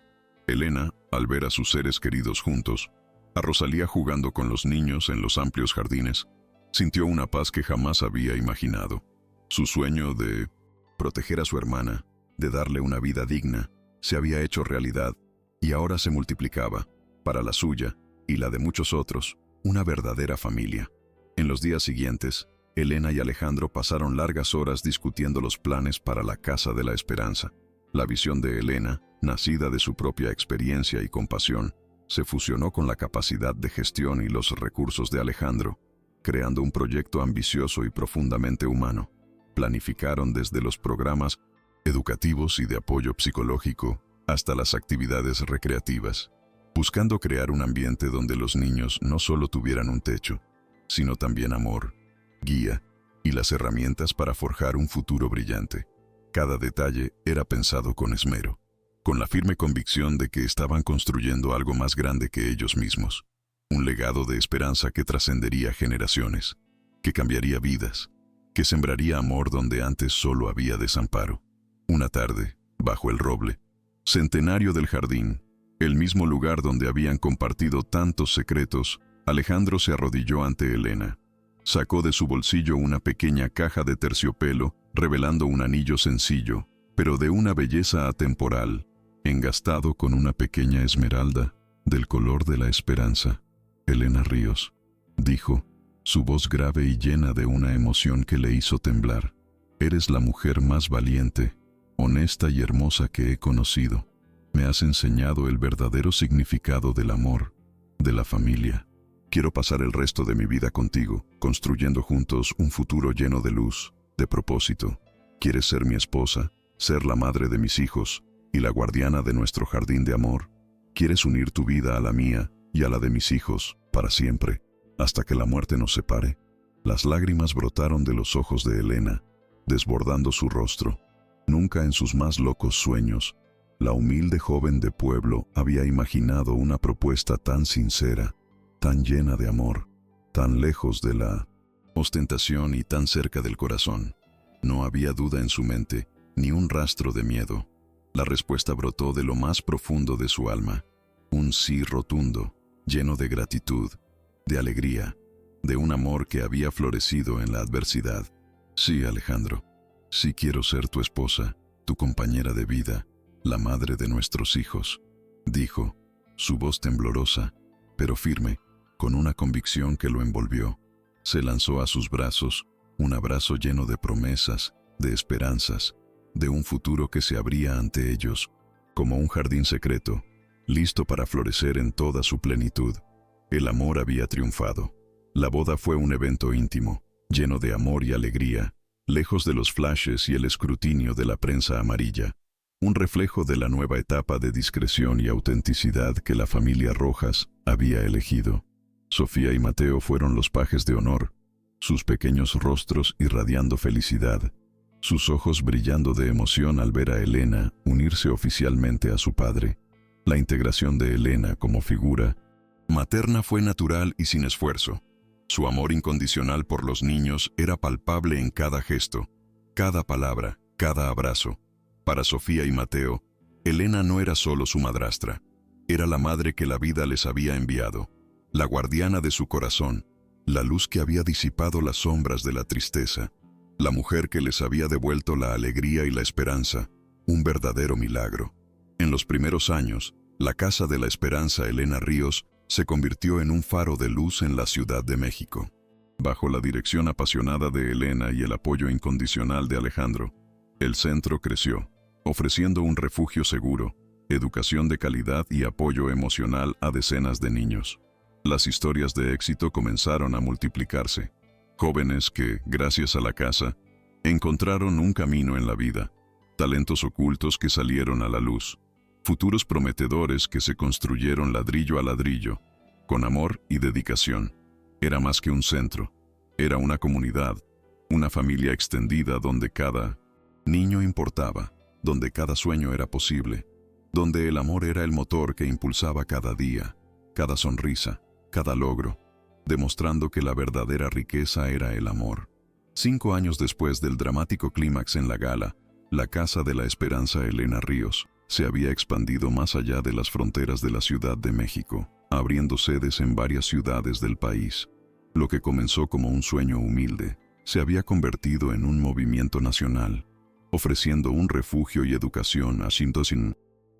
Elena, al ver a sus seres queridos juntos, a Rosalía jugando con los niños en los amplios jardines, sintió una paz que jamás había imaginado. Su sueño de proteger a su hermana, de darle una vida digna, se había hecho realidad y ahora se multiplicaba, para la suya y la de muchos otros, una verdadera familia. En los días siguientes, Elena y Alejandro pasaron largas horas discutiendo los planes para la Casa de la Esperanza. La visión de Elena, nacida de su propia experiencia y compasión, se fusionó con la capacidad de gestión y los recursos de Alejandro, creando un proyecto ambicioso y profundamente humano. Planificaron desde los programas educativos y de apoyo psicológico hasta las actividades recreativas, buscando crear un ambiente donde los niños no solo tuvieran un techo, sino también amor, guía y las herramientas para forjar un futuro brillante. Cada detalle era pensado con esmero, con la firme convicción de que estaban construyendo algo más grande que ellos mismos, un legado de esperanza que trascendería generaciones, que cambiaría vidas, que sembraría amor donde antes solo había desamparo. Una tarde, bajo el roble, centenario del jardín, el mismo lugar donde habían compartido tantos secretos, Alejandro se arrodilló ante Elena. Sacó de su bolsillo una pequeña caja de terciopelo, revelando un anillo sencillo, pero de una belleza atemporal, engastado con una pequeña esmeralda, del color de la esperanza. Elena Ríos, dijo, su voz grave y llena de una emoción que le hizo temblar. Eres la mujer más valiente, honesta y hermosa que he conocido. Me has enseñado el verdadero significado del amor, de la familia. Quiero pasar el resto de mi vida contigo, construyendo juntos un futuro lleno de luz, de propósito. ¿Quieres ser mi esposa, ser la madre de mis hijos y la guardiana de nuestro jardín de amor? ¿Quieres unir tu vida a la mía y a la de mis hijos para siempre, hasta que la muerte nos separe? Las lágrimas brotaron de los ojos de Elena, desbordando su rostro. Nunca en sus más locos sueños, la humilde joven de pueblo había imaginado una propuesta tan sincera, tan llena de amor, tan lejos de la ostentación y tan cerca del corazón. No había duda en su mente, ni un rastro de miedo. La respuesta brotó de lo más profundo de su alma, un sí rotundo, lleno de gratitud, de alegría, de un amor que había florecido en la adversidad. Sí, Alejandro, sí quiero ser tu esposa, tu compañera de vida, la madre de nuestros hijos, dijo, su voz temblorosa, pero firme, con una convicción que lo envolvió. Se lanzó a sus brazos, un abrazo lleno de promesas, de esperanzas, de un futuro que se abría ante ellos, como un jardín secreto, listo para florecer en toda su plenitud. El amor había triunfado. La boda fue un evento íntimo, lleno de amor y alegría, lejos de los flashes y el escrutinio de la prensa amarilla. Un reflejo de la nueva etapa de discreción y autenticidad que la familia Rojas había elegido. Sofía y Mateo fueron los pajes de honor, sus pequeños rostros irradiando felicidad, sus ojos brillando de emoción al ver a Elena unirse oficialmente a su padre. La integración de Elena como figura materna fue natural y sin esfuerzo. Su amor incondicional por los niños era palpable en cada gesto, cada palabra, cada abrazo. Para Sofía y Mateo, Elena no era solo su madrastra, era la madre que la vida les había enviado, la guardiana de su corazón, la luz que había disipado las sombras de la tristeza, la mujer que les había devuelto la alegría y la esperanza, un verdadero milagro. En los primeros años, la Casa de la Esperanza Elena Ríos se convirtió en un faro de luz en la Ciudad de México. Bajo la dirección apasionada de Elena y el apoyo incondicional de Alejandro, el centro creció, ofreciendo un refugio seguro, educación de calidad y apoyo emocional a decenas de niños. Las historias de éxito comenzaron a multiplicarse. Jóvenes que, gracias a la casa, encontraron un camino en la vida, talentos ocultos que salieron a la luz, futuros prometedores que se construyeron ladrillo a ladrillo, con amor y dedicación. Era más que un centro, era una comunidad, una familia extendida donde cada niño importaba, donde cada sueño era posible, donde el amor era el motor que impulsaba cada día, cada sonrisa, cada logro, demostrando que la verdadera riqueza era el amor. 5 años después del dramático clímax en la gala, la Casa de la Esperanza Elena Ríos se había expandido más allá de las fronteras de la Ciudad de México, abriendo sedes en varias ciudades del país. Lo que comenzó como un sueño humilde, se había convertido en un movimiento nacional, ofreciendo un refugio y educación a cientos y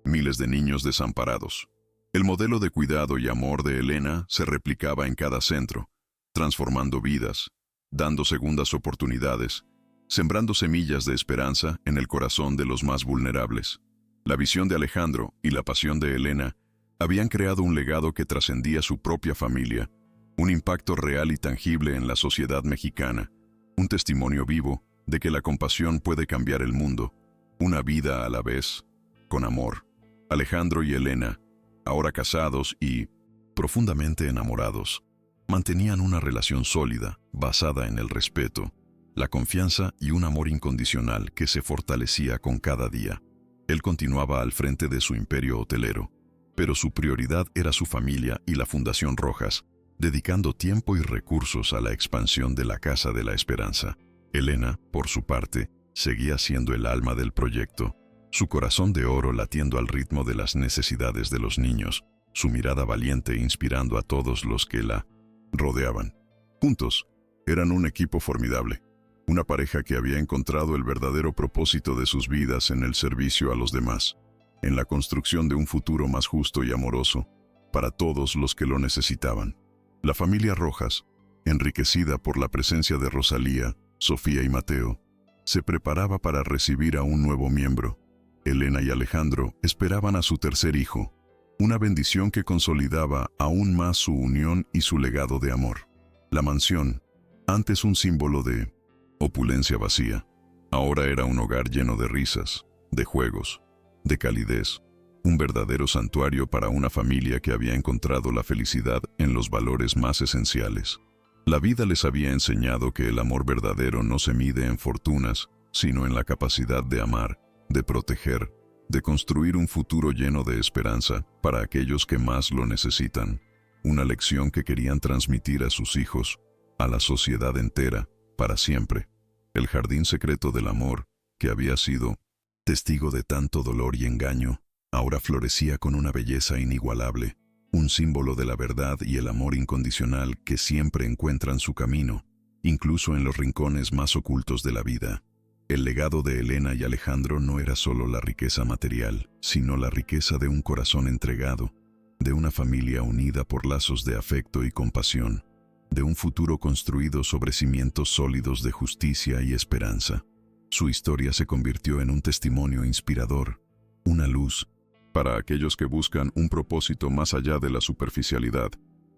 miles de niños desamparados. El modelo de cuidado y amor de Elena se replicaba en cada centro, transformando vidas, dando segundas oportunidades, sembrando semillas de esperanza en el corazón de los más vulnerables. La visión de Alejandro y la pasión de Elena habían creado un legado que trascendía su propia familia, un impacto real y tangible en la sociedad mexicana, un testimonio vivo de que la compasión puede cambiar el mundo, una vida a la vez, con amor. Alejandro y Elena, ahora casados y profundamente enamorados, mantenían una relación sólida, basada en el respeto, la confianza y un amor incondicional que se fortalecía con cada día. Él continuaba al frente de su imperio hotelero, pero su prioridad era su familia y la Fundación Rojas, dedicando tiempo y recursos a la expansión de la Casa de la Esperanza. Elena, por su parte, seguía siendo el alma del proyecto, su corazón de oro latiendo al ritmo de las necesidades de los niños, su mirada valiente inspirando a todos los que la rodeaban. Juntos, eran un equipo formidable, una pareja que había encontrado el verdadero propósito de sus vidas en el servicio a los demás, en la construcción de un futuro más justo y amoroso para todos los que lo necesitaban. La familia Rojas, enriquecida por la presencia de Rosalía, Sofía y Mateo, se preparaba para recibir a un nuevo miembro. Elena y Alejandro esperaban a su tercer hijo, una bendición que consolidaba aún más su unión y su legado de amor. La mansión, antes un símbolo de opulencia vacía, ahora era un hogar lleno de risas, de juegos, de calidez, un verdadero santuario para una familia que había encontrado la felicidad en los valores más esenciales. La vida les había enseñado que el amor verdadero no se mide en fortunas, sino en la capacidad de amar, de proteger, de construir un futuro lleno de esperanza para aquellos que más lo necesitan. Una lección que querían transmitir a sus hijos, a la sociedad entera, para siempre. El jardín secreto del amor, que había sido testigo de tanto dolor y engaño, ahora florecía con una belleza inigualable, un símbolo de la verdad y el amor incondicional que siempre encuentran su camino, incluso en los rincones más ocultos de la vida. El legado de Elena y Alejandro no era solo la riqueza material, sino la riqueza de un corazón entregado, de una familia unida por lazos de afecto y compasión, de un futuro construido sobre cimientos sólidos de justicia y esperanza. Su historia se convirtió en un testimonio inspirador, una luz para aquellos que buscan un propósito más allá de la superficialidad,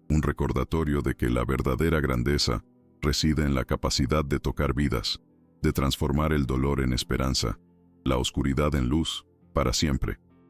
un recordatorio de que la verdadera grandeza reside en la capacidad de tocar vidas, de transformar el dolor en esperanza, la oscuridad en luz, para siempre.